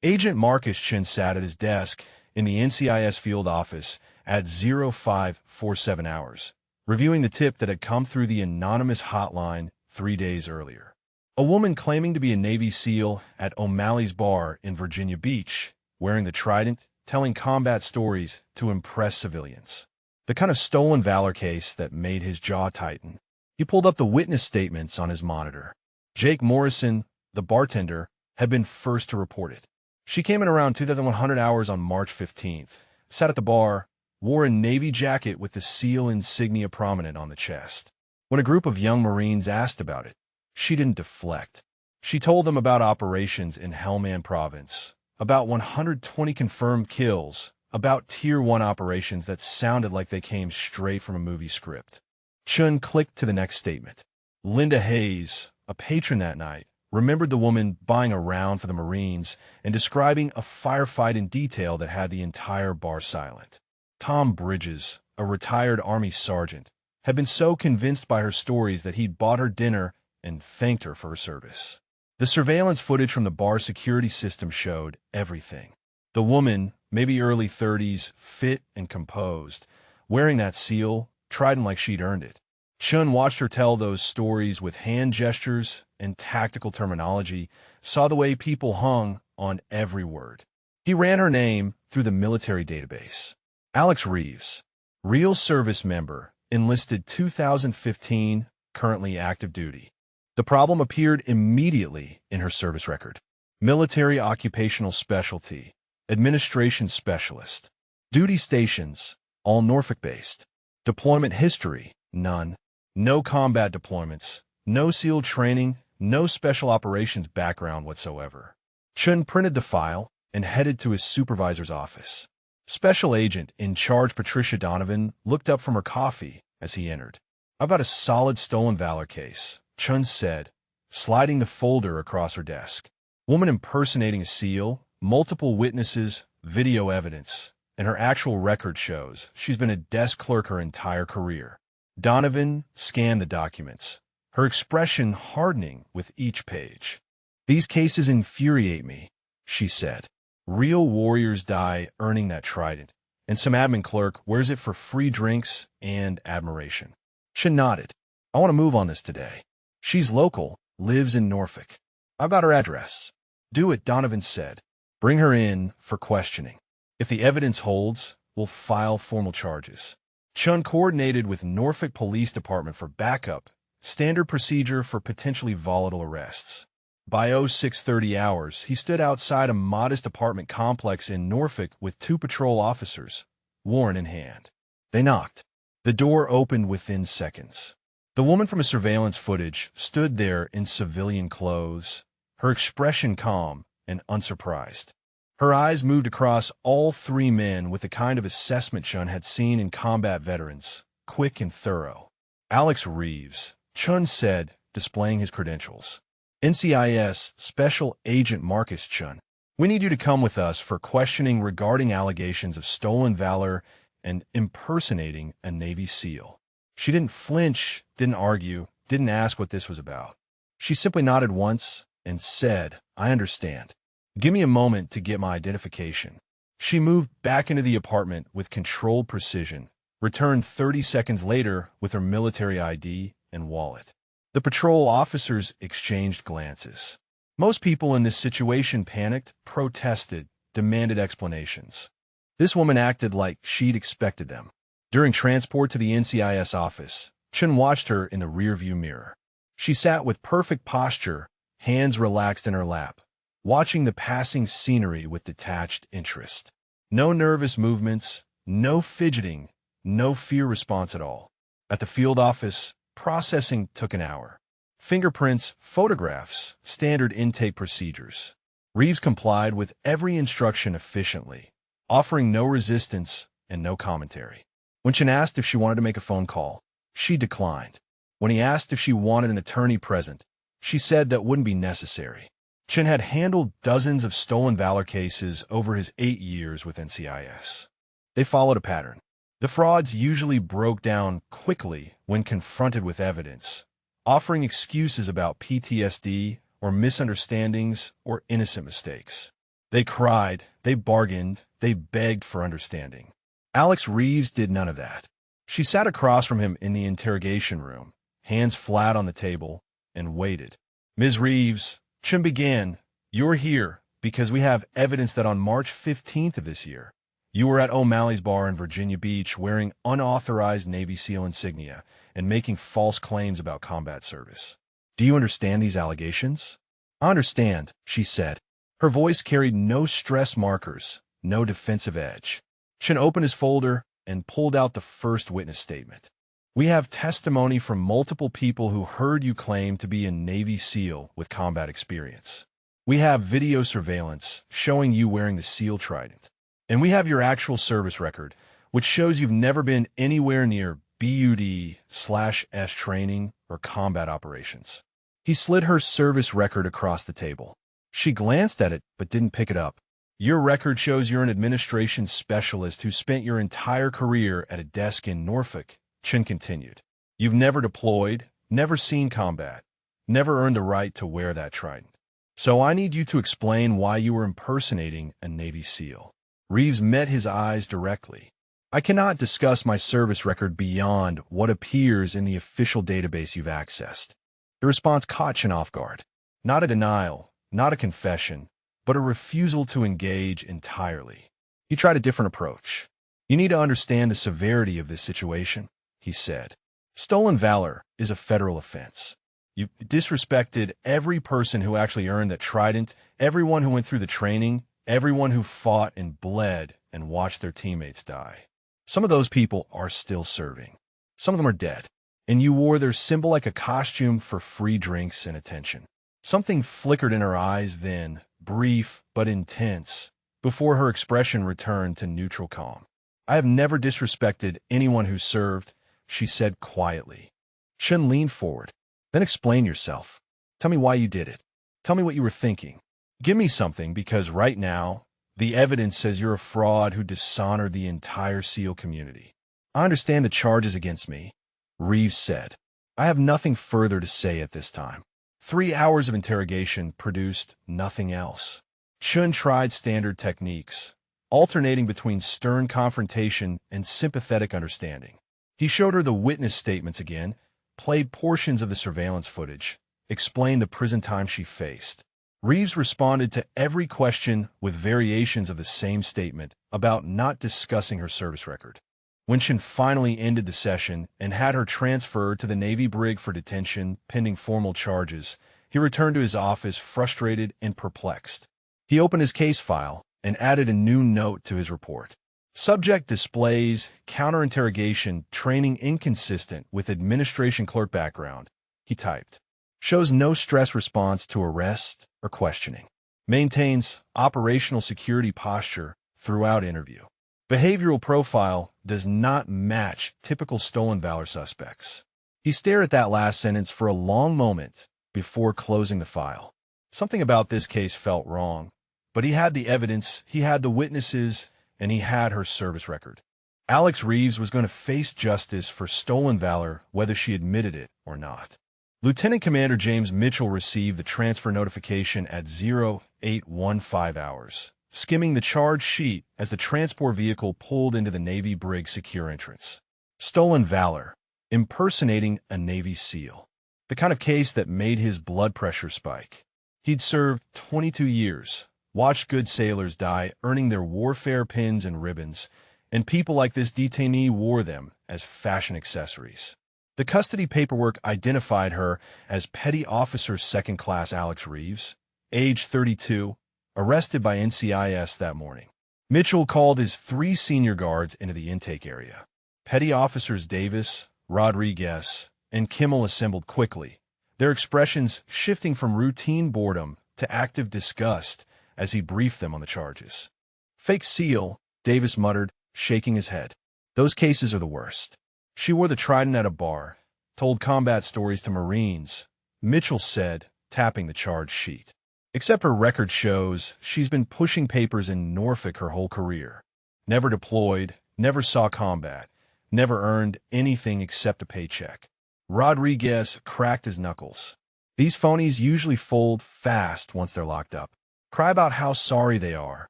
Agent Marcus Chin sat at his desk in the NCIS field office at 0547 hours, reviewing the tip that had come through the anonymous hotline 3 days earlier. A woman claiming to be a Navy SEAL at O'Malley's Bar in Virginia Beach, wearing the trident, telling combat stories to impress civilians. The kind of stolen valor case that made his jaw tighten. He pulled up the witness statements on his monitor. Jake Morrison, the bartender, had been first to report it. She came in around 2,100 hours on March 15th, sat at the bar, wore a Navy jacket with the SEAL insignia prominent on the chest. When a group of young Marines asked about it, she didn't deflect. She told them about operations in Helmand Province, about 120 confirmed kills, about Tier 1 operations that sounded like they came straight from a movie script. Chun clicked to the next statement. Linda Hayes, a patron that night, remembered the woman buying a round for the Marines and describing a firefight in detail that had the entire bar silent. Tom Bridges, a retired Army sergeant, had been so convinced by her stories that he'd bought her dinner and thanked her for her service. The surveillance footage from the bar security system showed everything. The woman, maybe early 30s, fit and composed, wearing that SEAL trident like she'd earned it. Chun watched her tell those stories with hand gestures and tactical terminology, saw the way people hung on every word. He ran her name through the military database. Alex Reeves, real service member, enlisted 2015, currently active duty. The problem appeared immediately in her service record. Military occupational specialty, administration specialist. Duty stations, all Norfolk-based. Deployment history, none. No combat deployments, no SEAL training, no special operations background whatsoever. Chun printed the file and headed to his supervisor's office. Special Agent in charge Patricia Donovan looked up from her coffee as he entered. "I've got a solid stolen valor case," Chun said, sliding the folder across her desk. Woman impersonating a SEAL, multiple witnesses, video evidence, and her actual record shows she's been a desk clerk her entire career. Donovan scanned the documents, her expression hardening with each page. "These cases infuriate me," she said. "Real warriors die earning that trident, and some admin clerk wears it for free drinks and admiration." Chun nodded. "I want to move on this today." "She's local, lives in Norfolk. I've got her address." "Do it," Donovan said. "Bring her in for questioning. If the evidence holds, we'll file formal charges." Chun coordinated with Norfolk Police Department for backup, standard procedure for potentially volatile arrests. By 0630 hours, he stood outside a modest apartment complex in Norfolk with 2 patrol officers, warrant in hand. They knocked. The door opened within seconds. The woman from a surveillance footage stood there in civilian clothes, her expression calm and unsurprised. Her eyes moved across all 3 men with the kind of assessment Chun had seen in combat veterans, quick and thorough. "Alex Reeves," Chun said, displaying his credentials. "NCIS Special Agent Marcus Chun. We need you to come with us for questioning regarding allegations of stolen valor and impersonating a Navy SEAL." She didn't flinch, didn't argue, didn't ask what this was about. She simply nodded once and said, "I understand. Give me a moment to get my identification." She moved back into the apartment with controlled precision, returned 30 seconds later with her military ID and wallet. The patrol officers exchanged glances. Most people in this situation panicked, protested, demanded explanations. This woman acted like she'd expected them. During transport to the NCIS office, Chun watched her in the rearview mirror. She sat with perfect posture, hands relaxed in her lap, watching the passing scenery with detached interest. No nervous movements, no fidgeting, no fear response at all. At the field office, processing took an hour. Fingerprints, photographs, standard intake procedures. Reeves complied with every instruction efficiently, offering no resistance and no commentary. When Chun asked if she wanted to make a phone call, she declined. When he asked if she wanted an attorney present, she said that wouldn't be necessary. Chun had handled dozens of stolen valor cases over his 8 years with NCIS. They followed a pattern. The frauds usually broke down quickly when confronted with evidence, offering excuses about PTSD or misunderstandings or innocent mistakes. They cried, they bargained, they begged for understanding. Alex Reeves did none of that. She sat across from him in the interrogation room, hands flat on the table, and waited. Ms. Reeves, Chin began, "You're here because we have evidence that on March 15th of this year, you were at O'Malley's bar in Virginia Beach wearing unauthorized Navy SEAL insignia and making false claims about combat service. Do you understand these allegations?" "I understand," she said. Her voice carried no stress markers, no defensive edge. Chin opened his folder and pulled out the first witness statement. "We have testimony from multiple people who heard you claim to be a Navy SEAL with combat experience. We have video surveillance showing you wearing the SEAL trident. And we have your actual service record, which shows you've never been anywhere near BUD/S training or combat operations." He slid her service record across the table. She glanced at it but didn't pick it up. "Your record shows you're an administration specialist who spent your entire career at a desk in Norfolk," Chin continued. "You've never deployed, never seen combat, never earned the right to wear that trident. So I need you to explain why you were impersonating a Navy SEAL." Reeves met his eyes directly. "I cannot discuss my service record beyond what appears in the official database you've accessed." The response caught Chin off guard. Not a denial, not a confession, but a refusal to engage entirely. He tried a different approach. "You need to understand the severity of this situation," he said. "Stolen valor is a federal offense. You disrespected every person who actually earned that trident, everyone who went through the training, everyone who fought and bled and watched their teammates die. Some of those people are still serving. Some of them are dead. And you wore their symbol like a costume for free drinks and attention." Something flickered in her eyes then, brief but intense, before her expression returned to neutral calm. "I have never disrespected anyone who served," she said quietly. Chin leaned forward. "Then explain yourself. Tell me why you did it. Tell me what you were thinking. Give me something, because right now, the evidence says you're a fraud who dishonored the entire SEAL community." "I understand the charges against me," Reeves said. "I have nothing further to say at this time." 3 hours of interrogation produced nothing else. Chin tried standard techniques, alternating between stern confrontation and sympathetic understanding. He showed her the witness statements again, played portions of the surveillance footage, explained the prison time she faced. Reeves responded to every question with variations of the same statement about not discussing her service record. When Chin finally ended the session and had her transferred to the Navy brig for detention pending formal charges, he returned to his office frustrated and perplexed. He opened his case file and added a new note to his report. "Subject displays counterinterrogation training inconsistent with administration clerk background," he typed. "Shows no stress response to arrest or questioning. Maintains operational security posture throughout interview. Behavioral profile does not match typical stolen valor suspects." He stared at that last sentence for a long moment before closing the file. Something about this case felt wrong, but he had the evidence, he had the witnesses, and he had her service record. Alex Reeves was going to face justice for stolen valor whether she admitted it or not. Lieutenant Commander James Mitchell received the transfer notification at 0815 hours. Skimming the charge sheet as the transport vehicle pulled into the Navy brig secure entrance. Stolen valor, impersonating a Navy SEAL. The kind of case that made his blood pressure spike. He'd served 22 years, watched good sailors die, earning their warfare pins and ribbons, and people like this detainee wore them as fashion accessories. The custody paperwork identified her as Petty Officer Second Class Alex Reeves, age 32, arrested by NCIS that morning. Mitchell called his 3 senior guards into the intake area. Petty Officers Davis, Rodriguez, and Kimmel assembled quickly, their expressions shifting from routine boredom to active disgust as he briefed them on the charges. "Fake SEAL," Davis muttered, shaking his head. "Those cases are the worst." "She wore the trident at a bar, told combat stories to Marines," Mitchell said, tapping the charge sheet. "Except her record shows she's been pushing papers in Norfolk her whole career. Never deployed, never saw combat, never earned anything except a paycheck." Rodriguez cracked his knuckles. "These phonies usually fold fast once they're locked up." cry about how sorry they are,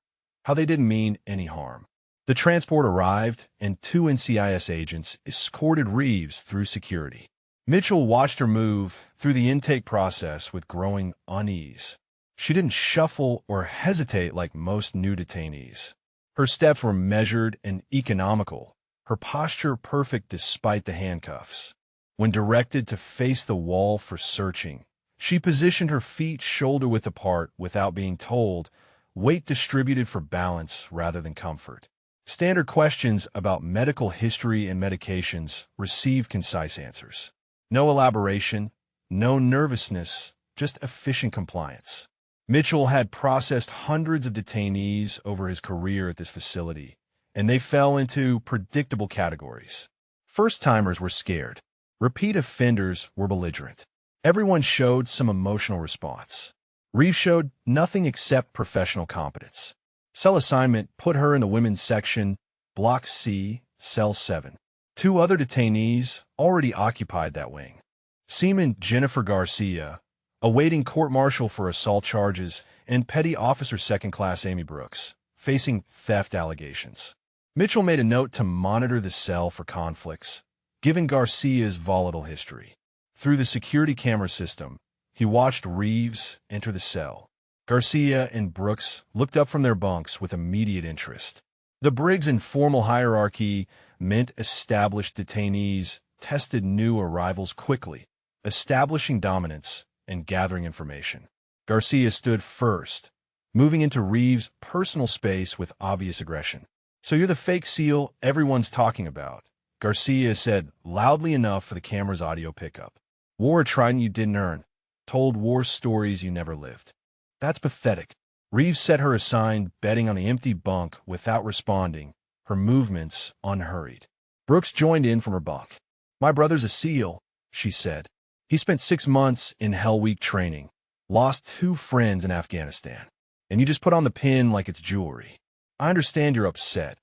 how they didn't mean any harm. The transport arrived, and two NCIS agents escorted Reeves through security. Mitchell watched her move through the intake process with growing unease. She didn't shuffle or hesitate like most new detainees. Her steps were measured and economical, her posture perfect despite the handcuffs. When directed to face the wall for searching, she positioned her feet shoulder-width apart without being told, weight distributed for balance rather than comfort. Standard questions about medical history and medications received concise answers. No elaboration, no nervousness, just efficient compliance. Mitchell had processed hundreds of detainees over his career at this facility, and they fell into predictable categories. First-timers were scared. Repeat offenders were belligerent. Everyone showed some emotional response. Reeves showed nothing except professional competence. Cell assignment put her in the women's section, Block C, Cell 7. Two other detainees already occupied that wing. Seaman Jennifer Garcia, awaiting court-martial for assault charges, and Petty Officer Second Class Amy Brooks, facing theft allegations. Mitchell made a note to monitor the cell for conflicts, given Garcia's volatile history. Through the security camera system, he watched Reeves enter the cell. Garcia and Brooks looked up from their bunks with immediate interest. The Briggs' informal hierarchy meant established detainees tested new arrivals quickly, establishing dominance and gathering information. Garcia stood first, moving into Reeves' personal space with obvious aggression. "So you're the fake SEAL everyone's talking about," Garcia said loudly enough for the camera's audio pickup. "Wore a trident you didn't earn. Told war stories you never lived. That's pathetic." Reeves set her assigned bedding on the empty bunk without responding, her movements unhurried. Brooks joined in from her bunk. "My brother's a SEAL," she said. "He spent 6 months in Hell Week training, lost 2 friends in Afghanistan, and you just put on the pin like it's jewelry. I understand you're upset,"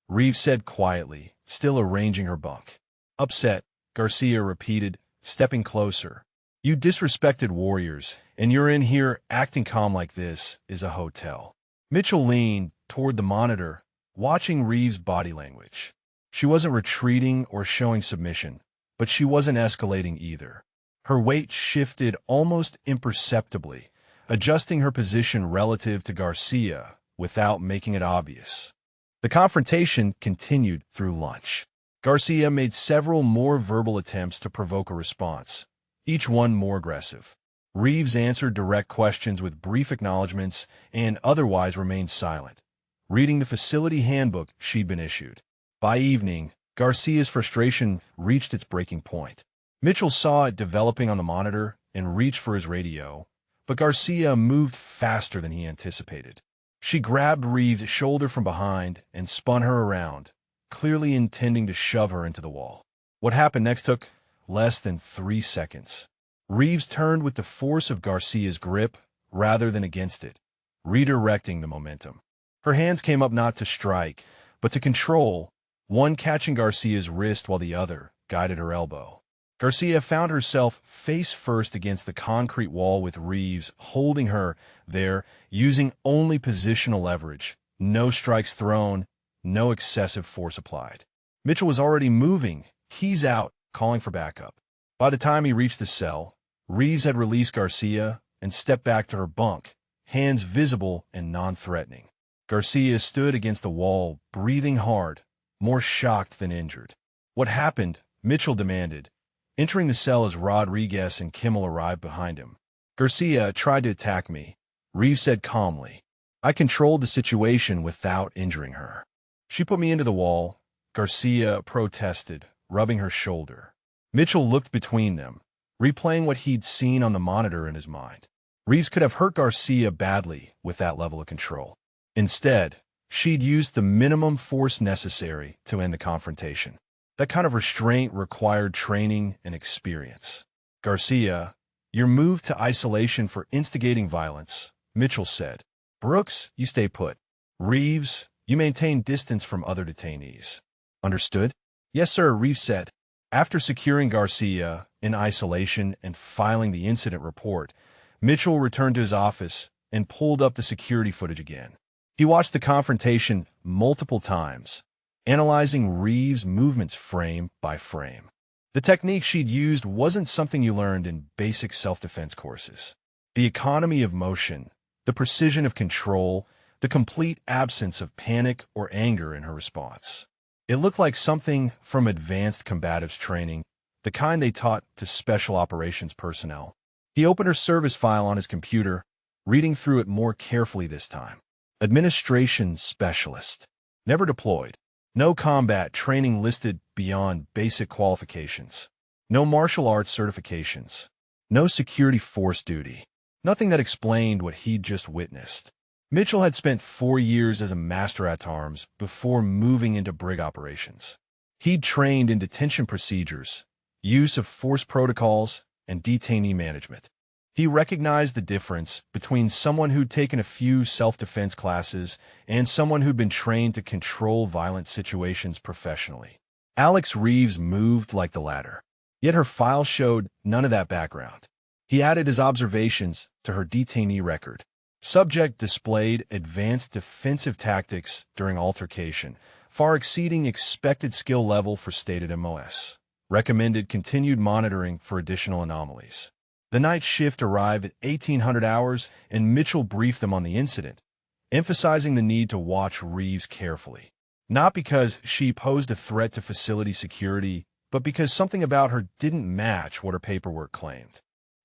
Reeves said quietly, still arranging her bunk. "Upset," Garcia repeated, stepping closer. "You disrespected warriors, and you're in here acting calm like this is a hotel." Mitchell leaned toward the monitor, watching Reeves' body language. She wasn't retreating or showing submission, but she wasn't escalating either. Her weight shifted almost imperceptibly, adjusting her position relative to Garcia without making it obvious. The confrontation continued through lunch. Garcia made several more verbal attempts to provoke a response, each one more aggressive. Reeves answered direct questions with brief acknowledgments and otherwise remained silent, reading the facility handbook she'd been issued. By evening, Garcia's frustration reached its breaking point. Mitchell saw it developing on the monitor and reached for his radio, but Garcia moved faster than he anticipated. She grabbed Reeves' shoulder from behind and spun her around, clearly intending to shove her into the wall. What happened next took less than 3 seconds. Reeves turned with the force of Garcia's grip rather than against it, redirecting the momentum. Her hands came up not to strike, but to control, one catching Garcia's wrist while the other guided her elbow. Garcia found herself face first against the concrete wall with Reeves holding her there, using only positional leverage, no strikes thrown, no excessive force applied. Mitchell was already moving, keys out, calling for backup. By the time he reached the cell, Reeves had released Garcia and stepped back to her bunk, hands visible and non-threatening. Garcia stood against the wall, breathing hard, more shocked than injured. "What happened?" Mitchell demanded, entering the cell as Rodriguez and Kimmel arrived behind him. "Garcia tried to attack me," Reeves said calmly. "I controlled the situation without injuring her. She put me into the wall," Garcia protested, rubbing her shoulder. Mitchell looked between them, replaying what he'd seen on the monitor in his mind. Reeves could have hurt Garcia badly with that level of control. Instead, she'd used the minimum force necessary to end the confrontation. That kind of restraint required training and experience. "Garcia, you're moved to isolation for instigating violence," Mitchell said. "Brooks, you stay put. Reeves, you maintain distance from other detainees." "Understood?" "Yes, sir," Reeves said. After securing Garcia in isolation and filing the incident report, Mitchell returned to his office, and pulled up the security footage again. He watched the confrontation multiple times, analyzing Reeves' movements frame by frame. The technique she'd used wasn't something you learned in basic self-defense courses. The economy of motion, the precision of control, the complete absence of panic or anger in her response. It looked like something from advanced combatives training, the kind they taught to special operations personnel. He opened her service file on his computer, reading through it more carefully this time. Administration specialist. Never deployed. No combat training listed beyond basic qualifications. No martial arts certifications. No security force duty. Nothing that explained what he'd just witnessed. Mitchell had spent 4 years as a master at arms before moving into brig operations. He'd trained in detention procedures, use of force protocols, and detainee management. He recognized the difference between someone who'd taken a few self-defense classes and someone who'd been trained to control violent situations professionally. Alex Reeves moved like the latter, yet her file showed none of that background. He added his observations to her detainee record. Subject displayed advanced defensive tactics during altercation, far exceeding expected skill level for stated MOS. Recommended continued monitoring for additional anomalies. The night shift arrived at 1800 hours, and Mitchell briefed them on the incident, emphasizing the need to watch Reeves carefully. Not because she posed a threat to facility security, but because something about her didn't match what her paperwork claimed.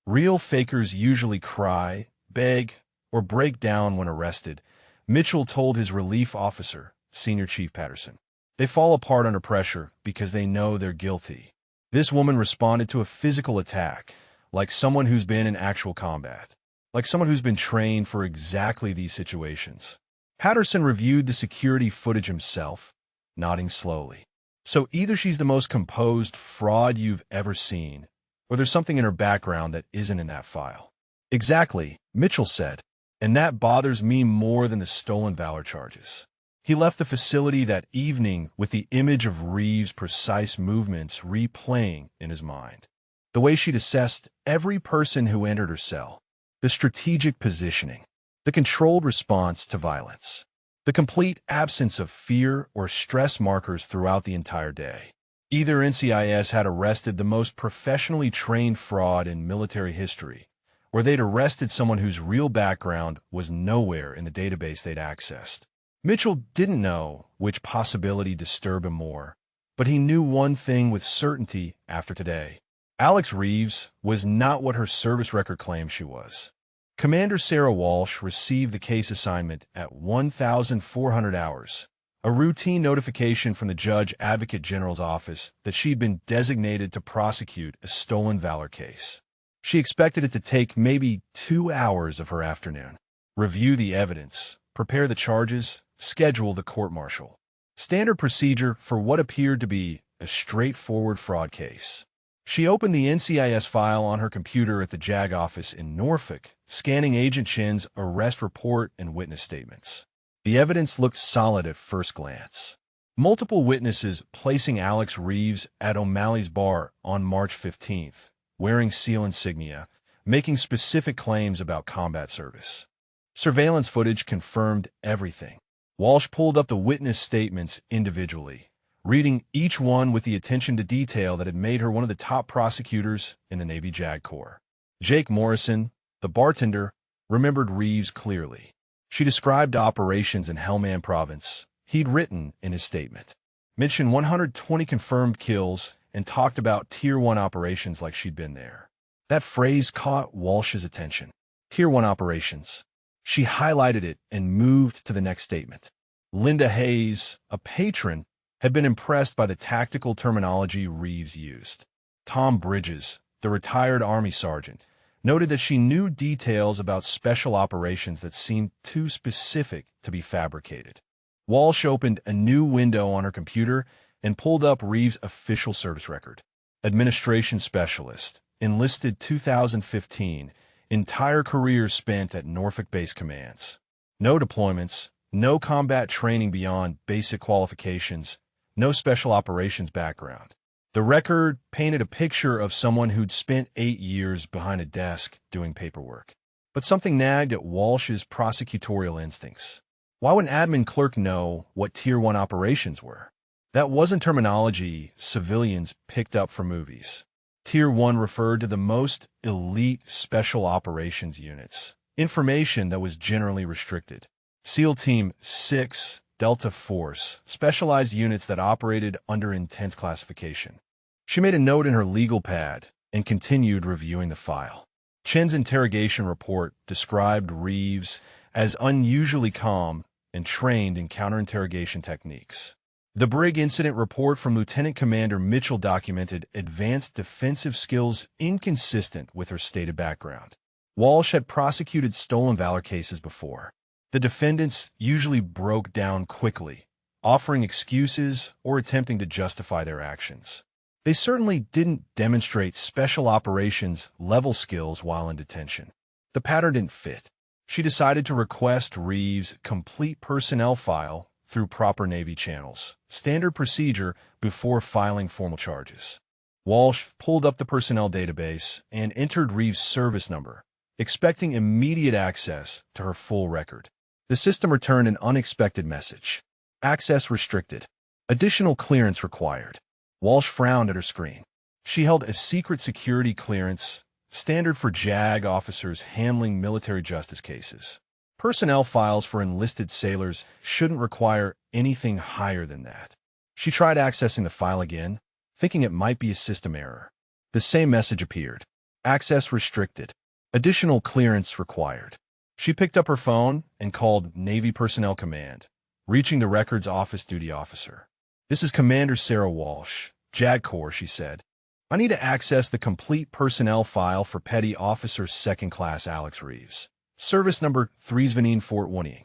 Real fakers usually cry, beg, or break down when arrested, Mitchell told his relief officer, Senior Chief Patterson. They fall apart under pressure because they know they're guilty. This woman responded to a physical attack, like someone who's been in actual combat, like someone who's been trained for exactly these situations. Patterson reviewed the security footage himself, nodding slowly. So either she's the most composed fraud you've ever seen, or there's something in her background that isn't in that file. Exactly, Mitchell said, and that bothers me more than the stolen valor charges. He left the facility that evening with the image of Reeves' precise movements replaying in his mind. The way she'd assessed every person who entered her cell, the strategic positioning, the controlled response to violence, the complete absence of fear or stress markers throughout the entire day. Either NCIS had arrested the most professionally trained fraud in military history, or they'd arrested someone whose real background was nowhere in the database they'd accessed. Mitchell didn't know which possibility disturbed him more, but he knew one thing with certainty after today. Alex Reeves was not what her service record claimed she was. Commander Sarah Walsh received the case assignment at 1,400 hours, a routine notification from the Judge Advocate General's office that she'd been designated to prosecute a stolen valor case. She expected it to take maybe 2 hours of her afternoon. Review the evidence, prepare the charges, schedule the court-martial. Standard procedure for what appeared to be a straightforward fraud case. She opened the NCIS file on her computer at the JAG office in Norfolk, scanning Agent Chin's arrest report and witness statements. The evidence looked solid at first glance. Multiple witnesses placing Alex Reeves at O'Malley's bar on March 15th, wearing SEAL insignia, making specific claims about combat service. Surveillance footage confirmed everything. Walsh pulled up the witness statements individually, reading each one with the attention to detail that had made her one of the top prosecutors in the Navy JAG Corps. Jake Morrison, the bartender, remembered Reeves clearly. She described operations in Helmand Province he'd written in his statement, mentioned 120 confirmed kills, and talked about Tier 1 operations like she'd been there. That phrase caught Walsh's attention. Tier 1 operations. She highlighted it and moved to the next statement. Linda Hayes, a patron, had been impressed by the tactical terminology Reeves used. Tom Bridges, the retired Army sergeant, noted that she knew details about special operations that seemed too specific to be fabricated. Walsh opened a new window on her computer and pulled up Reeves' official service record. Administration Specialist, enlisted 2015, entire career spent at Norfolk Base Commands. No deployments, no combat training beyond basic qualifications, no special operations background. The record painted a picture of someone who'd spent 8 years behind a desk doing paperwork. But something nagged at Walsh's prosecutorial instincts. Why would an admin clerk know what Tier 1 operations were? That wasn't terminology civilians picked up from movies. Tier 1 referred to the most elite special operations units, information that was generally restricted. SEAL Team 6, Delta Force, specialized units that operated under intense classification. She made a note in her legal pad and continued reviewing the file. Chen's interrogation report described Reeves as unusually calm and trained in counterinterrogation techniques. The Brig incident report from Lieutenant Commander Mitchell documented advanced defensive skills inconsistent with her stated background. Walsh had prosecuted stolen valor cases before. The defendants usually broke down quickly, offering excuses or attempting to justify their actions. They certainly didn't demonstrate special operations level skills while in detention. The pattern didn't fit. She decided to request Reeves' complete personnel file through proper Navy channels, standard procedure before filing formal charges. Walsh pulled up the personnel database and entered Reeves' service number, expecting immediate access to her full record. The system returned an unexpected message. Access restricted. Additional clearance required. Walsh frowned at her screen. She held a secret security clearance, standard for JAG officers handling military justice cases. Personnel files for enlisted sailors shouldn't require anything higher than that. She tried accessing the file again, thinking it might be a system error. The same message appeared. Access restricted. Additional clearance required. She picked up her phone and called Navy Personnel Command, reaching the records office duty officer. "This is Commander Sarah Walsh, JAG Corps," she said. "I need to access the complete personnel file for Petty Officer 2nd Class Alex Reeves. Service number 3 Fort 18.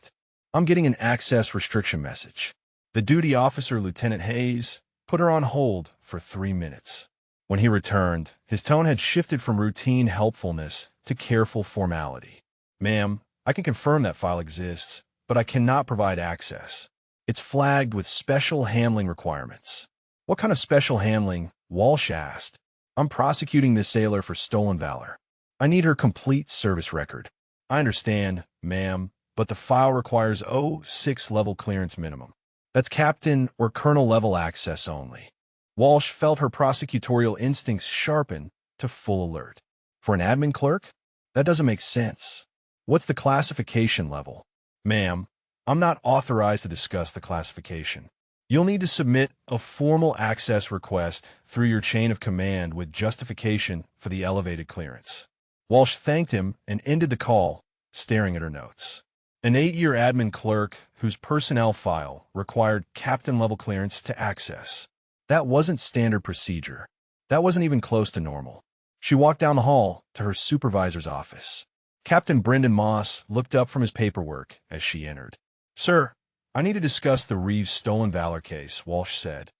I'm getting an access restriction message." The duty officer, Lieutenant Hayes, put her on hold for 3 minutes. When he returned, his tone had shifted from routine helpfulness to careful formality. "Ma'am, I can confirm that file exists, but I cannot provide access. It's flagged with special handling requirements." "What kind of special handling?" Walsh asked. "I'm prosecuting this sailor for stolen valor. I need her complete service record." "I understand, ma'am, but the file requires 06 level clearance minimum. That's captain or colonel level access only." Walsh felt her prosecutorial instincts sharpen to full alert. "For an admin clerk? That doesn't make sense. What's the classification level?" "Ma'am, I'm not authorized to discuss the classification. You'll need to submit a formal access request through your chain of command with justification for the elevated clearance." Walsh thanked him and ended the call, staring at her notes. An 8-year admin clerk whose personnel file required captain-level clearance to access. That wasn't standard procedure. That wasn't even close to normal. She walked down the hall to her supervisor's office. Captain Brendan Moss looked up from his paperwork as she entered. "Sir, I need to discuss the Reeves stolen valor case," Walsh said.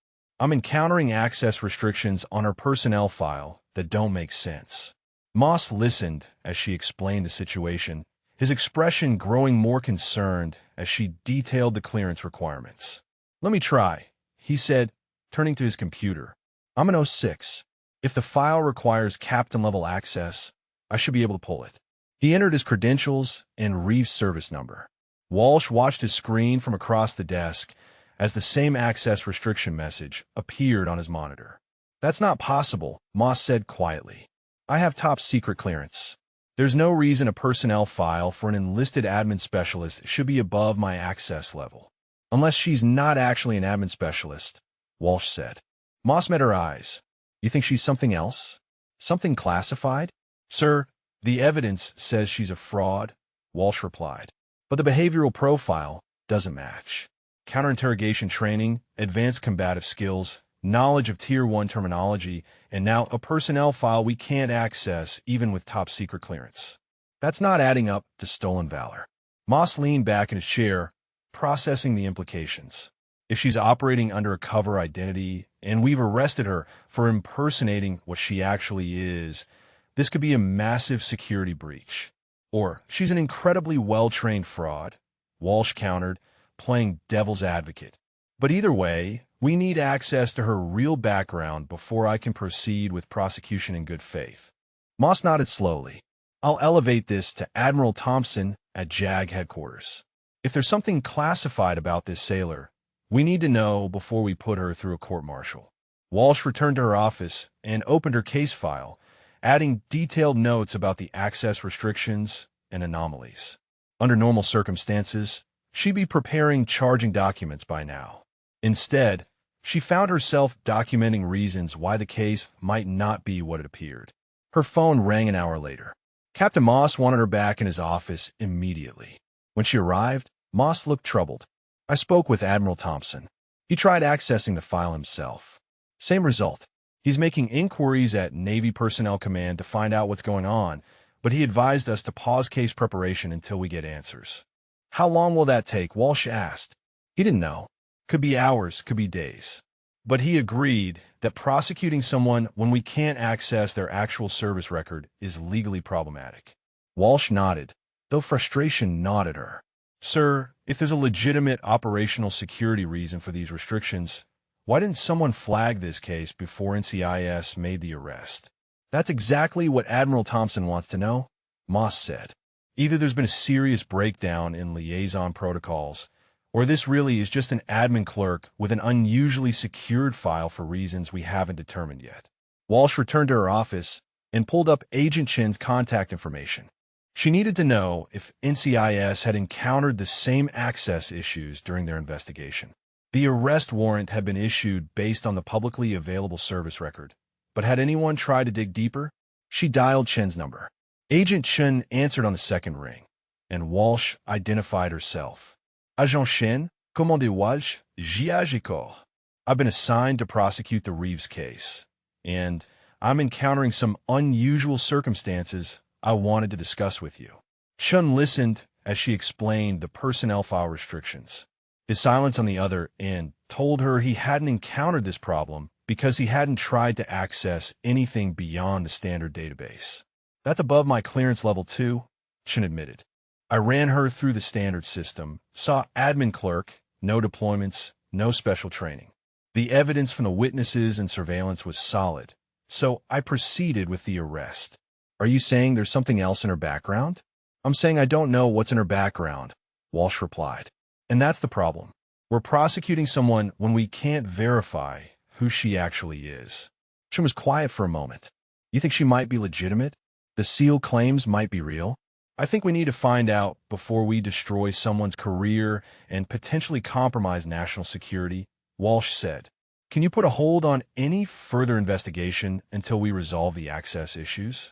"I'm encountering access restrictions on her personnel file that don't make sense." Moss listened as she explained the situation, his expression growing more concerned as she detailed the clearance requirements. "Let me try," he said, turning to his computer. "I'm an 06. If the file requires captain-level access, I should be able to pull it." He entered his credentials and Reeves' service number. Walsh watched his screen from across the desk as the same access restriction message appeared on his monitor. "That's not possible," Moss said quietly. "I have top-secret clearance. There's no reason a personnel file for an enlisted admin specialist should be above my access level. Unless she's not actually an admin specialist," Walsh said. Moss met her eyes. "You think she's something else? Something classified?" "Sir, the evidence says she's a fraud," Walsh replied. "But the behavioral profile doesn't match. Counterinterrogation training, advanced combative skills, knowledge of Tier 1 terminology, and now a personnel file we can't access even with top-secret clearance. That's not adding up to stolen valor." Moss leaned back in his chair, processing the implications. If she's operating under a cover identity, and we've arrested her for impersonating what she actually is, this could be a massive security breach. Or she's an incredibly well-trained fraud, Walsh countered, playing devil's advocate. But either way, we need access to her real background before I can proceed with prosecution in good faith. Moss nodded slowly. I'll elevate this to Admiral Thompson at JAG headquarters. If there's something classified about this sailor, we need to know before we put her through a court-martial. Walsh returned to her office and opened her case file, adding detailed notes about the access restrictions and anomalies. Under normal circumstances, she'd be preparing charging documents by now. Instead, she found herself documenting reasons why the case might not be what it appeared. Her phone rang an hour later. Captain Moss wanted her back in his office immediately. When she arrived, Moss looked troubled. I spoke with Admiral Thompson. He tried accessing the file himself. Same result. He's making inquiries at Navy Personnel Command to find out what's going on, but he advised us to pause case preparation until we get answers. How long will that take? Walsh asked. He didn't know. Could be hours, could be days. But he agreed that prosecuting someone when we can't access their actual service record is legally problematic. Walsh nodded, though frustration gnawed at her. Sir, if there's a legitimate operational security reason for these restrictions, why didn't someone flag this case before NCIS made the arrest? That's exactly what Admiral Thompson wants to know, Moss said. Either there's been a serious breakdown in liaison protocols, or this really is just an admin clerk with an unusually secured file for reasons we haven't determined yet. Walsh returned to her office and pulled up Agent Chin's contact information. She needed to know if NCIS had encountered the same access issues during their investigation. The arrest warrant had been issued based on the publicly available service record, but had anyone tried to dig deeper? She dialed Chin's number. Agent Chin answered on the second ring, and Walsh identified herself. Agent Chin, commandez Walsh, j'agis corps. I've been assigned to prosecute the Reeves case, and I'm encountering some unusual circumstances I wanted to discuss with you. Chin listened as she explained the personnel file restrictions. His silence on the other end told her he hadn't encountered this problem because he hadn't tried to access anything beyond the standard database. That's above my clearance level 2, Chin admitted. I ran her through the standard system, saw admin clerk, no deployments, no special training. The evidence from the witnesses and surveillance was solid, so I proceeded with the arrest. Are you saying there's something else in her background? I'm saying I don't know what's in her background, Walsh replied. And that's the problem. We're prosecuting someone when we can't verify who she actually is. Chin was quiet for a moment. You think she might be legitimate? The SEAL claims might be real? I think we need to find out before we destroy someone's career and potentially compromise national security, Walsh said. Can you put a hold on any further investigation until we resolve the access issues?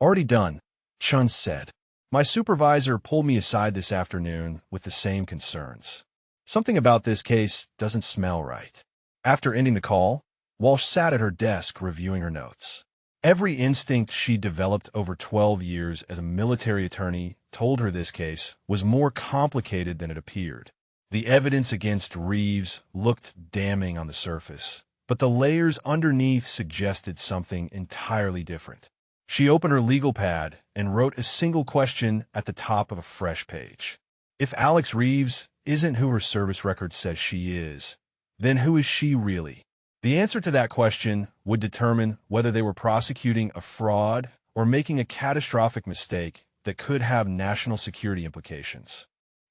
Already done, Chin said. My supervisor pulled me aside this afternoon with the same concerns. Something about this case doesn't smell right. After ending the call, Walsh sat at her desk reviewing her notes. Every instinct she developed over 12 years as a military attorney told her this case was more complicated than it appeared. The evidence against Reeves looked damning on the surface, but the layers underneath suggested something entirely different. She opened her legal pad and wrote a single question at the top of a fresh page. If Alex Reeves isn't who her service record says she is, then who is she really? The answer to that question would determine whether they were prosecuting a fraud or making a catastrophic mistake that could have national security implications.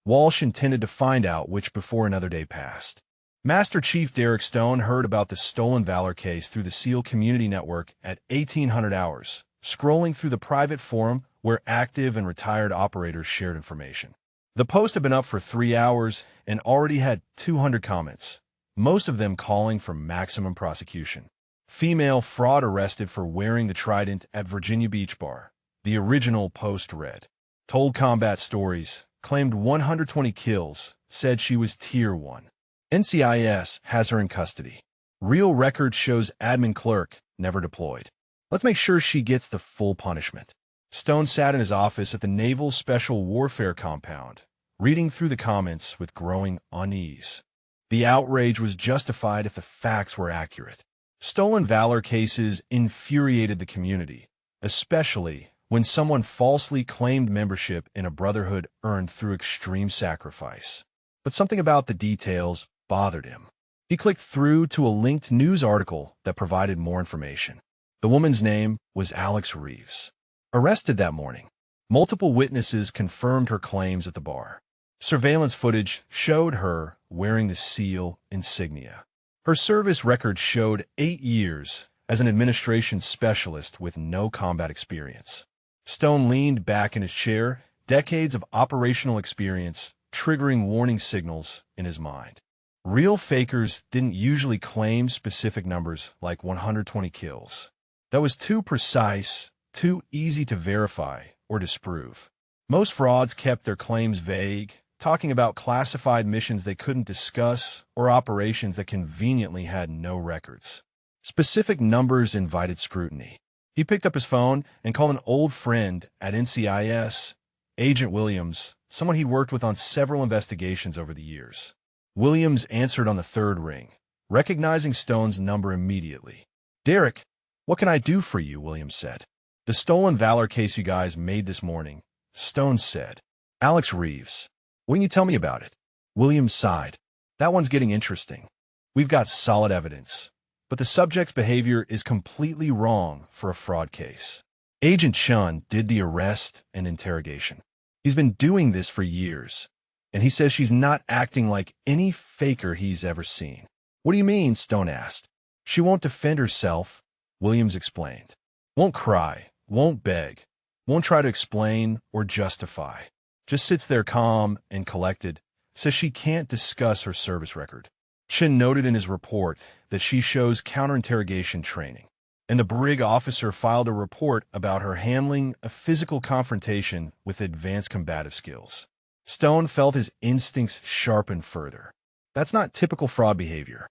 Walsh intended to find out which before another day passed. Master Chief Derek Stone heard about the Stolen Valor case through the SEAL Community Network at 1800 hours, scrolling through the private forum where active and retired operators shared information. The post had been up for 3 hours and already had 200 comments, most of them calling for maximum prosecution. Female fraud arrested for wearing the trident at Virginia Beach Bar. The original post read, told combat stories, claimed 120 kills, said she was Tier 1. NCIS has her in custody. Real record shows admin clerk, never deployed. Let's make sure she gets the full punishment. Stone sat in his office at the Naval Special Warfare Compound, reading through the comments with growing unease. The outrage was justified if the facts were accurate. Stolen valor cases infuriated the community, especially when someone falsely claimed membership in a brotherhood earned through extreme sacrifice. But something about the details bothered him. He clicked through to a linked news article that provided more information. The woman's name was Alex Reeves. Arrested that morning. Multiple witnesses confirmed her claims at the bar. Surveillance footage showed her wearing the SEAL insignia. Her service record showed 8 years as an administration specialist with no combat experience. Stone leaned back in his chair, decades of operational experience triggering warning signals in his mind. Real fakers didn't usually claim specific numbers like 120 kills. That was too precise, too easy to verify or disprove. Most frauds kept their claims vague, talking about classified missions they couldn't discuss or operations that conveniently had no records. Specific numbers invited scrutiny. He picked up his phone and called an old friend at NCIS, Agent Williams, someone he'd worked with on several investigations over the years. Williams answered on the third ring, recognizing Stone's number immediately. "Derek, what can I do for you?" Williams said. "The stolen valor case you guys made this morning," Stone said. "Alex Reeves. What can you tell me about it?" Williams sighed. "That one's getting interesting. We've got solid evidence, but the subject's behavior is completely wrong for a fraud case. Agent Chun did the arrest and interrogation. He's been doing this for years, and he says she's not acting like any faker he's ever seen." "What do you mean?" Stone asked. "She won't defend herself," Williams explained. "Won't cry, won't beg, won't try to explain or justify. Just sits there calm and collected, says she can't discuss her service record." Chin noted in his report that she shows counterinterrogation training, and the brig officer filed a report about her handling a physical confrontation with advanced combative skills. Stone felt his instincts sharpen further. "That's not typical fraud behavior."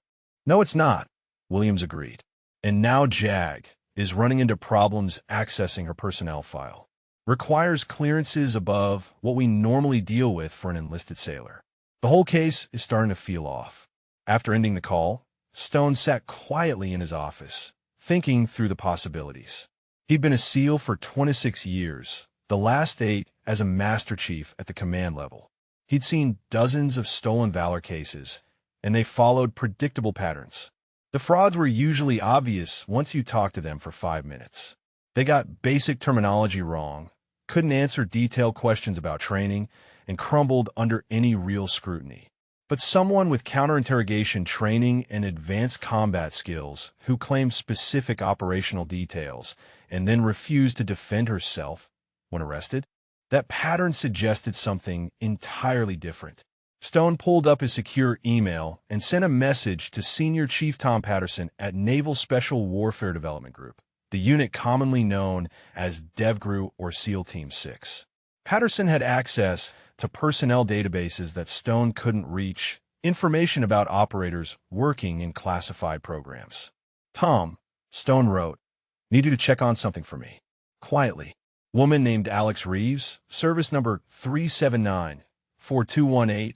"No, it's not," Williams agreed. "And now JAG is running into problems accessing her personnel file. Requires clearances above what we normally deal with for an enlisted sailor. The whole case is starting to feel off." After ending the call, Stone sat quietly in his office, thinking through the possibilities. He'd been a SEAL for 26 years, the last 8 as a Master Chief at the command level. He'd seen dozens of stolen valor cases, and they followed predictable patterns. The frauds were usually obvious once you talked to them for 5 minutes. They got basic terminology wrong, couldn't answer detailed questions about training, and crumbled under any real scrutiny. But someone with counterinterrogation training and advanced combat skills who claimed specific operational details and then refused to defend herself when arrested, that pattern suggested something entirely different. Stone pulled up his secure email and sent a message to Senior Chief Tom Patterson at Naval Special Warfare Development Group, the unit commonly known as DevGru or SEAL Team 6. Patterson had access to personnel databases that Stone couldn't reach, information about operators working in classified programs. "Tom," Stone wrote, "need you to check on something for me. Quietly. Woman named Alex Reeves, service number 379-4218,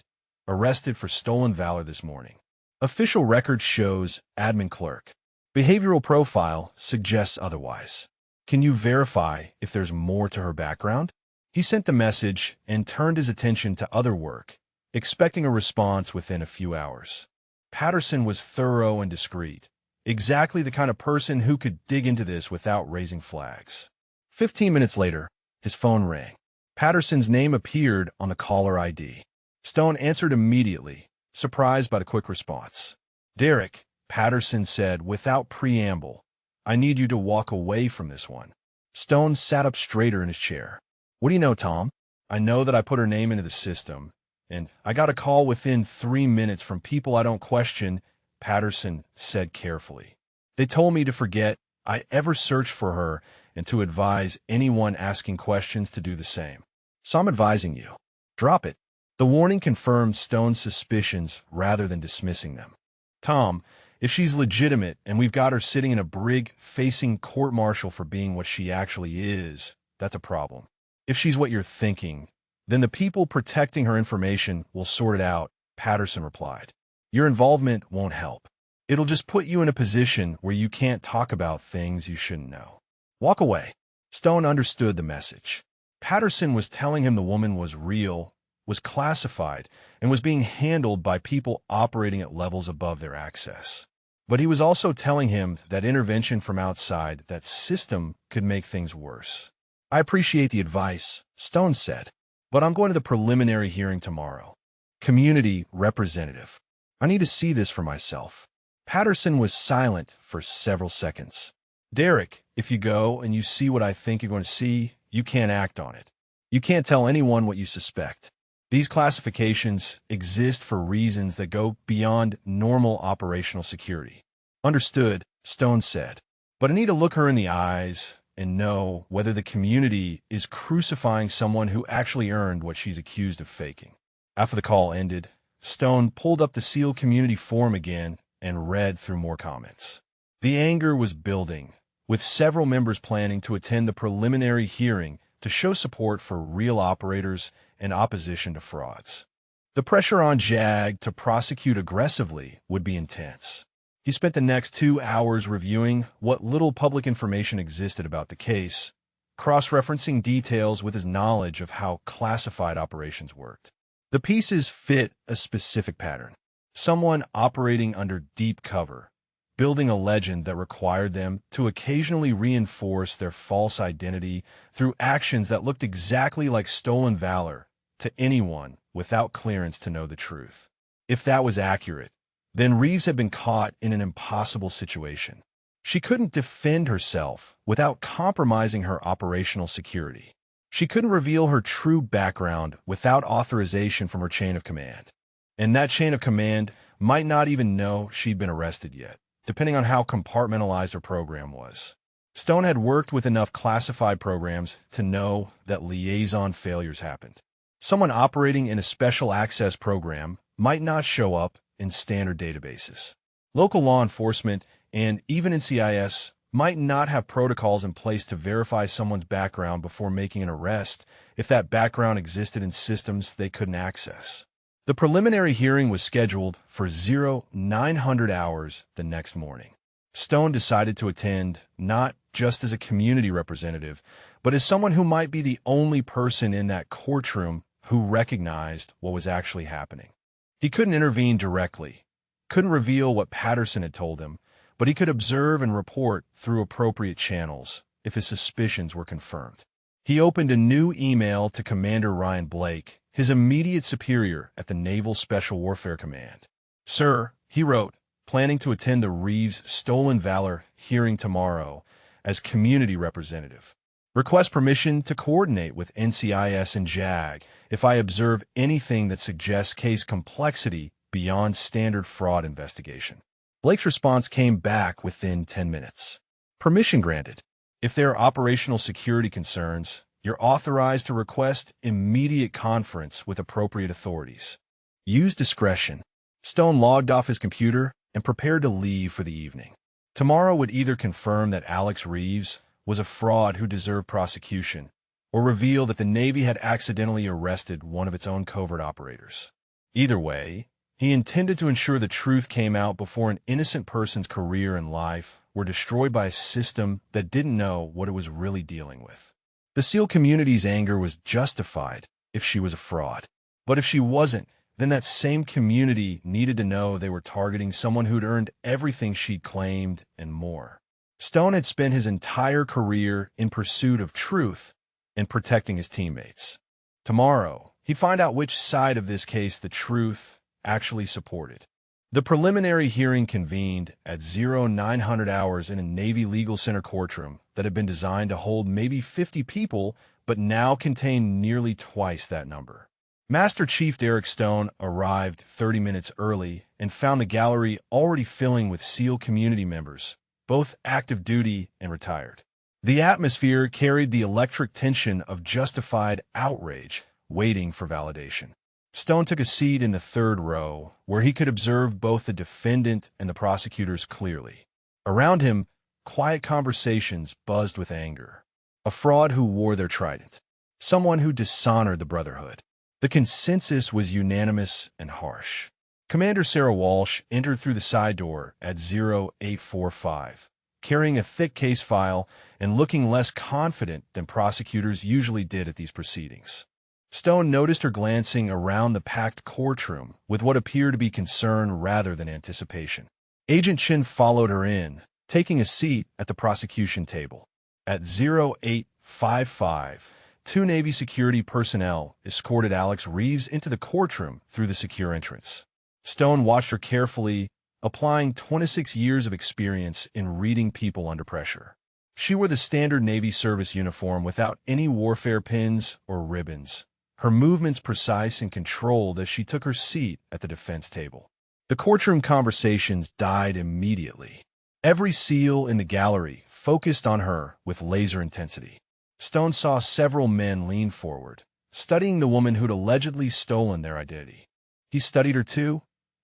arrested for stolen valor this morning. Official record shows admin clerk. Behavioral profile suggests otherwise. Can you verify if there's more to her background?" He sent the message and turned his attention to other work, expecting a response within a few hours. Patterson was thorough and discreet, exactly the kind of person who could dig into this without raising flags. 15 minutes later, his phone rang. Patterson's name appeared on the caller ID. Stone answered immediately, surprised by the quick response. "Derek," Patterson said without preamble, "I need you to walk away from this one." Stone sat up straighter in his chair. "What do you know, Tom?" "I know that I put her name into the system, and I got a call within 3 minutes from people I don't question," Patterson said carefully. "They told me to forget I ever searched for her and to advise anyone asking questions to do the same. So I'm advising you. Drop it." The warning confirmed Stone's suspicions rather than dismissing them. "Tom, if she's legitimate and we've got her sitting in a brig facing court-martial for being what she actually is, that's a problem. If she's what you're thinking, then the people protecting her information will sort it out," Patterson replied. "Your involvement won't help. It'll just put you in a position where you can't talk about things you shouldn't know. Walk away." Stone understood the message. Patterson was telling him the woman was real, was classified, and was being handled by people operating at levels above their access. But he was also telling him that intervention from outside that system could make things worse. "I appreciate the advice," Stone said. But I'm going to the preliminary hearing tomorrow. Community representative. I need to see this for myself. Patterson was silent for several seconds. Derek, if you go and you see what I think you're going to see, you can't act on it. You can't tell anyone what you suspect. These classifications exist for reasons that go beyond normal operational security. Understood, Stone said. But I need to look her in the eyes and know whether the community is crucifying someone who actually earned what she's accused of faking. After the call ended, Stone pulled up the sealed community forum again and read through more comments. The anger was building, with several members planning to attend the preliminary hearing to show support for real operators and opposition to frauds. The pressure on JAG to prosecute aggressively would be intense. He spent the next 2 hours reviewing what little public information existed about the case, cross-referencing details with his knowledge of how classified operations worked. The pieces fit a specific pattern. Someone operating under deep cover, building a legend that required them to occasionally reinforce their false identity through actions that looked exactly like stolen valor to anyone without clearance to know the truth. If that was accurate, then Reeves had been caught in an impossible situation. She couldn't defend herself without compromising her operational security. She couldn't reveal her true background without authorization from her chain of command. And that chain of command might not even know she'd been arrested yet, depending on how compartmentalized her program was. Stone had worked with enough classified programs to know that liaison failures happened. Someone operating in a special access program might not show up in standard databases. Local law enforcement and even NCIS might not have protocols in place to verify someone's background before making an arrest if that background existed in systems they couldn't access. The preliminary hearing was scheduled for 0900 hours the next morning. Stone decided to attend not just as a community representative, but as someone who might be the only person in that courtroom who recognized what was actually happening. He couldn't intervene directly, couldn't reveal what Patterson had told him, but he could observe and report through appropriate channels if his suspicions were confirmed. He opened a new email to Commander Ryan Blake, his immediate superior at the Naval Special Warfare Command. Sir, he wrote, planning to attend the Reeves Stolen Valor hearing tomorrow as community representative. Request permission to coordinate with NCIS and JAG if I observe anything that suggests case complexity beyond standard fraud investigation. Blake's response came back within 10 minutes. Permission granted. If there are operational security concerns, you're authorized to request immediate conference with appropriate authorities. Use discretion. Stone logged off his computer and prepared to leave for the evening. Tomorrow would either confirm that Alex Reeves was a fraud who deserved prosecution, or reveal that the Navy had accidentally arrested one of its own covert operators. Either way, he intended to ensure the truth came out before an innocent person's career and life were destroyed by a system that didn't know what it was really dealing with. The SEAL community's anger was justified if she was a fraud. But if she wasn't, then that same community needed to know they were targeting someone who'd earned everything she'd claimed and more. Stone had spent his entire career in pursuit of truth and protecting his teammates. Tomorrow, he'd find out which side of this case the truth actually supported. The preliminary hearing convened at 0900 hours in a Navy Legal Center courtroom that had been designed to hold maybe 50 people, but now contained nearly twice that number. Master Chief Derek Stone arrived 30 minutes early and found the gallery already filling with SEAL community members, both active duty and retired. The atmosphere carried the electric tension of justified outrage, waiting for validation. Stone took a seat in the third row, where he could observe both the defendant and the prosecutors clearly. Around him, quiet conversations buzzed with anger. A fraud who wore their trident. Someone who dishonored the Brotherhood. The consensus was unanimous and harsh. Commander Sarah Walsh entered through the side door at 0845, carrying a thick case file and looking less confident than prosecutors usually did at these proceedings. Stone noticed her glancing around the packed courtroom with what appeared to be concern rather than anticipation. Agent Chin followed her in, taking a seat at the prosecution table. At 0855, two Navy security personnel escorted Alex Reeves into the courtroom through the secure entrance. Stone watched her carefully, applying 26 years of experience in reading people under pressure. She wore the standard Navy service uniform without any warfare pins or ribbons, her movements precise and controlled as she took her seat at the defense table. The courtroom conversations died immediately. Every SEAL in the gallery focused on her with laser intensity. Stone saw several men lean forward, studying the woman who'd allegedly stolen their identity. He studied her too,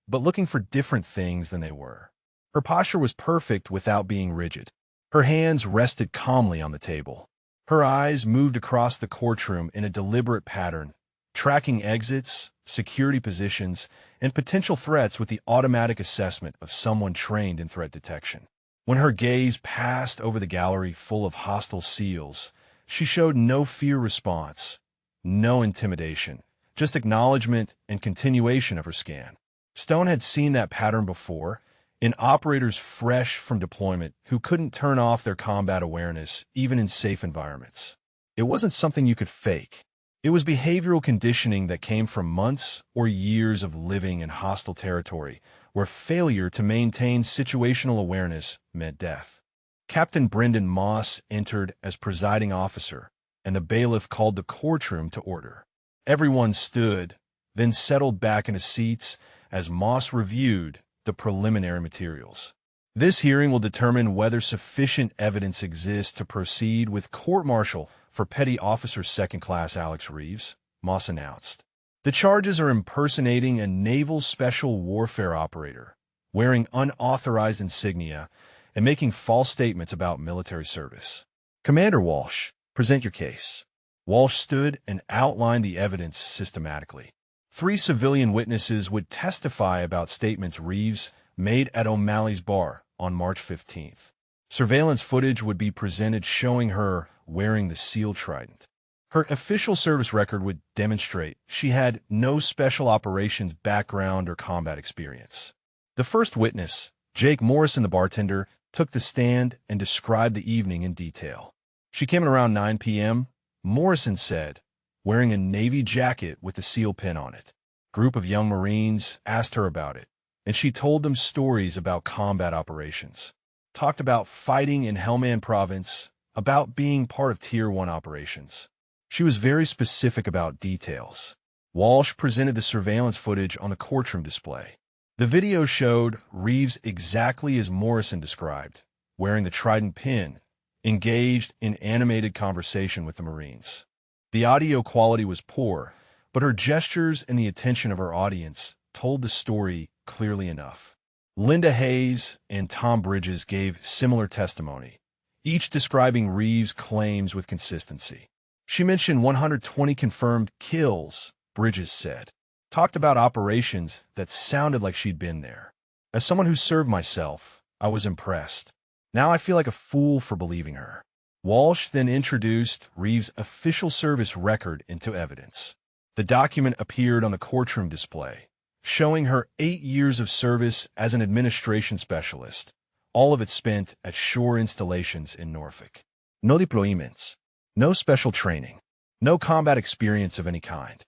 but looking for different things than they were. Her posture was perfect without being rigid. Her hands rested calmly on the table. Her eyes moved across the courtroom in a deliberate pattern, tracking exits, security positions, and potential threats with the automatic assessment of someone trained in threat detection. When her gaze passed over the gallery full of hostile SEALs, she showed no fear response, no intimidation, just acknowledgement and continuation of her scan. Stone had seen that pattern before, in operators fresh from deployment who couldn't turn off their combat awareness even in safe environments. It wasn't something you could fake. It was behavioral conditioning that came from months or years of living in hostile territory, where failure to maintain situational awareness meant death. Captain Brendan Moss entered as presiding officer, and the bailiff called the courtroom to order. Everyone stood, then settled back into seats as Moss reviewed the preliminary materials. This hearing will determine whether sufficient evidence exists to proceed with court-martial for Petty Officer Second Class Alex Reeves, Moss announced. The charges are impersonating a naval special warfare operator, wearing unauthorized insignia, and making false statements about military service. Commander Walsh, present your case. Walsh stood and outlined the evidence systematically. 3 civilian witnesses would testify about statements Reeves made at O'Malley's bar on March 15th. Surveillance footage would be presented showing her wearing the SEAL trident. Her official service record would demonstrate she had no special operations background or combat experience. The first witness, Jake Morrison, the bartender, took the stand and described the evening in detail. She came in around 9 p.m., Morrison said, wearing a Navy jacket with a SEAL pin on it. A group of young Marines asked her about it, and she told them stories about combat operations. Talked about fighting in Helmand Province, about being part of Tier 1 operations. She was very specific about details. Walsh presented the surveillance footage on a courtroom display. The video showed Reeves exactly as Morrison described, wearing the trident pin, engaged in animated conversation with the Marines. The audio quality was poor, but her gestures and the attention of her audience told the story clearly enough. Linda Hayes and Tom Bridges gave similar testimony, each describing Reeves' claims with consistency. She mentioned 120 confirmed kills, Bridges said. Talked about operations that sounded like she'd been there. As someone who served myself, I was impressed. Now I feel like a fool for believing her. Walsh then introduced Reeves' official service record into evidence. The document appeared on the courtroom display, showing her 8 years of service as an administration specialist, all of it spent at shore installations in Norfolk. No deployments, no special training, no combat experience of any kind.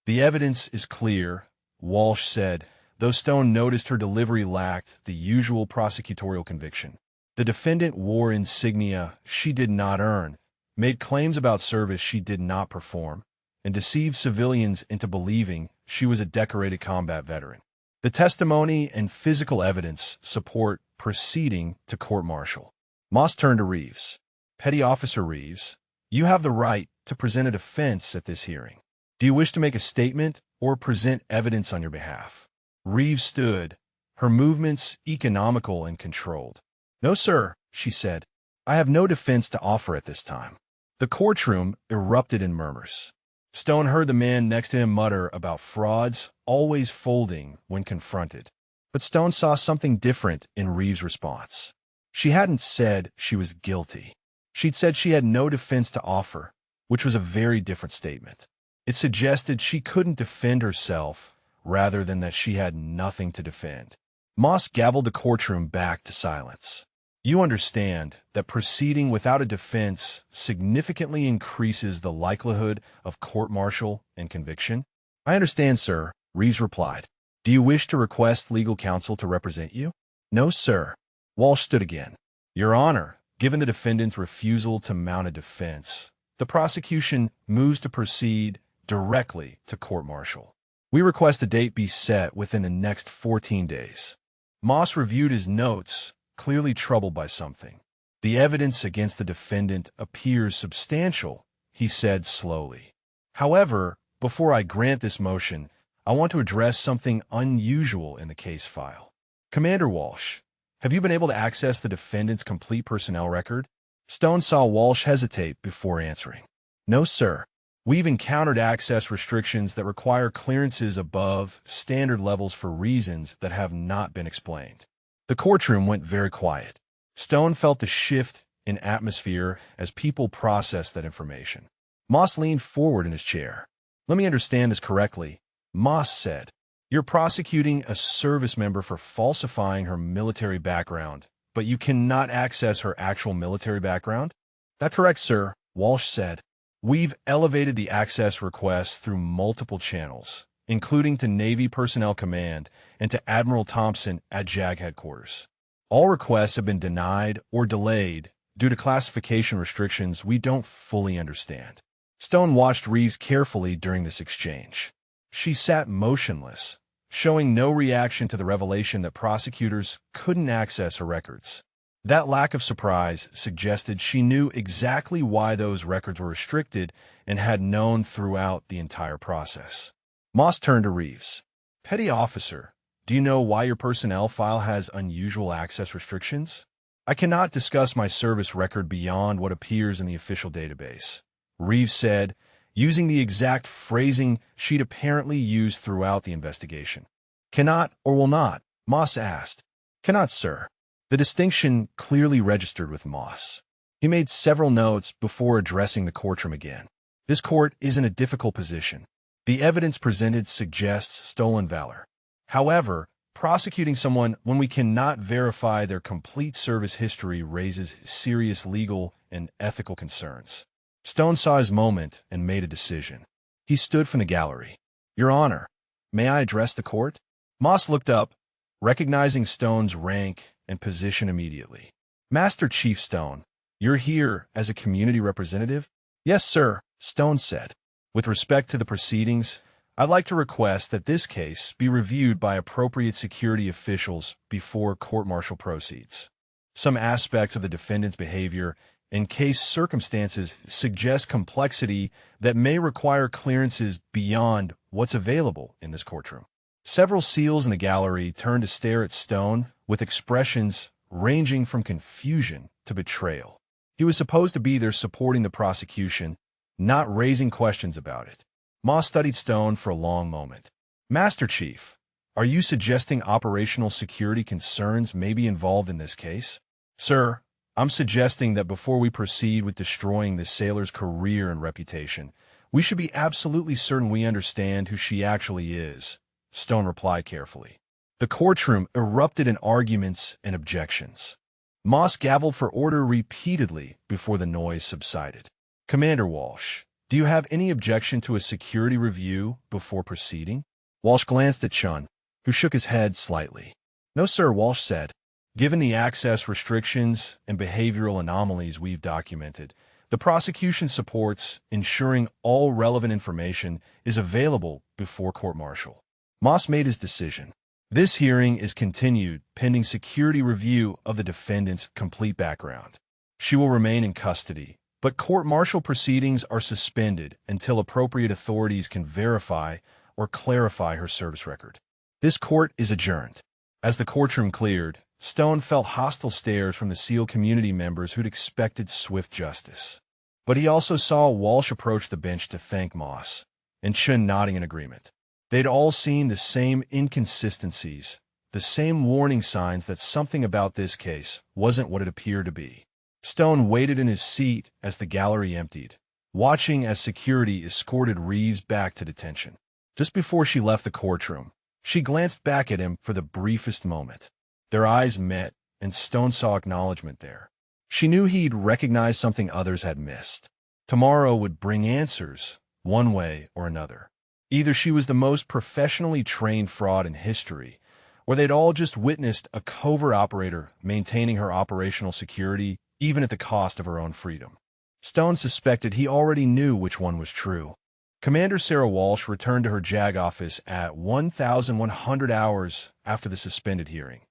The evidence is clear, Walsh said, though Stone noticed her delivery lacked the usual prosecutorial conviction. The defendant wore insignia she did not earn, made claims about service she did not perform, and deceived civilians into believing she was a decorated combat veteran. The testimony and physical evidence support proceeding to court-martial. Moss turned to Reeves. Petty Officer Reeves, you have the right to present a defense at this hearing. Do you wish to make a statement or present evidence on your behalf? Reeves stood, her movements economical and controlled. No, sir, she said. I have no defense to offer at this time. The courtroom erupted in murmurs. Stone heard the man next to him mutter about frauds always folding when confronted. But Stone saw something different in Reeves' response. She hadn't said she was guilty. She'd said she had no defense to offer, which was a very different statement. It suggested she couldn't defend herself rather than that she had nothing to defend. Moss gavelled the courtroom back to silence. You understand that proceeding without a defense significantly increases the likelihood of court-martial and conviction? I understand, sir, Reeves replied. Do you wish to request legal counsel to represent you? No, sir. Walsh stood again. Your Honor, given the defendant's refusal to mount a defense, the prosecution moves to proceed directly to court-martial. We request a date be set within the next 14 days. Moss reviewed his notes, clearly troubled by something. The evidence against the defendant appears substantial, he said slowly. However, before I grant this motion, I want to address something unusual in the case file. Commander Walsh, have you been able to access the defendant's complete personnel record? Stone saw Walsh hesitate before answering. No, sir. We've encountered access restrictions that require clearances above standard levels for reasons that have not been explained. The courtroom went very quiet. Stone felt the shift in atmosphere as people processed that information. Moss leaned forward in his chair. Let me understand this correctly, Moss said. You're prosecuting a service member for falsifying her military background, but you cannot access her actual military background? That's correct, sir, Walsh said. We've elevated the access request through multiple channels, including to Navy Personnel Command and to Admiral Thompson at JAG headquarters. All requests have been denied or delayed due to classification restrictions we don't fully understand. Stone watched Reeves carefully during this exchange. She sat motionless, showing no reaction to the revelation that prosecutors couldn't access her records. That lack of surprise suggested she knew exactly why those records were restricted and had known throughout the entire process. Moss turned to Reeves. Petty Officer, do you know why your personnel file has unusual access restrictions? I cannot discuss my service record beyond what appears in the official database, Reeves said, using the exact phrasing she'd apparently used throughout the investigation. Cannot or will not? Moss asked. Cannot, sir. The distinction clearly registered with Moss. He made several notes before addressing the courtroom again. This court is in a difficult position. The evidence presented suggests stolen valor. However, prosecuting someone when we cannot verify their complete service history raises serious legal and ethical concerns. Stone saw his moment and made a decision. He stood from the gallery. Your Honor, may I address the court? Moss looked up, recognizing Stone's rank and position immediately. Master Chief Stone, you're here as a community representative? Yes, sir, Stone said. With respect to the proceedings, I'd like to request that this case be reviewed by appropriate security officials before court-martial proceeds. Some aspects of the defendant's behavior and case circumstances suggest complexity that may require clearances beyond what's available in this courtroom. Several SEALs in the gallery turned to stare at Stone with expressions ranging from confusion to betrayal. He was supposed to be there supporting the prosecution, not raising questions about it. Moss studied Stone for a long moment. Master Chief, are you suggesting operational security concerns may be involved in this case? Sir, I'm suggesting that before we proceed with destroying this sailor's career and reputation, we should be absolutely certain we understand who she actually is, Stone replied carefully. The courtroom erupted in arguments and objections. Moss gavelled for order repeatedly before the noise subsided. Commander Walsh, do you have any objection to a security review before proceeding? Walsh glanced at Chun, who shook his head slightly. No, sir, Walsh said. Given the access restrictions and behavioral anomalies we've documented, the prosecution supports ensuring all relevant information is available before court-martial. Moss made his decision. This hearing is continued pending security review of the defendant's complete background. She will remain in custody, but court-martial proceedings are suspended until appropriate authorities can verify or clarify her service record. This court is adjourned. As the courtroom cleared, Stone felt hostile stares from the SEAL community members who'd expected swift justice. But he also saw Walsh approach the bench to thank Moss, and Chun nodding in agreement. They'd all seen the same inconsistencies, the same warning signs that something about this case wasn't what it appeared to be. Stone waited in his seat as the gallery emptied, watching as security escorted Reeves back to detention. Just before she left the courtroom, she glanced back at him for the briefest moment. Their eyes met, and Stone saw acknowledgement there. She knew he'd recognized something others had missed. Tomorrow would bring answers, one way or another. Either she was the most professionally trained fraud in history, or they'd all just witnessed a covert operator maintaining her operational security even at the cost of her own freedom. Stone suspected he already knew which one was true. Commander Sarah Walsh returned to her JAG office at 1,100 hours after the suspended hearing,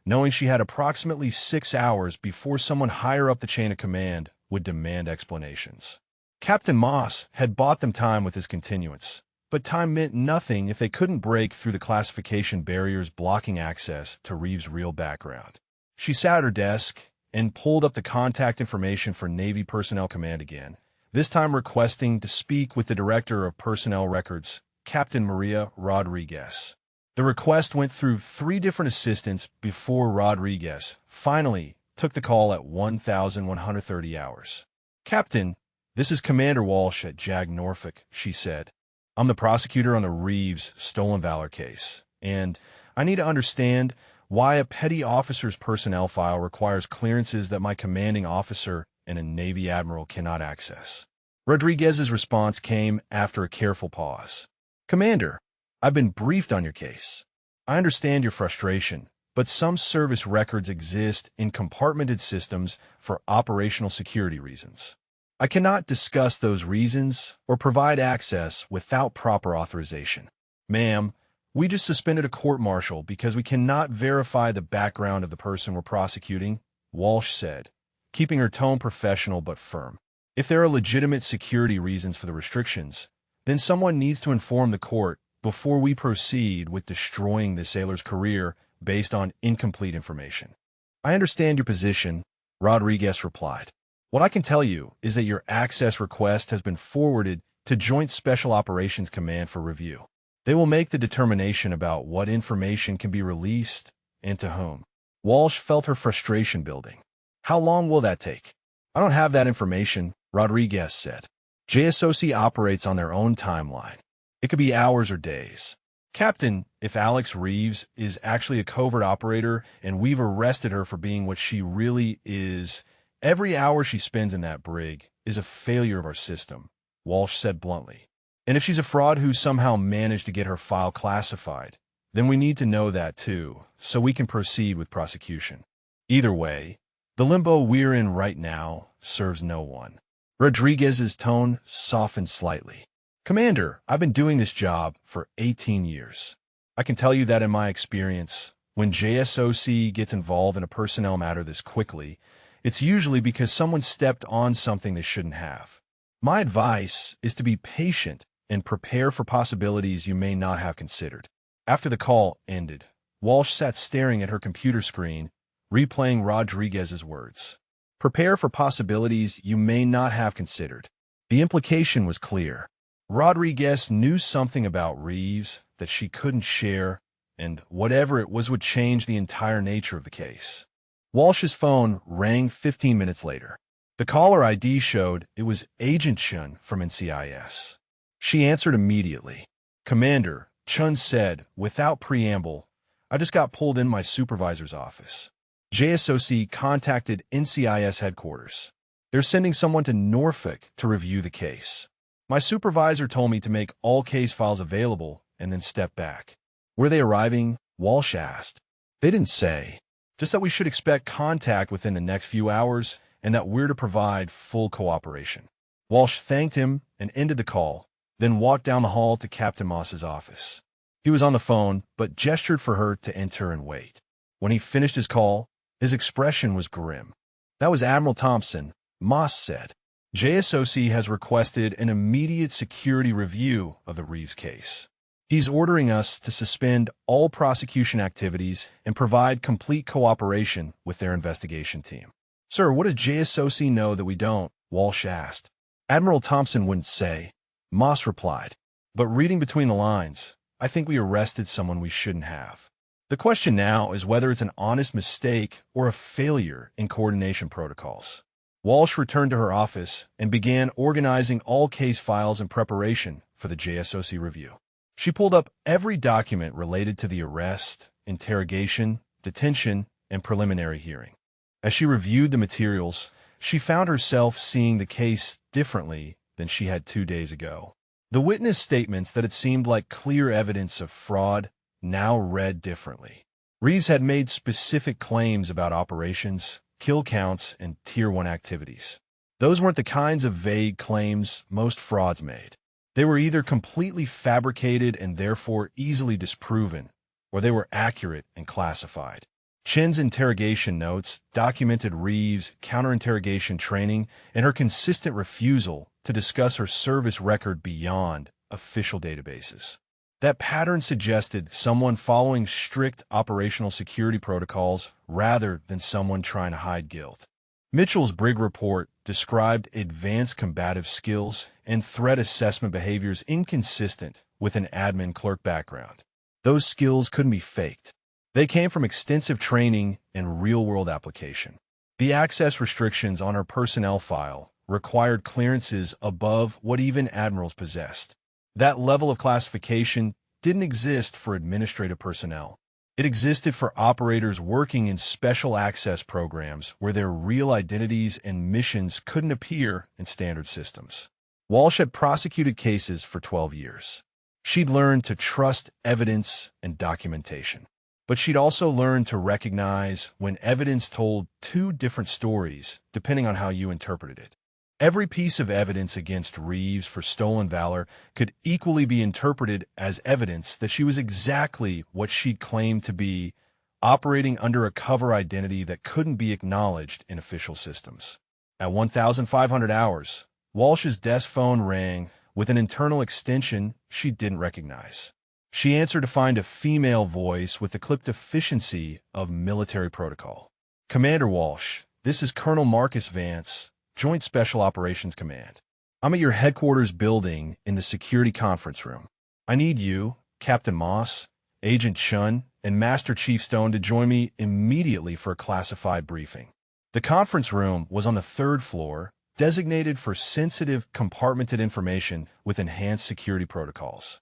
knowing she had approximately 6 hours before someone higher up the chain of command would demand explanations. Captain Moss had bought them time with his continuance, but time meant nothing if they couldn't break through the classification barriers blocking access to Reeves' real background. She sat at her desk and pulled up the contact information for Navy Personnel Command again, this time requesting to speak with the Director of Personnel Records, Captain Maria Rodriguez. The request went through 3 different assistants before Rodriguez finally took the call at 1,130 hours. "Captain, this is Commander Walsh at JAG Norfolk," she said. "I'm the prosecutor on the Reeves stolen valor case, and I need to understand why a petty officer's personnel file requires clearances that my commanding officer and a Navy admiral cannot access." Rodriguez's response came after a careful pause. "Commander, I've been briefed on your case. I understand your frustration, but some service records exist in compartmented systems for operational security reasons. I cannot discuss those reasons or provide access without proper authorization. Ma'am, we just suspended a court-martial because we cannot verify the background of the person we're prosecuting," Walsh said, keeping her tone professional but firm. "If there are legitimate security reasons for the restrictions, then someone needs to inform the court before we proceed with destroying the sailor's career based on incomplete information." "I understand your position," Rodriguez replied. "What I can tell you is that your access request has been forwarded to Joint Special Operations Command for review. They will make the determination about what information can be released and to whom." Walsh felt her frustration building. "How long will that take?" "I don't have that information," Rodriguez said. "JSOC operates on their own timeline. It could be hours or days." "Captain, if Alex Reeves is actually a covert operator and we've arrested her for being what she really is, every hour she spends in that brig is a failure of our system," Walsh said bluntly. "And if she's a fraud who somehow managed to get her file classified, then we need to know that too, so we can proceed with prosecution. Either way, the limbo we're in right now serves no one." Rodriguez's tone softened slightly. "Commander, I've been doing this job for 18 years. I can tell you that in my experience, when JSOC gets involved in a personnel matter this quickly, it's usually because someone stepped on something they shouldn't have. My advice is to be patient and prepare for possibilities you may not have considered." After the call ended, Walsh sat staring at her computer screen, replaying Rodriguez's words. "Prepare for possibilities you may not have considered." The implication was clear. Rodriguez knew something about Reeves that she couldn't share, and whatever it was would change the entire nature of the case. Walsh's phone rang 15 minutes later. The caller ID showed it was Agent Chun from NCIS. She answered immediately. "Commander," Chun said, without preamble, "I just got pulled in my supervisor's office. JSOC contacted NCIS headquarters. They're sending someone to Norfolk to review the case. My supervisor told me to make all case files available and then step back." "Were they arriving?" Walsh asked. "They didn't say. Just that we should expect contact within the next few hours and that we're to provide full cooperation." Walsh thanked him and ended the call, then walked down the hall to Captain Moss's office. He was on the phone, but gestured for her to enter and wait. When he finished his call, his expression was grim. "That was Admiral Thompson," Moss said. "JSOC has requested an immediate security review of the Reeves case. He's ordering us to suspend all prosecution activities and provide complete cooperation with their investigation team." "Sir, what does JSOC know that we don't?" Walsh asked. "Admiral Thompson wouldn't say," Moss replied. "But reading between the lines, I think we arrested someone we shouldn't have. The question now is whether it's an honest mistake or a failure in coordination protocols." Walsh returned to her office and began organizing all case files in preparation for the JSOC review. She pulled up every document related to the arrest, interrogation, detention, and preliminary hearing. As she reviewed the materials, she found herself seeing the case differently than she had 2 days ago. The witness statements that had seemed like clear evidence of fraud now read differently. Reeves had made specific claims about operations, kill counts, and Tier 1 activities. Those weren't the kinds of vague claims most frauds made. They were either completely fabricated and therefore easily disproven, or they were accurate and classified. Chen's interrogation notes documented Reeves' counterinterrogation training and her consistent refusal to discuss her service record beyond official databases. That pattern suggested someone following strict operational security protocols rather than someone trying to hide guilt. Mitchell's Brig report described advanced combative skills and threat assessment behaviors inconsistent with an admin clerk background. Those skills couldn't be faked. They came from extensive training and real-world application. The access restrictions on her personnel file required clearances above what even admirals possessed. That level of classification didn't exist for administrative personnel. It existed for operators working in special access programs where their real identities and missions couldn't appear in standard systems. Walsh had prosecuted cases for 12 years. She'd learned to trust evidence and documentation. But she'd also learned to recognize when evidence told two different stories, depending on how you interpreted it. Every piece of evidence against Reeves for stolen valor could equally be interpreted as evidence that she was exactly what she'd claimed to be, operating under a cover identity that couldn't be acknowledged in official systems. At 1,500 hours, Walsh's desk phone rang with an internal extension she didn't recognize. She answered to find a female voice with the clipped efficiency of military protocol. "Commander Walsh, this is Colonel Marcus Vance, Joint Special Operations Command. I'm at your headquarters building in the security conference room. I need you, Captain Moss, Agent Chun, and Master Chief Stone to join me immediately for a classified briefing." The conference room was on the 3rd floor, designated for sensitive, compartmented information with enhanced security protocols.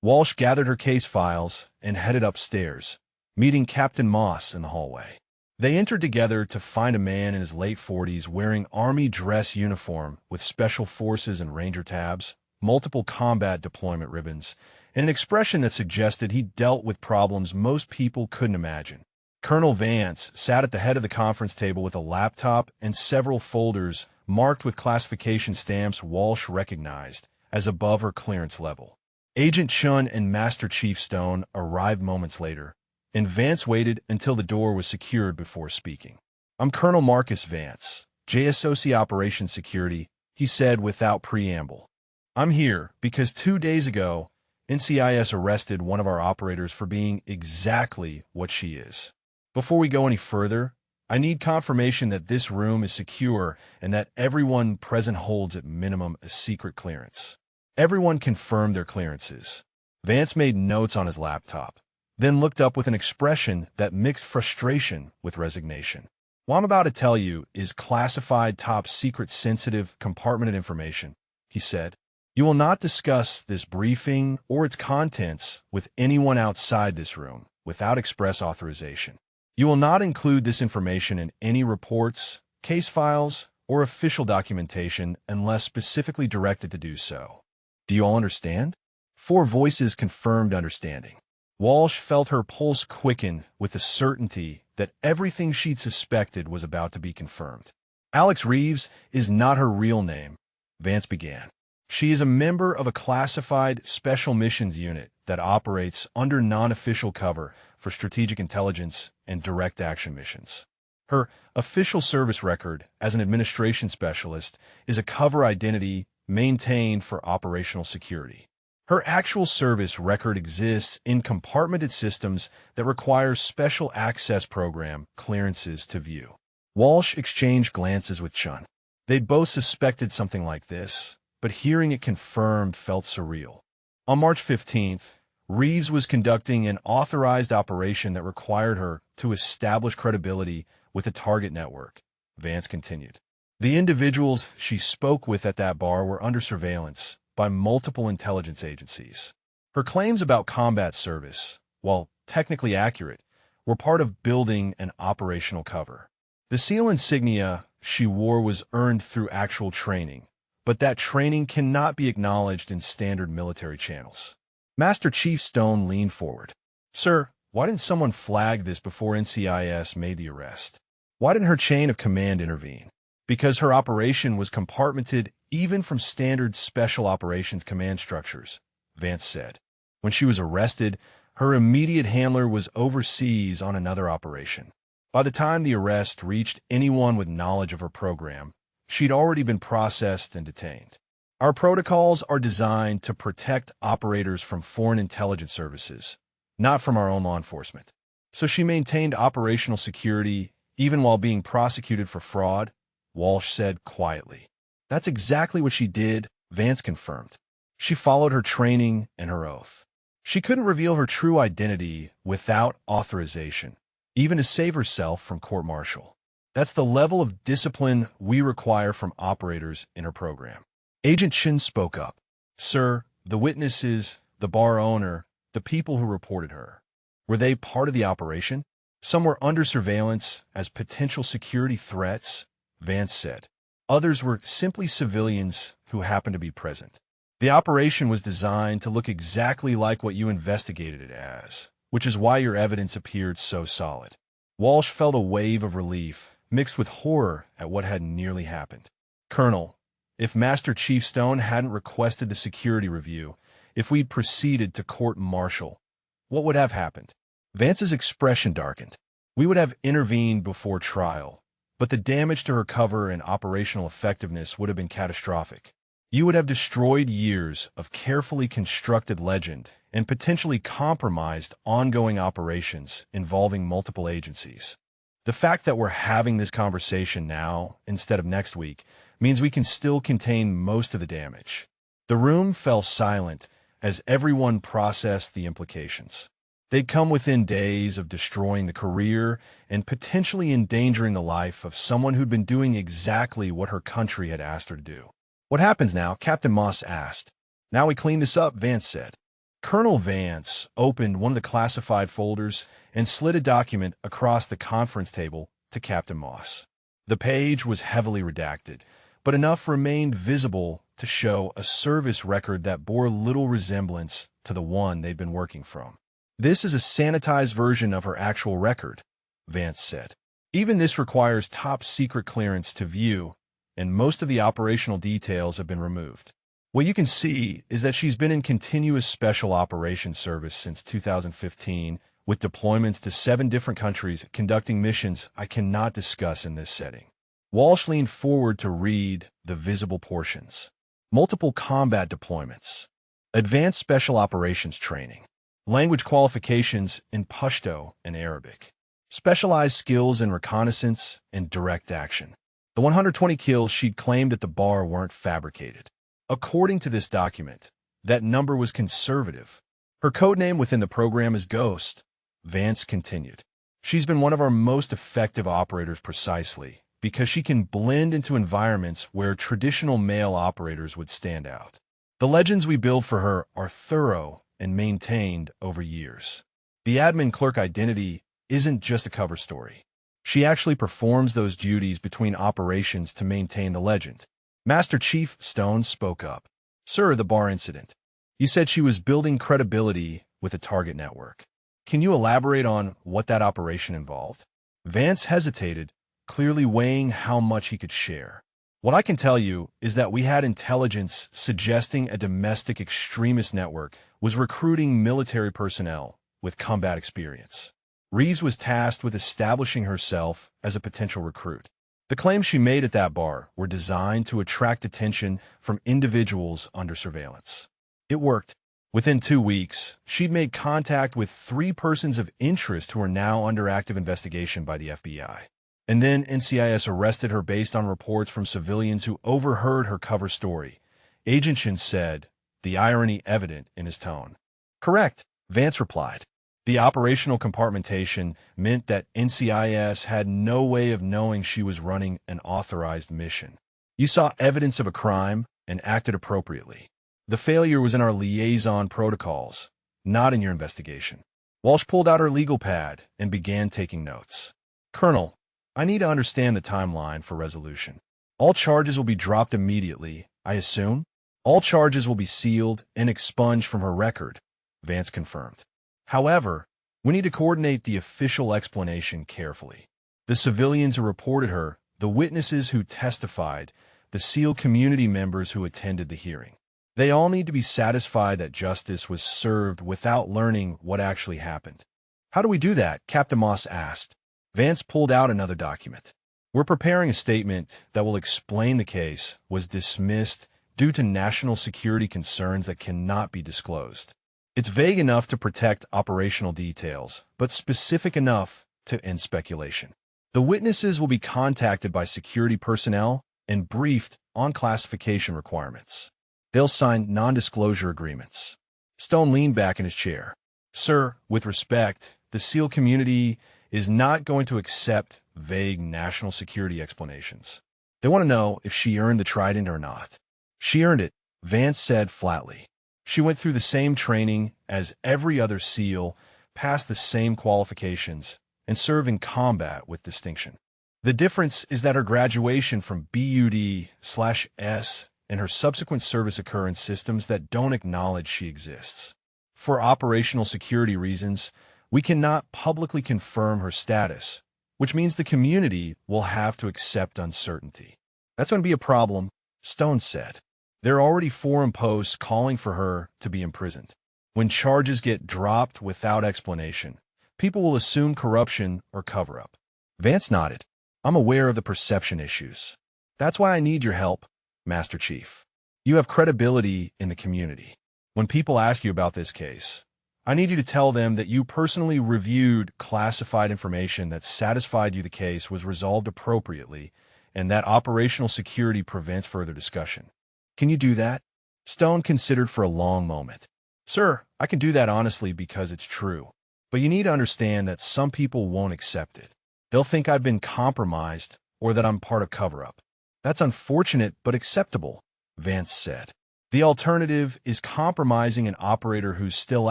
Walsh gathered her case files and headed upstairs, meeting Captain Moss in the hallway. They entered together to find a man in his late 40s wearing Army dress uniform with Special Forces and Ranger tabs, multiple combat deployment ribbons, and an expression that suggested he dealt with problems most people couldn't imagine. Colonel Vance sat at the head of the conference table with a laptop and several folders marked with classification stamps Walsh recognized as above her clearance level. Agent Chun and Master Chief Stone arrived moments later, and Vance waited until the door was secured before speaking. "I'm Colonel Marcus Vance, JSOC Operations Security," he said without preamble. "I'm here because 2 days ago, NCIS arrested one of our operators for being exactly what she is. Before we go any further, I need confirmation that this room is secure and that everyone present holds at minimum a secret clearance." Everyone confirmed their clearances. Vance made notes on his laptop, then looked up with an expression that mixed frustration with resignation. "What I'm about to tell you is classified top-secret sensitive compartmented information," he said. "You will not discuss this briefing or its contents with anyone outside this room without express authorization. You will not include this information in any reports, case files, or official documentation unless specifically directed to do so. Do you all understand?" 4 voices confirmed understanding. Walsh felt her pulse quicken with the certainty that everything she'd suspected was about to be confirmed. "Alex Reeves is not her real name," Vance began. "She is a member of a classified special missions unit that operates under non-official cover for strategic intelligence and direct action missions. Her official service record as an administration specialist is a cover identity maintained for operational security. Her actual service record exists in compartmented systems that require special access program clearances to view." Walsh exchanged glances with Chun. They'd both suspected something like this, but hearing it confirmed felt surreal. On March 15th, Reeves was conducting an authorized operation that required her to establish credibility with a target network, Vance continued. The individuals she spoke with at that bar were under surveillance by multiple intelligence agencies. Her claims about combat service, while technically accurate, were part of building an operational cover. The SEAL insignia she wore was earned through actual training, but that training cannot be acknowledged in standard military channels. Master Chief Stone leaned forward. Sir, why didn't someone flag this before NCIS made the arrest? Why didn't her chain of command intervene? Because her operation was compartmented even from standard special operations command structures, Vance said. When she was arrested, her immediate handler was overseas on another operation. By the time the arrest reached anyone with knowledge of her program, she'd already been processed and detained. Our protocols are designed to protect operators from foreign intelligence services, not from our own law enforcement. So she maintained operational security even while being prosecuted for fraud, Walsh said quietly. That's exactly what she did, Vance confirmed. She followed her training and her oath. She couldn't reveal her true identity without authorization, even to save herself from court-martial. That's the level of discipline we require from operators in her program. Agent Shin spoke up. Sir, the witnesses, the bar owner, the people who reported her, were they part of the operation? Some were under surveillance as potential security threats, Vance said. Others were simply civilians who happened to be present. The operation was designed to look exactly like what you investigated it as, which is why your evidence appeared so solid. Walsh felt a wave of relief, mixed with horror at what had nearly happened. Colonel, if Master Chief Stone hadn't requested the security review, if we'd proceeded to court-martial, what would have happened? Vance's expression darkened. We would have intervened before trial, but the damage to her cover and operational effectiveness would have been catastrophic. You would have destroyed years of carefully constructed legend and potentially compromised ongoing operations involving multiple agencies. The fact that we're having this conversation now instead of next week means we can still contain most of the damage. The room fell silent as everyone processed the implications. They'd come within days of destroying the career and potentially endangering the life of someone who'd been doing exactly what her country had asked her to do. What happens now? Captain Moss asked. Now we clean this up, Vance said. Colonel Vance opened one of the classified folders and slid a document across the conference table to Captain Moss. The page was heavily redacted, but enough remained visible to show a service record that bore little resemblance to the one they'd been working from. This is a sanitized version of her actual record, Vance said. Even this requires top-secret clearance to view, and most of the operational details have been removed. What you can see is that she's been in continuous special operations service since 2015, with deployments to 7 different countries conducting missions I cannot discuss in this setting. Walsh leaned forward to read the visible portions. Multiple combat deployments, advanced special operations training, language qualifications in Pashto and Arabic, specialized skills in reconnaissance and direct action. The 120 kills she'd claimed at the bar weren't fabricated. According to this document, that number was conservative. Her codename within the program is Ghost, Vance continued. She's been one of our most effective operators precisely because she can blend into environments where traditional male operators would stand out. The legends we build for her are thorough and maintained over years. The admin clerk identity isn't just a cover story. She actually performs those duties between operations to maintain the legend. Master Chief Stone spoke up. Sir, the bar incident. You said she was building credibility with a target network. Can you elaborate on what that operation involved? Vance hesitated, clearly weighing how much he could share. What I can tell you is that we had intelligence suggesting a domestic extremist network was recruiting military personnel with combat experience. Reeves was tasked with establishing herself as a potential recruit. The claims she made at that bar were designed to attract attention from individuals under surveillance. It worked. Within 2 weeks, she'd made contact with 3 persons of interest who are now under active investigation by the FBI. And then NCIS arrested her based on reports from civilians who overheard her cover story. Agent Shin said, the irony evident in his tone. Correct, Vance replied. The operational compartmentation meant that NCIS had no way of knowing she was running an authorized mission. You saw evidence of a crime and acted appropriately. The failure was in our liaison protocols, not in your investigation. Walsh pulled out her legal pad and began taking notes. Colonel, I need to understand the timeline for resolution. All charges will be dropped immediately, I assume? All charges will be sealed and expunged from her record, Vance confirmed. However, we need to coordinate the official explanation carefully. The civilians who reported her, the witnesses who testified, the SEAL community members who attended the hearing. They all need to be satisfied that justice was served without learning what actually happened. How do we do that? Captain Moss asked. Vance pulled out another document. We're preparing a statement that will explain the case was dismissed due to national security concerns that cannot be disclosed. It's vague enough to protect operational details, but specific enough to end speculation. The witnesses will be contacted by security personnel and briefed on classification requirements. They'll sign non-disclosure agreements. Stone leaned back in his chair. Sir, with respect, the SEAL community is not going to accept vague national security explanations. They want to know if she earned the trident or not. She earned it, Vance said flatly. She went through the same training as every other SEAL, passed the same qualifications, and served in combat with distinction. The difference is that her graduation from BUD/S and her subsequent service occur in systems that don't acknowledge she exists. For operational security reasons, we cannot publicly confirm her status, which means the community will have to accept uncertainty. That's going to be a problem, Stone said. There are already forum posts calling for her to be imprisoned. When charges get dropped without explanation, people will assume corruption or cover-up. Vance nodded. I'm aware of the perception issues. That's why I need your help, Master Chief. You have credibility in the community. When people ask you about this case, I need you to tell them that you personally reviewed classified information that satisfied you the case was resolved appropriately and that operational security prevents further discussion. Can you do that? Stone considered for a long moment. Sir, I can do that honestly because it's true. But you need to understand that some people won't accept it. They'll think I've been compromised or that I'm part of cover-up. That's unfortunate but acceptable, Vance said. The alternative is compromising an operator who's still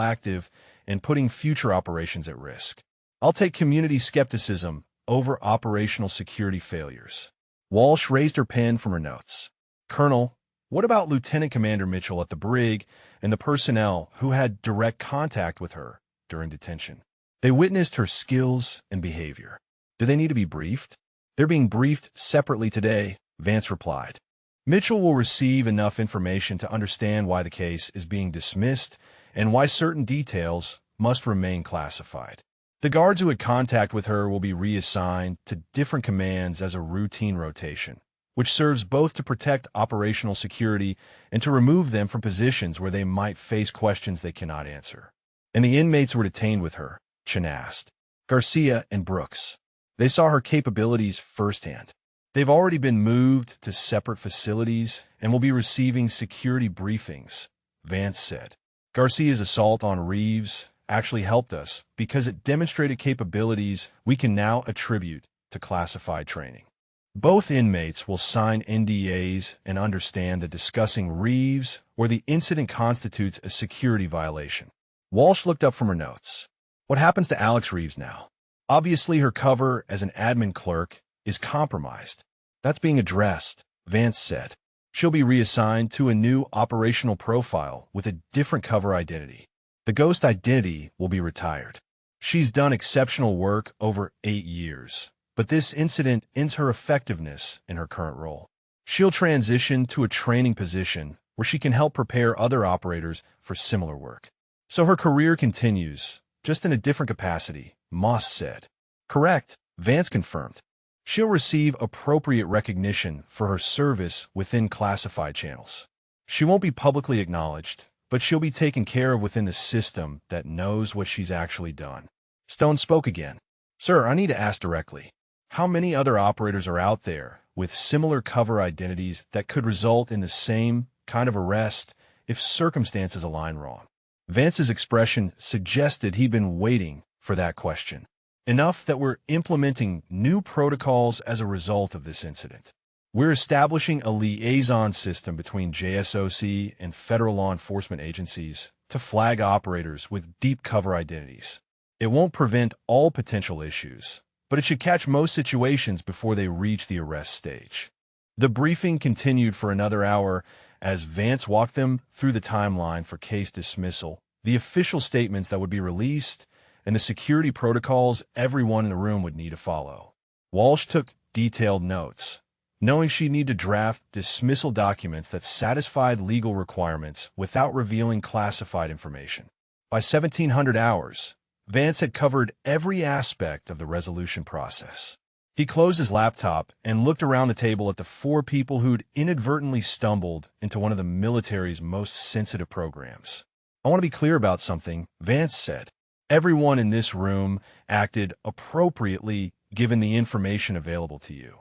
active and putting future operations at risk. I'll take community skepticism over operational security failures. Walsh raised her pen from her notes. Colonel, what about Lieutenant Commander Mitchell at the brig and the personnel who had direct contact with her during detention? They witnessed her skills and behavior. Do they need to be briefed? They're being briefed separately today, Vance replied. Mitchell will receive enough information to understand why the case is being dismissed and why certain details must remain classified. The guards who had contact with her will be reassigned to different commands as a routine rotation, which serves both to protect operational security and to remove them from positions where they might face questions they cannot answer. And the inmates were detained with her, Chen asked. Garcia and Brooks. They saw her capabilities firsthand. They've already been moved to separate facilities and will be receiving security briefings, Vance said. Garcia's assault on Reeves actually helped us because it demonstrated capabilities we can now attribute to classified training. Both inmates will sign NDAs and understand that discussing Reeves or the incident constitutes a security violation. Walsh looked up from her notes. What happens to Alex Reeves now? Obviously, her cover as an admin clerk is compromised. That's being addressed, Vance said. She'll be reassigned to a new operational profile with a different cover identity. The ghost identity will be retired. She's done exceptional work over 8 years, but this incident ends her effectiveness in her current role. She'll transition to a training position where she can help prepare other operators for similar work. So her career continues, just in a different capacity, Moss said. Correct, Vance confirmed. She'll receive appropriate recognition for her service within classified channels. She won't be publicly acknowledged, but she'll be taken care of within the system that knows what she's actually done. Stone spoke again. Sir, I need to ask directly. How many other operators are out there with similar cover identities that could result in the same kind of arrest if circumstances align wrong? Vance's expression suggested he'd been waiting for that question. Enough that we're implementing new protocols as a result of this incident. We're establishing a liaison system between JSOC and federal law enforcement agencies to flag operators with deep cover identities. It won't prevent all potential issues, but it should catch most situations before they reach the arrest stage. The briefing continued for another hour as Vance walked them through the timeline for case dismissal, the official statements that would be released, and the security protocols everyone in the room would need to follow. Walsh took detailed notes, knowing she'd need to draft dismissal documents that satisfied legal requirements without revealing classified information. By 1700 hours, Vance had covered every aspect of the resolution process. He closed his laptop and looked around the table at the 4 people who'd inadvertently stumbled into one of the military's most sensitive programs. "I want to be clear about something," Vance said. "Everyone in this room acted appropriately given the information available to you."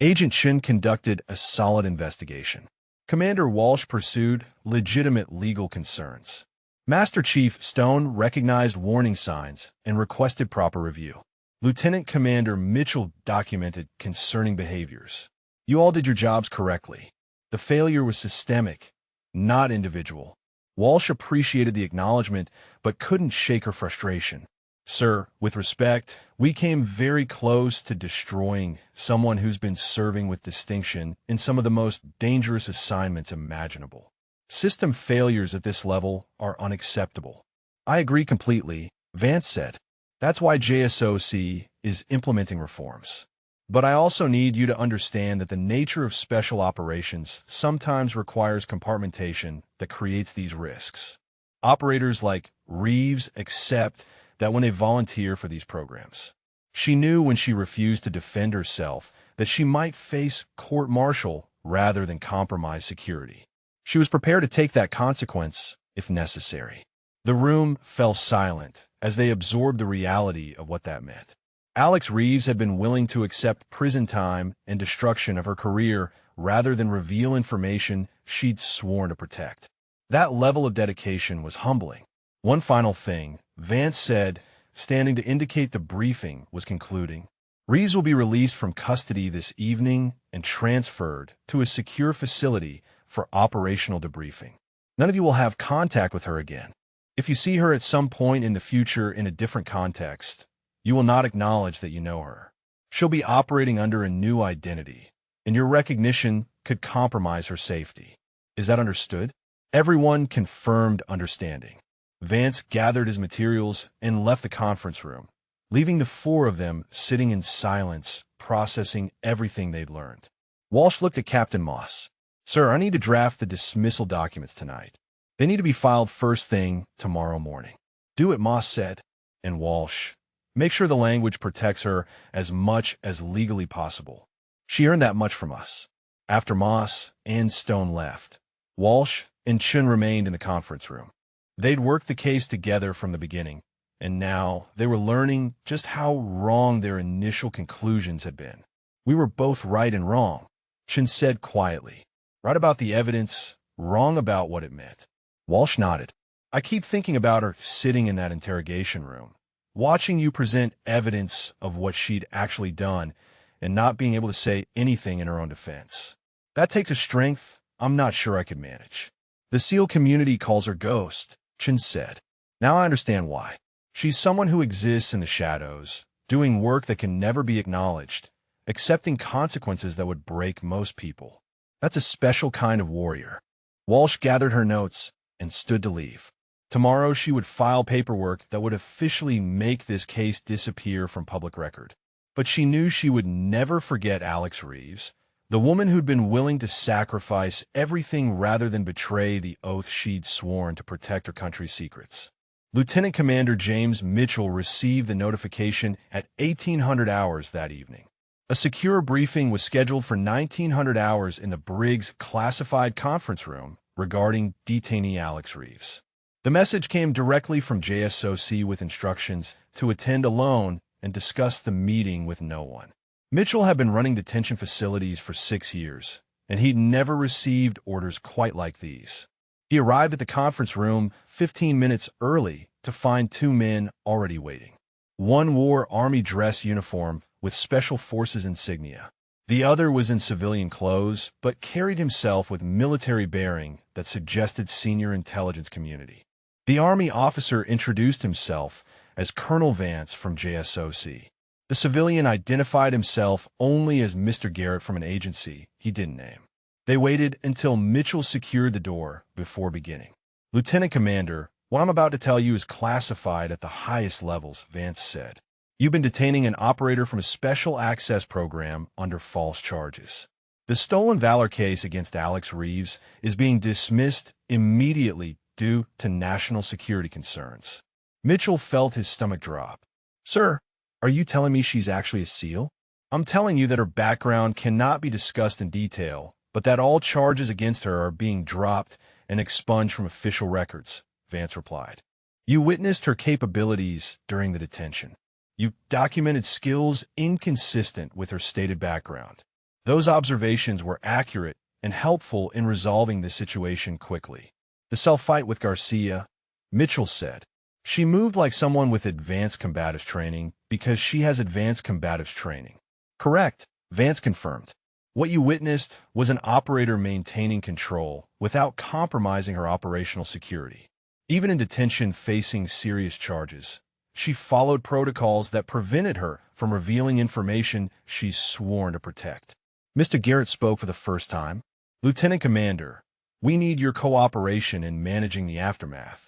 Agent Shin conducted a solid investigation. Commander Walsh pursued legitimate legal concerns. Master Chief Stone recognized warning signs and requested proper review. Lieutenant Commander Mitchell documented concerning behaviors. "You all did your jobs correctly. The failure was systemic, not individual." Walsh appreciated the acknowledgement, but couldn't shake her frustration. "Sir, with respect, we came very close to destroying someone who's been serving with distinction in some of the most dangerous assignments imaginable. System failures at this level are unacceptable." "I agree completely," Vance said. "That's why JSOC is implementing reforms. But I also need you to understand that the nature of special operations sometimes requires compartmentation that creates these risks. Operators like Reeves accept that when they volunteer for these programs. She knew when she refused to defend herself that she might face court-martial rather than compromise security. She was prepared to take that consequence if necessary." The room fell silent as they absorbed the reality of what that meant. Alex Reeves had been willing to accept prison time and destruction of her career rather than reveal information she'd sworn to protect. That level of dedication was humbling. "One final thing," Vance said, standing to indicate the briefing was concluding. "Reeves will be released from custody this evening and transferred to a secure facility for operational debriefing. None of you will have contact with her again. If you see her at some point in the future in a different context, you will not acknowledge that you know her. She'll be operating under a new identity, and your recognition could compromise her safety. Is that understood?" Everyone confirmed understanding. Vance gathered his materials and left the conference room, leaving the 4 of them sitting in silence, processing everything they'd learned. Walsh looked at Captain Moss. "Sir, I need to draft the dismissal documents tonight. They need to be filed first thing tomorrow morning." "Do it," Moss said. And Walsh, "Make sure the language protects her as much as legally possible. She earned that much from us." After Moss and Stone left, Walsh and Chun remained in the conference room. They'd worked the case together from the beginning, and now they were learning just how wrong their initial conclusions had been. "We were both right and wrong," Chun said quietly. "Right about the evidence, wrong about what it meant." Walsh nodded. "I keep thinking about her sitting in that interrogation room, watching you present evidence of what she'd actually done, and not being able to say anything in her own defense. That takes a strength I'm not sure I could manage." "The SEAL community calls her Ghost," Chin said. "Now I understand why. She's someone who exists in the shadows, doing work that can never be acknowledged, accepting consequences that would break most people. That's a special kind of warrior." Walsh gathered her notes and stood to leave. Tomorrow she would file paperwork that would officially make this case disappear from public record. But she knew she would never forget Alex Reeves, the woman who'd been willing to sacrifice everything rather than betray the oath she'd sworn to protect her country's secrets. Lieutenant Commander James Mitchell received the notification at 1800 hours that evening. A secure briefing was scheduled for 1900 hours in the Briggs classified conference room regarding detainee Alex Reeves. The message came directly from JSOC with instructions to attend alone and discuss the meeting with no one. Mitchell had been running detention facilities for 6 years, and he'd never received orders quite like these. He arrived at the conference room 15 minutes early to find 2 men already waiting. One wore Army dress uniform with Special Forces insignia. The other was in civilian clothes, but carried himself with military bearing that suggested senior intelligence community. The Army officer introduced himself as Colonel Vance from JSOC. The civilian identified himself only as Mr. Garrett from an agency he didn't name. They waited until Mitchell secured the door before beginning. "Lieutenant Commander, what I'm about to tell you is classified at the highest levels," Vance said. "You've been detaining an operator from a special access program under false charges. The stolen valor case against Alex Reeves is being dismissed immediately due to national security concerns." Mitchell felt his stomach drop. "Sir, are you telling me she's actually a SEAL?" "I'm telling you that her background cannot be discussed in detail, but that all charges against her are being dropped and expunged from official records," Vance replied. "You witnessed her capabilities during the detention. You documented skills inconsistent with her stated background. Those observations were accurate and helpful in resolving the situation quickly." "The self-fight with Garcia," Mitchell said. "She moved like someone with advanced combatives training because she has advanced combatives training." "Correct," Vance confirmed. "What you witnessed was an operator maintaining control without compromising her operational security. Even in detention facing serious charges, she followed protocols that prevented her from revealing information she's sworn to protect." Mr. Garrett spoke for the first time. "Lieutenant Commander, we need your cooperation in managing the aftermath.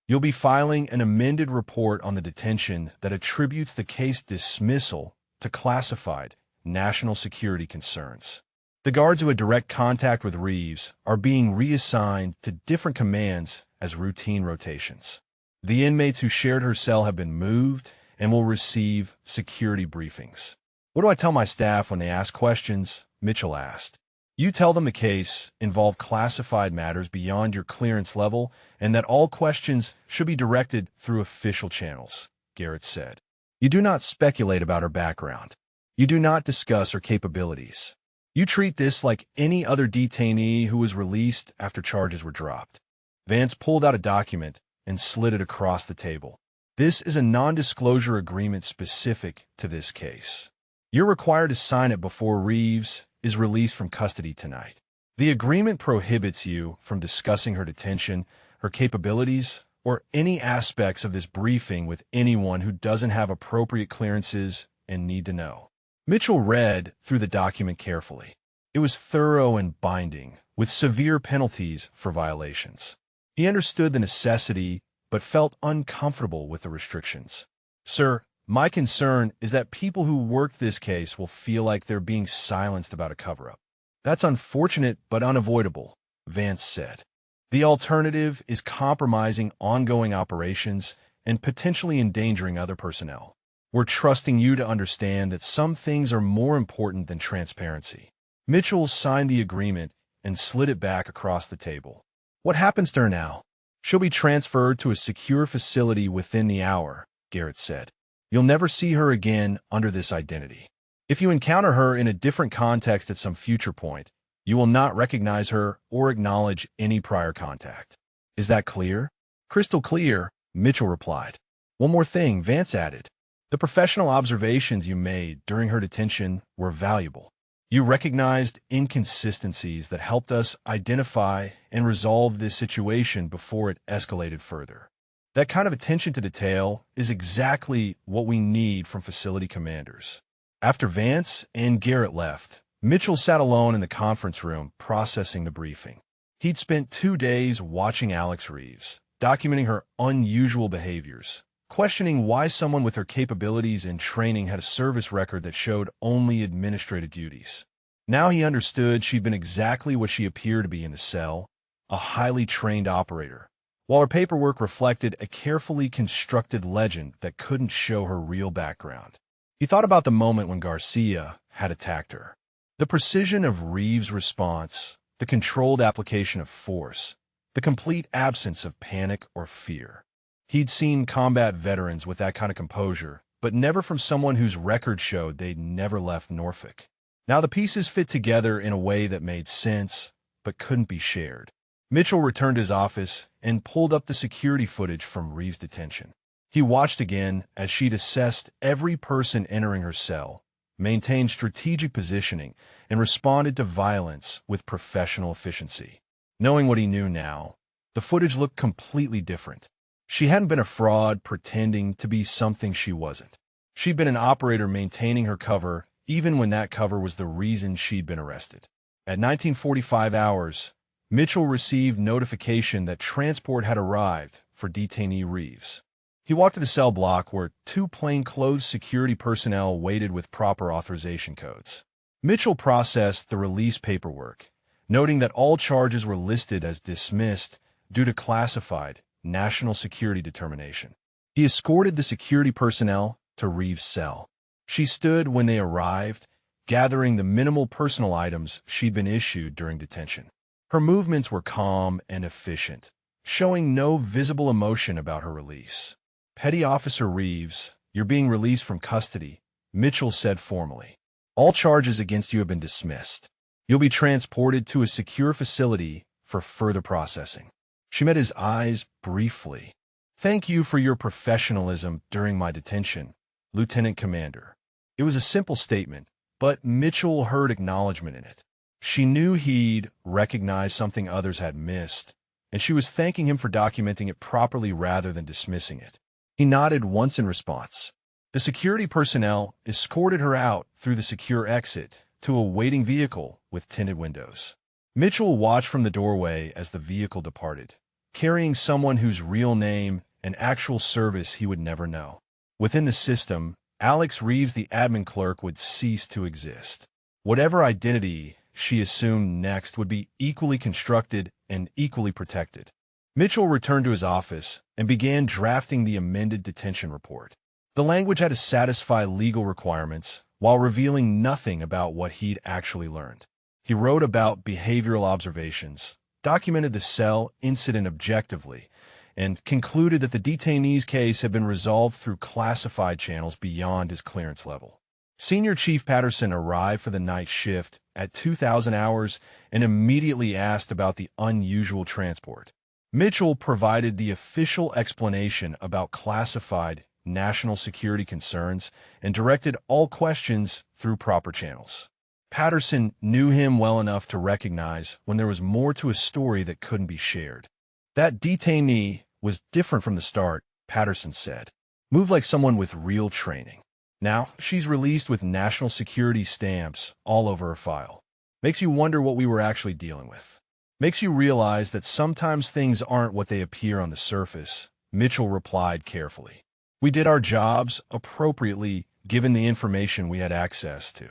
You'll be filing an amended report on the detention that attributes the case dismissal to classified national security concerns. The guards who had direct contact with Reeves are being reassigned to different commands as routine rotations. The inmates who shared her cell have been moved and will receive security briefings." "What do I tell my staff when they ask questions?" Mitchell asked. "You tell them the case involved classified matters beyond your clearance level and that all questions should be directed through official channels," Garrett said. "You do not speculate about her background. You do not discuss her capabilities. You treat this like any other detainee who was released after charges were dropped." Vance pulled out a document and slid it across the table. "This is a non-disclosure agreement specific to this case. You're required to sign it before Reeves is released from custody tonight. The agreement prohibits you from discussing her detention, her capabilities, or any aspects of this briefing with anyone who doesn't have appropriate clearances and need to know." Mitchell read through the document carefully. It was thorough and binding, with severe penalties for violations. He understood the necessity, but felt uncomfortable with the restrictions. "Sir, my concern is that people who worked this case will feel like they're being silenced about a cover-up." "That's unfortunate but unavoidable," Vance said. "The alternative is compromising ongoing operations and potentially endangering other personnel. We're trusting you to understand that some things are more important than transparency." Mitchell signed the agreement and slid it back across the table. "What happens to her now?" "She'll be transferred to a secure facility within the hour," Garrett said. "You'll never see her again under this identity. If you encounter her in a different context at some future point, you will not recognize her or acknowledge any prior contact." "Is that clear?" "Crystal clear," Mitchell replied. "One more thing," Vance added. "The professional observations you made during her detention were valuable. You recognized inconsistencies that helped us identify and resolve this situation before it escalated further. That kind of attention to detail is exactly what we need from facility commanders." After Vance and Garrett left, Mitchell sat alone in the conference room processing the briefing. He'd spent 2 days watching Alex Reeves, documenting her unusual behaviors, questioning why someone with her capabilities and training had a service record that showed only administrative duties. Now he understood she'd been exactly what she appeared to be in the cell, a highly trained operator, while her paperwork reflected a carefully constructed legend that couldn't show her real background. He thought about the moment when Garcia had attacked her. The precision of Reeves' response, the controlled application of force, the complete absence of panic or fear. He'd seen combat veterans with that kind of composure, but never from someone whose record showed they'd never left Norfolk. Now the pieces fit together in a way that made sense, but couldn't be shared. Mitchell returned to his office and pulled up the security footage from Reeves' detention. He watched again as she'd assessed every person entering her cell, maintained strategic positioning, and responded to violence with professional efficiency. Knowing what he knew now, the footage looked completely different. She hadn't been a fraud pretending to be something she wasn't. She'd been an operator maintaining her cover, even when that cover was the reason she'd been arrested. At 1945 hours, Mitchell received notification that transport had arrived for detainee Reeves. He walked to the cell block where two plainclothes security personnel waited with proper authorization codes. Mitchell processed the release paperwork, noting that all charges were listed as dismissed due to classified national security determination. He escorted the security personnel to Reeves' cell. She stood when they arrived, gathering the minimal personal items she'd been issued during detention. Her movements were calm and efficient, showing no visible emotion about her release. "Petty Officer Reeves, you're being released from custody," Mitchell said formally. "All charges against you have been dismissed. You'll be transported to a secure facility for further processing." She met his eyes briefly. "Thank you for your professionalism during my detention, Lieutenant Commander." It was a simple statement, but Mitchell heard acknowledgement in it. She knew he'd recognized something others had missed, and she was thanking him for documenting it properly rather than dismissing it. He nodded once in response. The security personnel escorted her out through the secure exit to a waiting vehicle with tinted windows. Mitchell watched from the doorway as the vehicle departed, carrying someone whose real name and actual service he would never know. Within the system, Alex Reeves, the admin clerk, would cease to exist. Whatever identity she assumed next would be equally constructed and equally protected. Mitchell returned to his office and began drafting the amended detention report. The language had to satisfy legal requirements while revealing nothing about what he'd actually learned. He wrote about behavioral observations, documented the cell incident objectively, and concluded that the detainee's case had been resolved through classified channels beyond his clearance level. Senior Chief Patterson arrived for the night shift at 2000 hours and immediately asked about the unusual transport. Mitchell provided the official explanation about classified national security concerns and directed all questions through proper channels. Patterson knew him well enough to recognize when there was more to a story that couldn't be shared. That detainee was different from the start, Patterson said. Moved like someone with real training. Now, she's released with national security stamps all over her file. Makes you wonder what we were actually dealing with. Makes you realize that sometimes things aren't what they appear on the surface, Mitchell replied carefully. We did our jobs appropriately given the information we had access to.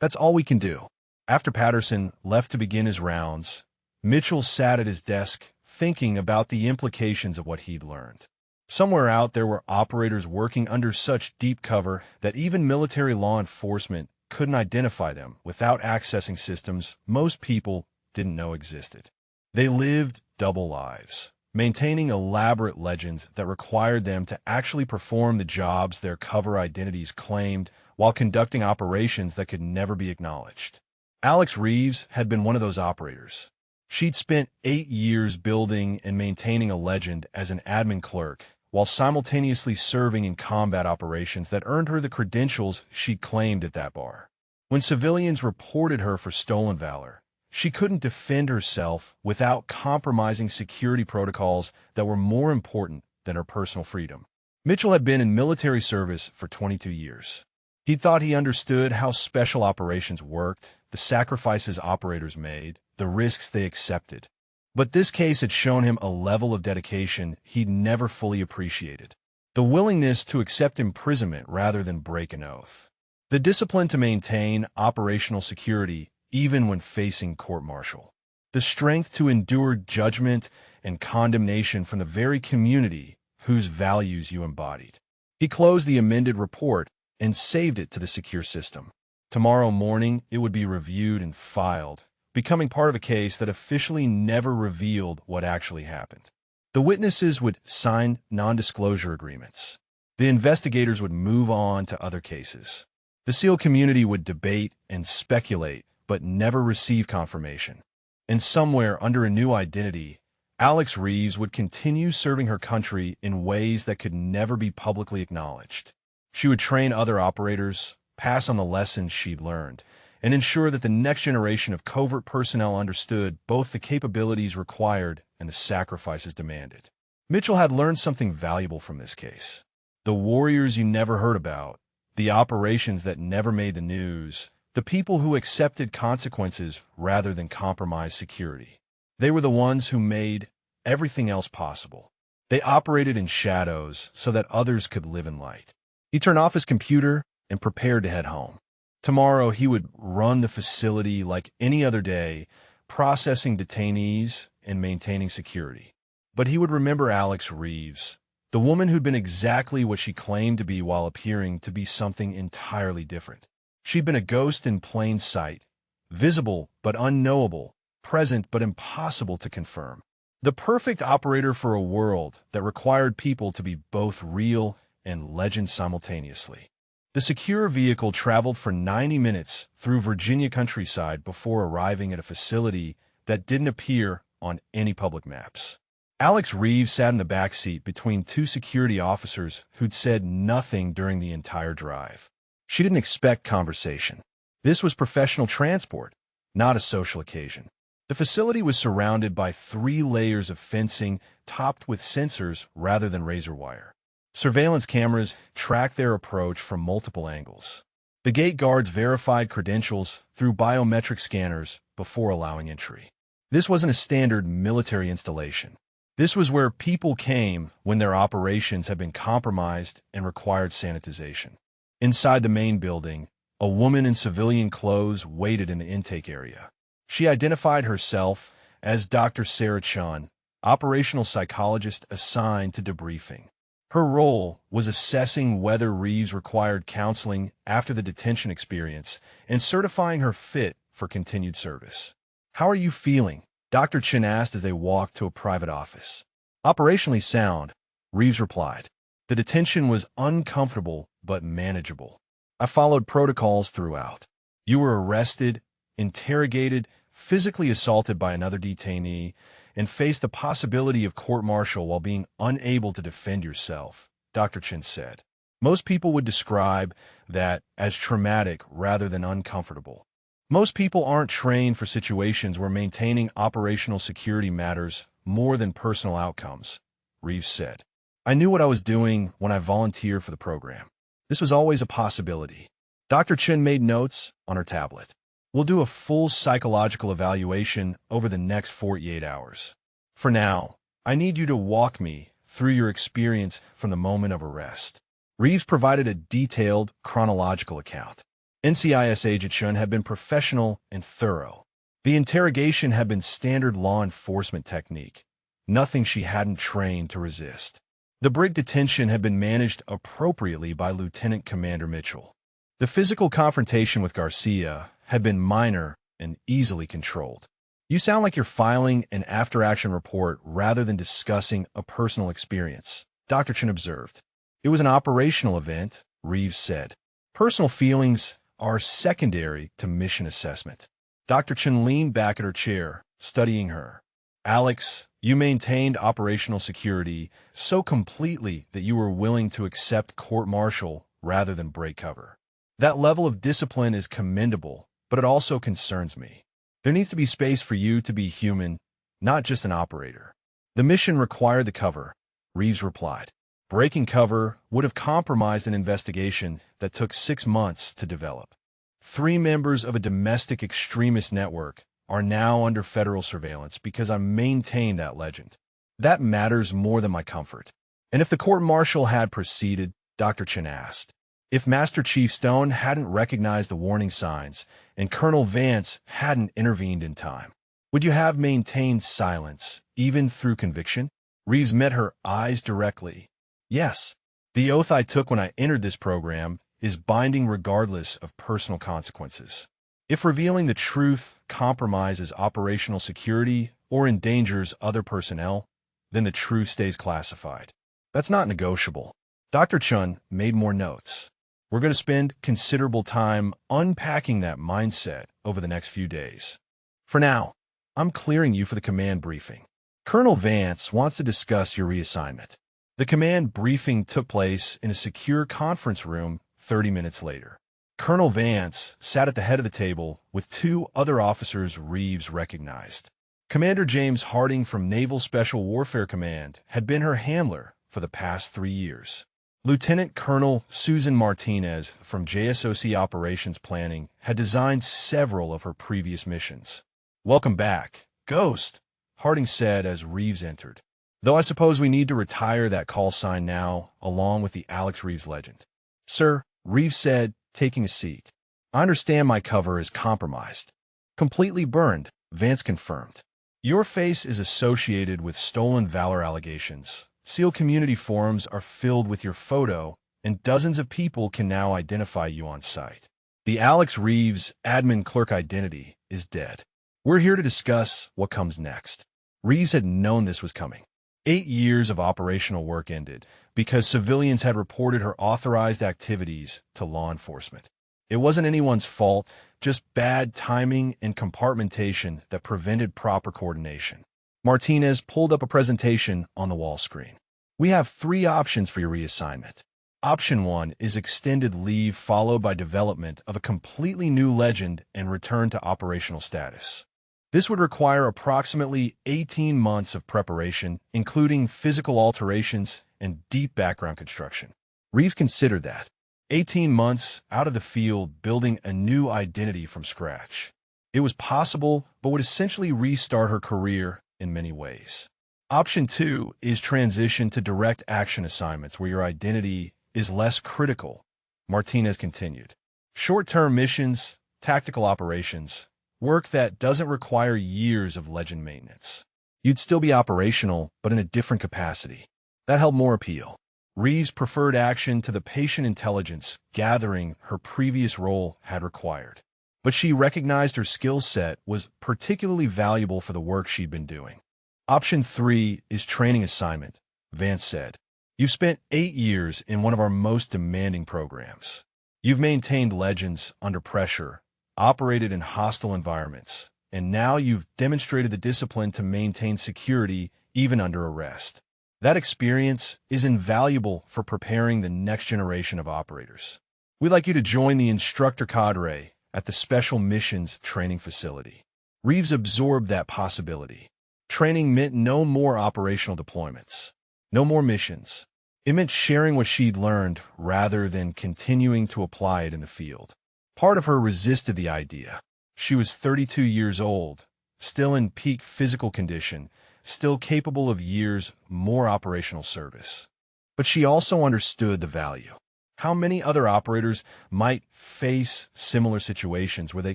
That's all we can do. After Patterson left to begin his rounds, Mitchell sat at his desk thinking about the implications of what he'd learned. Somewhere out there were operators working under such deep cover that even military law enforcement couldn't identify them without accessing systems most people didn't know existed. They lived double lives, maintaining elaborate legends that required them to actually perform the jobs their cover identities claimed while conducting operations that could never be acknowledged. Alex Reeves had been one of those operators. She'd spent 8 years building and maintaining a legend as an admin clerk, while simultaneously serving in combat operations that earned her the credentials she claimed at that bar. When civilians reported her for stolen valor, she couldn't defend herself without compromising security protocols that were more important than her personal freedom. Mitchell had been in military service for 22 years. He thought he understood how special operations worked, the sacrifices operators made, the risks they accepted. But this case had shown him a level of dedication he'd never fully appreciated. The willingness to accept imprisonment rather than break an oath. The discipline to maintain operational security even when facing court-martial. The strength to endure judgment and condemnation from the very community whose values you embodied. He closed the amended report and saved it to the secure system. Tomorrow morning, it would be reviewed and filed, becoming part of a case that officially never revealed what actually happened. The witnesses would sign non-disclosure agreements. The investigators would move on to other cases. The SEAL community would debate and speculate, but never receive confirmation. And somewhere under a new identity, Alex Reeves would continue serving her country in ways that could never be publicly acknowledged. She would train other operators, pass on the lessons she'd learned, and ensure that the next generation of covert personnel understood both the capabilities required and the sacrifices demanded. Mitchell had learned something valuable from this case. The warriors you never heard about, the operations that never made the news, the people who accepted consequences rather than compromise security. They were the ones who made everything else possible. They operated in shadows so that others could live in light. He turned off his computer and prepared to head home. Tomorrow he would run the facility like any other day, processing detainees and maintaining security. But he would remember Alex Reeves, the woman who'd been exactly what she claimed to be while appearing to be something entirely different. She'd been a ghost in plain sight, visible but unknowable, present but impossible to confirm. The perfect operator for a world that required people to be both real and legend simultaneously. The secure vehicle traveled for 90 minutes through Virginia countryside before arriving at a facility that didn't appear on any public maps. Alex Reeves sat in the back seat between two security officers who'd said nothing during the entire drive. She didn't expect conversation. This was professional transport, not a social occasion. The facility was surrounded by 3 layers of fencing topped with sensors rather than razor wire. Surveillance cameras tracked their approach from multiple angles. The gate guards verified credentials through biometric scanners before allowing entry. This wasn't a standard military installation. This was where people came when their operations had been compromised and required sanitization. Inside the main building, a woman in civilian clothes waited in the intake area. She identified herself as Dr. Sarah Chun, operational psychologist assigned to debriefing. Her role was assessing whether Reeves required counseling after the detention experience and certifying her fit for continued service. "How are you feeling?" Dr. Chun asked as they walked to a private office. "Operationally sound," Reeves replied. "The detention was uncomfortable but manageable. I followed protocols throughout. You were arrested, interrogated, physically assaulted by another detainee, and faced the possibility of court-martial while being unable to defend yourself," Dr. Chun said. "Most people would describe that as traumatic rather than uncomfortable. Most people aren't trained for situations where maintaining operational security matters more than personal outcomes," Reeves said. "I knew what I was doing when I volunteered for the program. This was always a possibility." Dr. Chun made notes on her tablet. "We'll do a full psychological evaluation over the next 48 hours. For now, I need you to walk me through your experience from the moment of arrest." Reeves provided a detailed chronological account. NCIS agent Chun had been professional and thorough. The interrogation had been standard law enforcement technique, nothing she hadn't trained to resist. The brig detention had been managed appropriately by Lieutenant Commander Mitchell. The physical confrontation with Garcia had been minor and easily controlled. "You sound like you're filing an after-action report rather than discussing a personal experience," Dr. Chun observed. "It was an operational event," Reeves said. "Personal feelings are secondary to mission assessment." Dr. Chun leaned back at her chair, studying her. "Alex, you maintained operational security so completely that you were willing to accept court-martial rather than break cover. That level of discipline is commendable, but it also concerns me. There needs to be space for you to be human, not just an operator." "The mission required the cover," Reeves replied. "Breaking cover would have compromised an investigation that took 6 months to develop. 3 members of a domestic extremist network are now under federal surveillance because I maintained that legend. That matters more than my comfort." "And if the court-martial had proceeded," Dr. Chun asked, "if Master Chief Stone hadn't recognized the warning signs and Colonel Vance hadn't intervened in time, would you have maintained silence, even through conviction?" Reeves met her eyes directly. "Yes. The oath I took when I entered this program is binding regardless of personal consequences. If revealing the truth compromises operational security or endangers other personnel, then the truth stays classified. That's not negotiable." Dr. Chun made more notes. "We're going to spend considerable time unpacking that mindset over the next few days. For now, I'm clearing you for the command briefing. Colonel Vance wants to discuss your reassignment." The command briefing took place in a secure conference room 30 minutes later. Colonel Vance sat at the head of the table with 2 other officers Reeves recognized. Commander James Harding from Naval Special Warfare Command had been her handler for the past 3 years. Lieutenant Colonel Susan Martinez from JSOC Operations Planning had designed several of her previous missions. "Welcome back, Ghost," Harding said as Reeves entered. "Though I suppose we need to retire that call sign now, along with the Alex Reeves legend." "Sir," Reeves said, taking a seat. "I understand my cover is compromised." "Completely burned," Vance confirmed. "Your face is associated with stolen valor allegations. SEAL community forums are filled with your photo, and dozens of people can now identify you on site. The Alex Reeves admin clerk identity is dead. We're here to discuss what comes next." Reeves had known this was coming. 8 years of operational work ended because civilians had reported her authorized activities to law enforcement. It wasn't anyone's fault, just bad timing and compartmentation that prevented proper coordination. Martinez pulled up a presentation on the wall screen. "We have 3 options for your reassignment. Option 1 is extended leave followed by development of a completely new legend and return to operational status. This would require approximately 18 months of preparation, including physical alterations and deep background construction." Reeves considered that. 18 months out of the field building a new identity from scratch. It was possible, but would essentially restart her career in many ways. Option 2 is transition to direct action assignments where your identity is less critical, Martinez continued. Short-term missions, tactical operations, work that doesn't require years of legend maintenance. You'd still be operational, but in a different capacity. That held more appeal. Reeves preferred action to the patient intelligence gathering her previous role had required. But she recognized her skill set was particularly valuable for the work she'd been doing. Option 3 is training assignment, Vance said. You've spent 8 years in one of our most demanding programs. You've maintained legends under pressure, operated in hostile environments, and now you've demonstrated the discipline to maintain security even under arrest. That experience is invaluable for preparing the next generation of operators. We'd like you to join the instructor cadre at the Special Missions Training Facility. Reeves absorbed that possibility. Training meant no more operational deployments, no more missions. It meant sharing what she'd learned rather than continuing to apply it in the field. Part of her resisted the idea. She was 32 years old, still in peak physical condition, still capable of years more operational service. But she also understood the value. How many other operators might face similar situations where they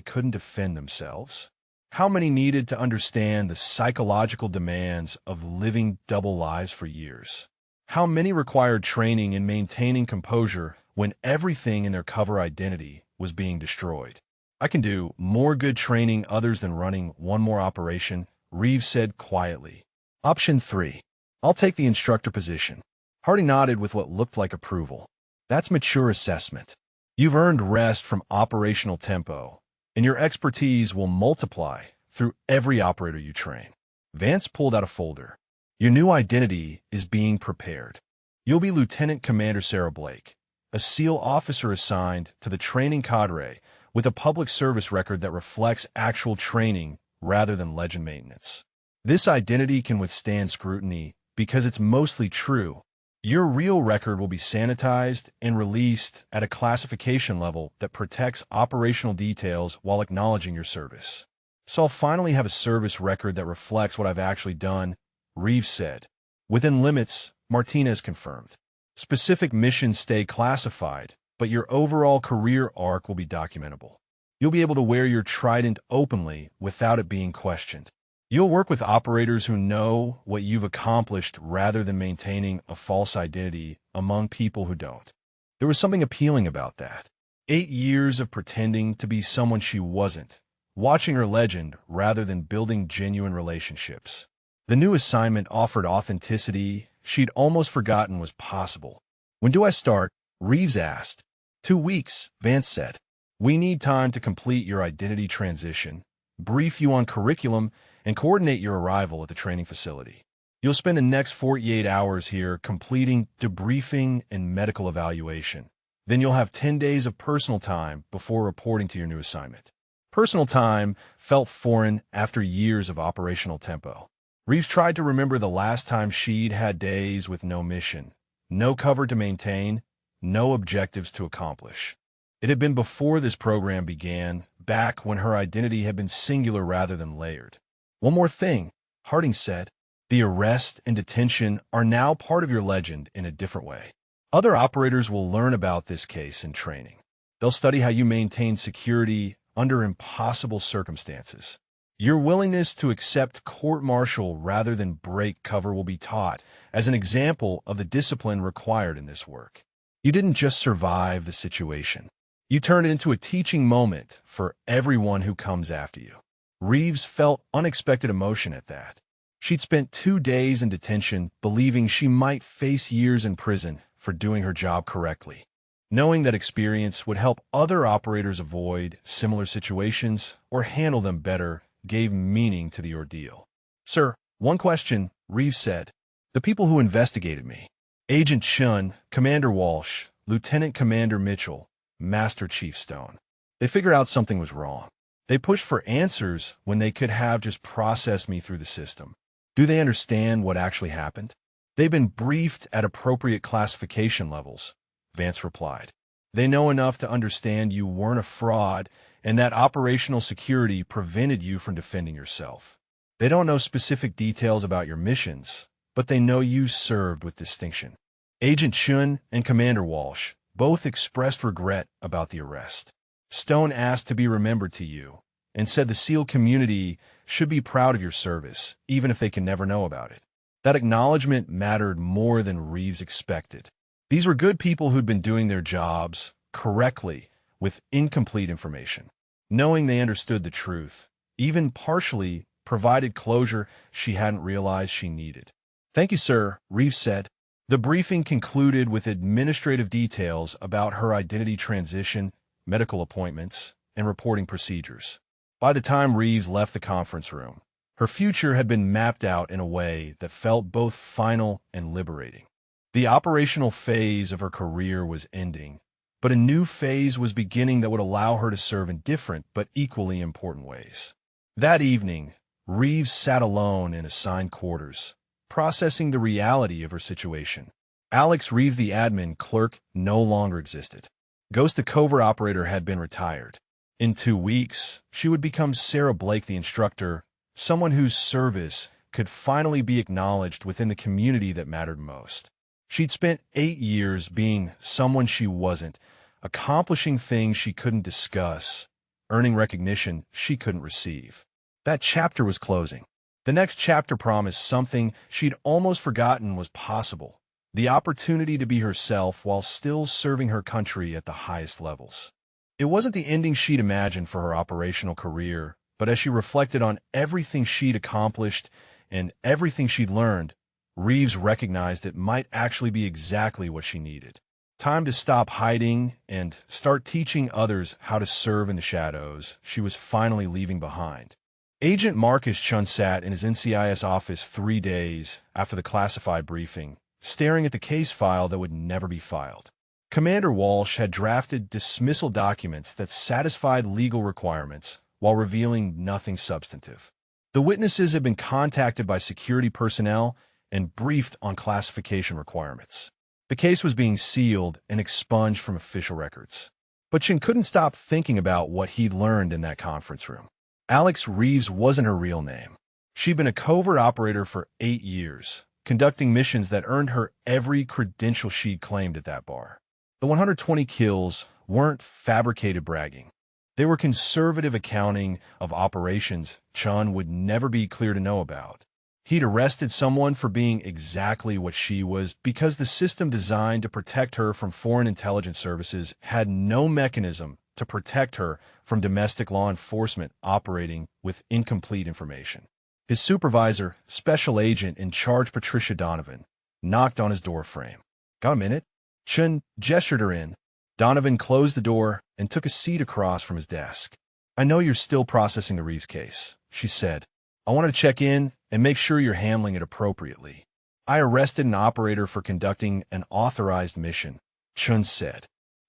couldn't defend themselves? How many needed to understand the psychological demands of living double lives for years? How many required training in maintaining composure when everything in their cover identity was being destroyed? "I can do more good training others than running one more operation," Reeves said quietly. Option 3. I'll take the instructor position. Harding nodded with what looked like approval. That's mature assessment. You've earned rest from operational tempo, and your expertise will multiply through every operator you train. Vance pulled out a folder. Your new identity is being prepared. You'll be Lieutenant Commander Sarah Blake, a SEAL officer assigned to the training cadre with a public service record that reflects actual training rather than legend maintenance. This identity can withstand scrutiny because it's mostly true. Your real record will be sanitized and released at a classification level that protects operational details while acknowledging your service. So I'll finally have a service record that reflects what I've actually done, Reeves said. Within limits, Martinez confirmed. Specific missions stay classified, but your overall career arc will be documentable. You'll be able to wear your trident openly without it being questioned. You'll work with operators who know what you've accomplished rather than maintaining a false identity among people who don't. There was something appealing about that. 8 years of pretending to be someone she wasn't, watching her legend rather than building genuine relationships. The new assignment offered authenticity she'd almost forgotten was possible. "When do I start?" Reeves asked. 2 weeks, Vance said. "We need time to complete your identity transition, brief you on curriculum, and coordinate your arrival at the training facility. You'll spend the next 48 hours here completing debriefing and medical evaluation. Then you'll have 10 days of personal time before reporting to your new assignment." Personal time felt foreign after years of operational tempo. Reeves tried to remember the last time she'd had days with no mission, no cover to maintain, no objectives to accomplish. It had been before this program began, back when her identity had been singular rather than layered. One more thing, Harding said. The arrest and detention are now part of your legend in a different way. Other operators will learn about this case in training. They'll study how you maintain security under impossible circumstances. Your willingness to accept court-martial rather than break cover will be taught as an example of the discipline required in this work. You didn't just survive the situation. You turned it into a teaching moment for everyone who comes after you. Reeves felt unexpected emotion at that. She'd spent 2 days in detention believing she might face years in prison for doing her job correctly. Knowing that experience would help other operators avoid similar situations or handle them better gave meaning to the ordeal. Sir, one question, Reeves said. The people who investigated me, Agent Chun, Commander Walsh, Lieutenant Commander Mitchell, Master Chief Stone, they figured out something was wrong. They pushed for answers when they could have just processed me through the system. Do they understand what actually happened? They've been briefed at appropriate classification levels, Vance replied. They know enough to understand you weren't a fraud and that operational security prevented you from defending yourself. They don't know specific details about your missions, but they know you served with distinction. Agent Chun and Commander Walsh both expressed regret about the arrest. Stone asked to be remembered to you and said the SEAL community should be proud of your service, even if they can never know about it. That acknowledgement mattered more than Reeves expected. These were good people who'd been doing their jobs correctly with incomplete information. Knowing they understood the truth, even partially, provided closure she hadn't realized she needed. Thank you, sir, Reeves said. The briefing concluded with administrative details about her identity transition, medical appointments, and reporting procedures. By the time Reeves left the conference room, her future had been mapped out in a way that felt both final and liberating. The operational phase of her career was ending, but a new phase was beginning that would allow her to serve in different but equally important ways. That evening, Reeves sat alone in assigned quarters, processing the reality of her situation. Alex Reeves, the admin clerk, no longer existed. Ghost the Cover operator had been retired. In 2 weeks, she would become Sarah Blake, the instructor, someone whose service could finally be acknowledged within the community that mattered most. She'd spent 8 years being someone she wasn't, accomplishing things she couldn't discuss, earning recognition she couldn't receive. That chapter was closing. The next chapter promised something she'd almost forgotten was possible: the opportunity to be herself while still serving her country at the highest levels. It wasn't the ending she'd imagined for her operational career, but as she reflected on everything she'd accomplished and everything she'd learned, Reeves recognized it might actually be exactly what she needed. Time to stop hiding and start teaching others how to serve in the shadows she was finally leaving behind. Agent Marcus Chun sat in his NCIS office 3 days after the classified briefing, staring at the case file that would never be filed. Commander Walsh had drafted dismissal documents that satisfied legal requirements while revealing nothing substantive. The witnesses had been contacted by security personnel and briefed on classification requirements. The case was being sealed and expunged from official records. But Chin couldn't stop thinking about what he'd learned in that conference room. Alex Reeves wasn't her real name. She'd been a covert operator for 8 years, conducting missions that earned her every credential she'd claimed at that bar. The 120 kills weren't fabricated bragging. They were conservative accounting of operations Chun would never be clear to know about. He'd arrested someone for being exactly what she was because the system designed to protect her from foreign intelligence services had no mechanism to protect her from domestic law enforcement operating with incomplete information. His supervisor, Special Agent in Charge Patricia Donovan, knocked on his door frame. "Got a minute?" Chun gestured her in. Donovan closed the door and took a seat across from his desk. "I know you're still processing the Reeves case," she said. "I wanted to check in and make sure you're handling it appropriately." "I arrested an operator for conducting an authorized mission," Chun said.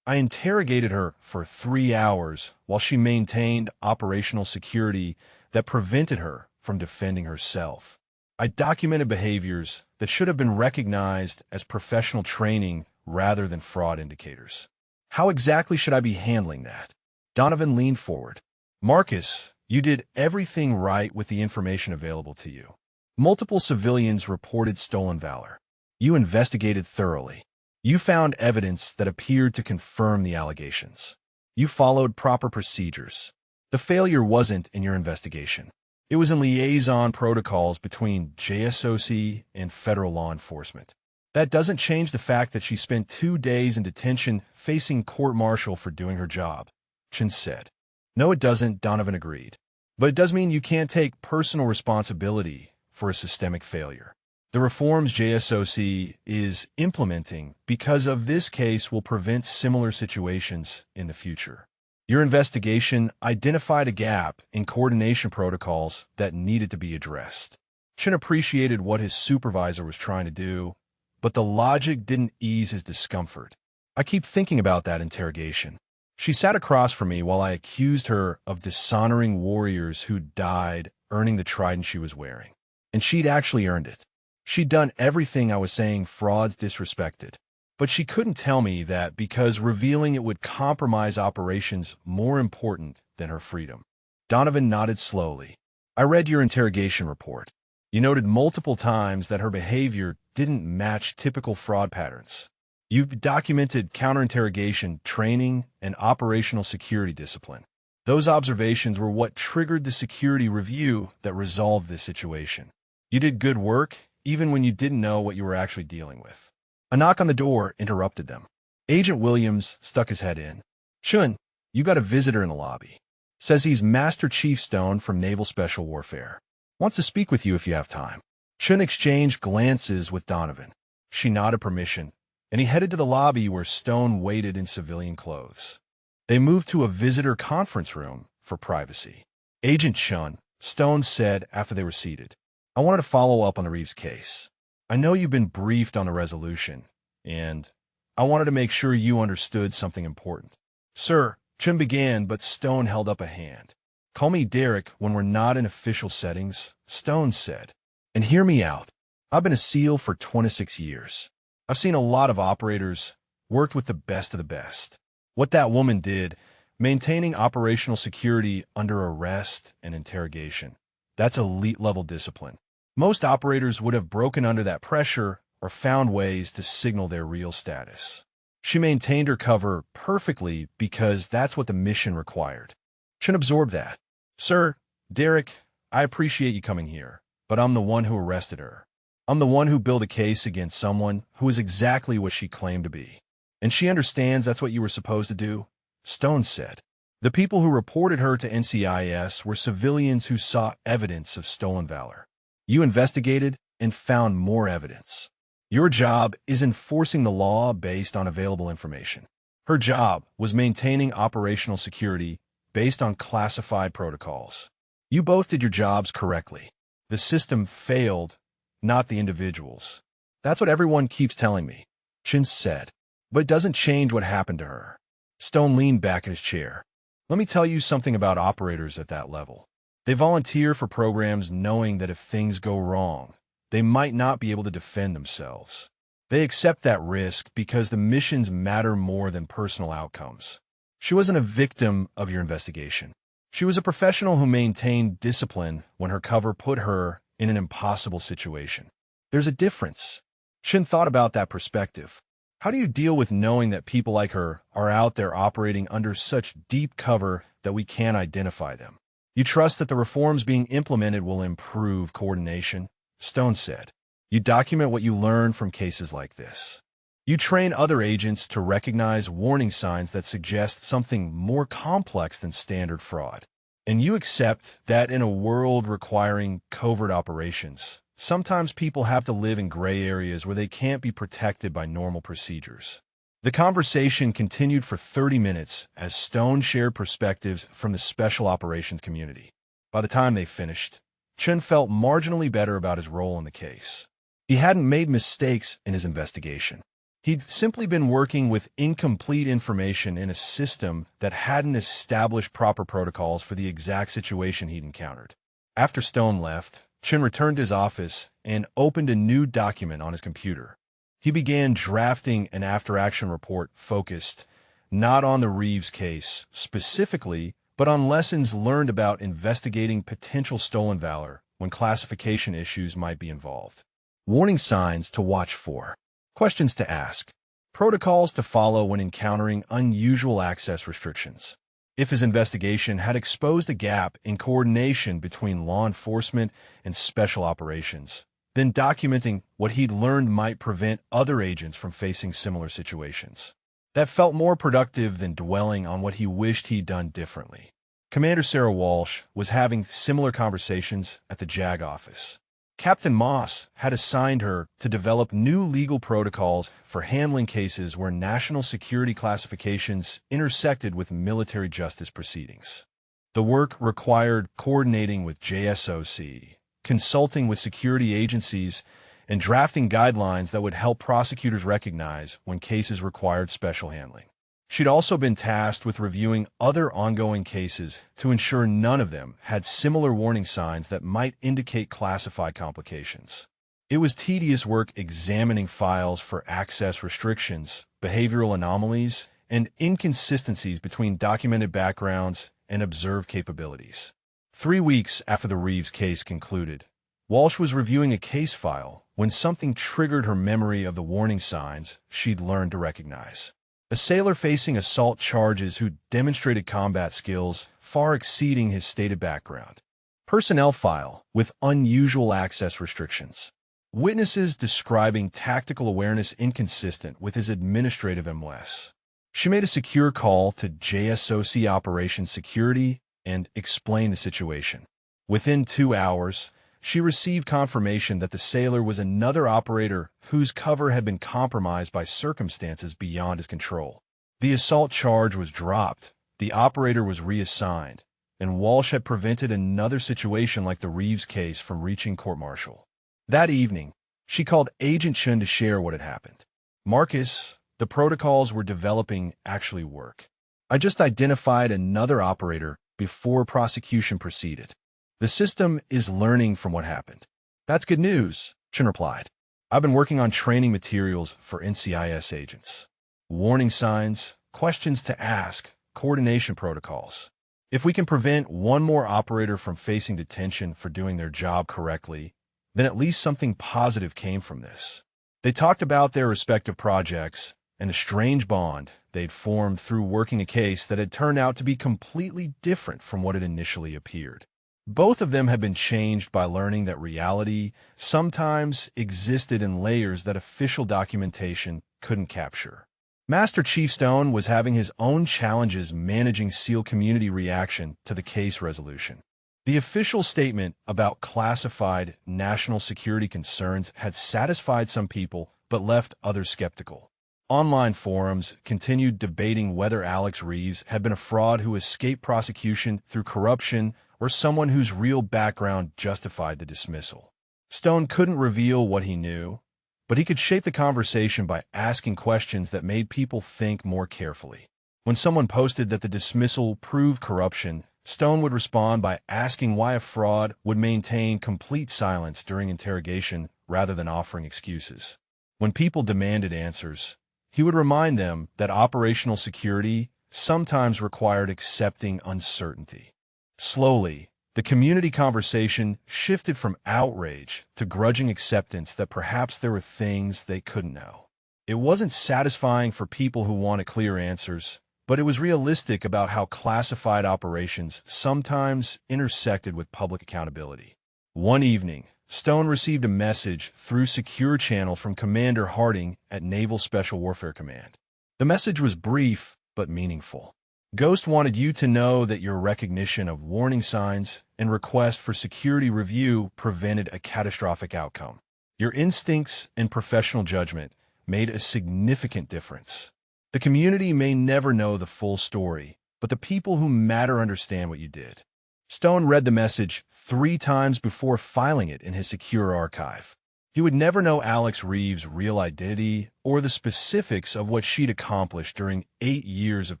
I interrogated her for 3 hours while she maintained operational security that prevented her from defending herself. I documented behaviors that should have been recognized as professional training rather than fraud indicators. How exactly should I be handling that? Donovan leaned forward. Marcus, you did everything right with the information available to you. Multiple civilians reported stolen valor. You investigated thoroughly. You found evidence that appeared to confirm the allegations. You followed proper procedures. The failure wasn't in your investigation. It was in liaison protocols between JSOC and federal law enforcement. That doesn't change the fact that she spent 2 days in detention facing court-martial for doing her job, Chin said. No, it doesn't, Donovan agreed. But it does mean you can't take personal responsibility for a systemic failure. The reforms JSOC is implementing because of this case will prevent similar situations in the future. Your investigation identified a gap in coordination protocols that needed to be addressed. Chin appreciated what his supervisor was trying to do, but the logic didn't ease his discomfort. I keep thinking about that interrogation. She sat across from me while I accused her of dishonoring warriors who died earning the trident she was wearing. And she'd actually earned it. She'd done everything I was saying frauds disrespected. But she couldn't tell me that because revealing it would compromise operations more important than her freedom. Donovan nodded slowly. I read your interrogation report. You noted multiple times that her behavior didn't match typical fraud patterns. You've documented counterinterrogation, training, and operational security discipline. Those observations were what triggered the security review that resolved this situation. You did good work, even when you didn't know what you were actually dealing with. A knock on the door interrupted them. Agent Williams stuck his head in. Chun, you got a visitor in the lobby. Says he's Master Chief Stone from Naval Special Warfare. Wants to speak with you if you have time. Chun exchanged glances with Donovan. She nodded permission, and he headed to the lobby where Stone waited in civilian clothes. They moved to a visitor conference room for privacy. Agent Chun, Stone said after they were seated, I wanted to follow up on the Reeves case. I know you've been briefed on the resolution, and I wanted to make sure you understood something important. Sir, Chun began, but Stone held up a hand. Call me Derek when we're not in official settings, Stone said. And hear me out. I've been a SEAL for 26 years. I've seen a lot of operators, worked with the best of the best. What that woman did, maintaining operational security under arrest and interrogation, that's elite-level discipline. Most operators would have broken under that pressure or found ways to signal their real status. She maintained her cover perfectly because that's what the mission required. Chun absorbed that. Sir, Derek, I appreciate you coming here, but I'm the one who arrested her. I'm the one who built a case against someone who is exactly what she claimed to be. And she understands that's what you were supposed to do, Stone said. The people who reported her to NCIS were civilians who saw evidence of stolen valor. You investigated and found more evidence. Your job is enforcing the law based on available information. Her job was maintaining operational security based on classified protocols. You both did your jobs correctly. The system failed, not the individuals. That's what everyone keeps telling me, Chin said. But it doesn't change what happened to her. Stone leaned back in his chair. Let me tell you something about operators at that level. They volunteer for programs knowing that if things go wrong, they might not be able to defend themselves. They accept that risk because the missions matter more than personal outcomes. She wasn't a victim of your investigation. She was a professional who maintained discipline when her cover put her in an impossible situation. There's a difference. Shin thought about that perspective. How do you deal with knowing that people like her are out there operating under such deep cover that we can't identify them? You trust that the reforms being implemented will improve coordination, Stone said. You document what you learn from cases like this. You train other agents to recognize warning signs that suggest something more complex than standard fraud. And you accept that in a world requiring covert operations, sometimes people have to live in gray areas where they can't be protected by normal procedures. The conversation continued for 30 minutes as Stone shared perspectives from the special operations community. By the time they finished, Chun felt marginally better about his role in the case. He hadn't made mistakes in his investigation. He'd simply been working with incomplete information in a system that hadn't established proper protocols for the exact situation he'd encountered. After Stone left, Chen returned to his office and opened a new document on his computer. He began drafting an after-action report focused not on the Reeves case specifically, but on lessons learned about investigating potential stolen valor when classification issues might be involved. Warning signs to watch for. Questions to ask. Protocols to follow when encountering unusual access restrictions. If his investigation had exposed a gap in coordination between law enforcement and special operations, then documenting what he'd learned might prevent other agents from facing similar situations. That felt more productive than dwelling on what he wished he'd done differently. Commander Sarah Walsh was having similar conversations at the JAG office. Captain Moss had assigned her to develop new legal protocols for handling cases where national security classifications intersected with military justice proceedings. The work required coordinating with JSOC, consulting with security agencies, and drafting guidelines that would help prosecutors recognize when cases required special handling. She'd also been tasked with reviewing other ongoing cases to ensure none of them had similar warning signs that might indicate classified complications. It was tedious work examining files for access restrictions, behavioral anomalies, and inconsistencies between documented backgrounds and observed capabilities. 3 weeks after the Reeves case concluded, Walsh was reviewing a case file when something triggered her memory of the warning signs she'd learned to recognize. A sailor facing assault charges who demonstrated combat skills far exceeding his stated background. Personnel file with unusual access restrictions. Witnesses describing tactical awareness inconsistent with his administrative MOS. She made a secure call to JSOC Operations Security and explained the situation. Within 2 hours, she received confirmation that the sailor was another operator whose cover had been compromised by circumstances beyond his control. The assault charge was dropped, the operator was reassigned, and Walsh had prevented another situation like the Reeves case from reaching court-martial. That evening, she called Agent Chen to share what had happened. Marcus, the protocols we're developing actually work. I just identified another operator before prosecution proceeded. The system is learning from what happened. That's good news, Chen replied. I've been working on training materials for NCIS agents. Warning signs, questions to ask, coordination protocols. If we can prevent one more operator from facing detention for doing their job correctly, then at least something positive came from this. They talked about their respective projects and the strange bond they'd formed through working a case that had turned out to be completely different from what it initially appeared. Both of them had been changed by learning that reality sometimes existed in layers that official documentation couldn't capture. Master Chief Stone was having his own challenges managing SEAL community reaction to the case resolution. The official statement about classified national security concerns had satisfied some people but left others skeptical. Online forums continued debating whether Alex Reeves had been a fraud who escaped prosecution through corruption or someone whose real background justified the dismissal. Stone couldn't reveal what he knew, but he could shape the conversation by asking questions that made people think more carefully. When someone posted that the dismissal proved corruption, Stone would respond by asking why a fraud would maintain complete silence during interrogation rather than offering excuses. When people demanded answers, he would remind them that operational security sometimes required accepting uncertainty. Slowly, the community conversation shifted from outrage to grudging acceptance that perhaps there were things they couldn't know. It wasn't satisfying for people who wanted clear answers, but it was realistic about how classified operations sometimes intersected with public accountability. One evening, Stone received a message through secure channel from Commander Harding at Naval Special Warfare Command. The message was brief but meaningful. Ghost wanted you to know that your recognition of warning signs and request for security review prevented a catastrophic outcome. Your instincts and professional judgment made a significant difference. The community may never know the full story, but the people who matter understand what you did. Stone read the message 3 times before filing it in his secure archive. He would never know Alex Reeves' real identity or the specifics of what she'd accomplished during 8 years of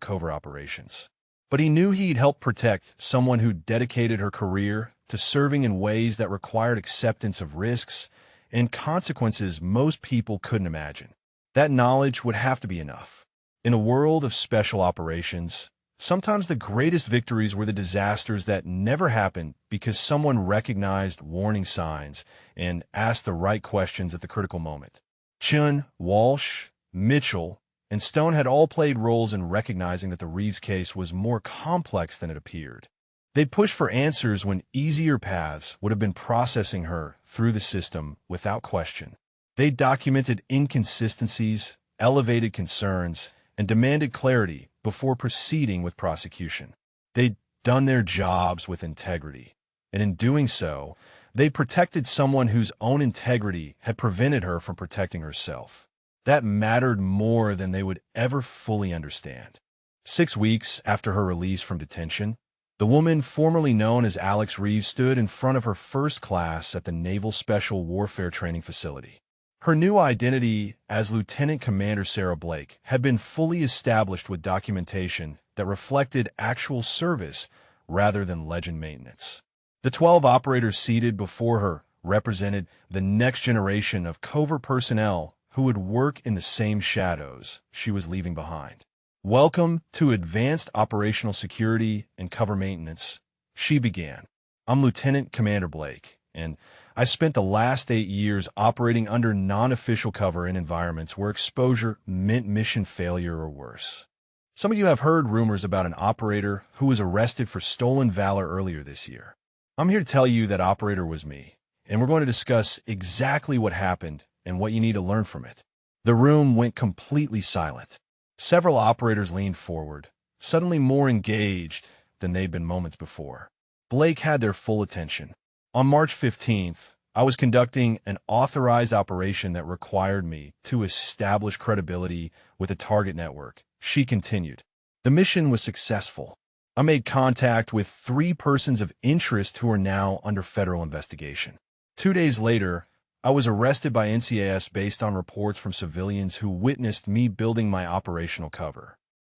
covert operations. But he knew he'd help protect someone who dedicated her career to serving in ways that required acceptance of risks and consequences most people couldn't imagine. That knowledge would have to be enough. In a world of special operations, sometimes the greatest victories were the disasters that never happened because someone recognized warning signs and asked the right questions at the critical moment. Chun, Walsh, Mitchell, and Stone had all played roles in recognizing that the Reeves case was more complex than it appeared. They'd pushed for answers when easier paths would have been processing her through the system without question. They documented inconsistencies, elevated concerns, and demanded clarity before proceeding with prosecution. They'd done their jobs with integrity, and in doing so, they protected someone whose own integrity had prevented her from protecting herself. That mattered more than they would ever fully understand. 6 weeks after her release from detention, the woman formerly known as Alex Reeves stood in front of her first class at the Naval Special Warfare Training Facility. Her new identity as Lieutenant Commander Sarah Blake had been fully established with documentation that reflected actual service rather than legend maintenance. The 12 operators seated before her represented the next generation of covert personnel who would work in the same shadows she was leaving behind. "Welcome to Advanced Operational Security and Cover Maintenance," she began. "I'm Lieutenant Commander Blake, and I spent the last 8 years operating under non-official cover in environments where exposure meant mission failure or worse. Some of you have heard rumors about an operator who was arrested for stolen valor earlier this year. I'm here to tell you that operator was me, and we're going to discuss exactly what happened and what you need to learn from it." The room went completely silent. Several operators leaned forward, suddenly more engaged than they'd been moments before. Blake had their full attention. "On March 15th, I was conducting an authorized operation that required me to establish credibility with a target network," she continued. "The mission was successful. I made contact with 3 persons of interest who are now under federal investigation. 2 days later, I was arrested by NCIS based on reports from civilians who witnessed me building my operational cover.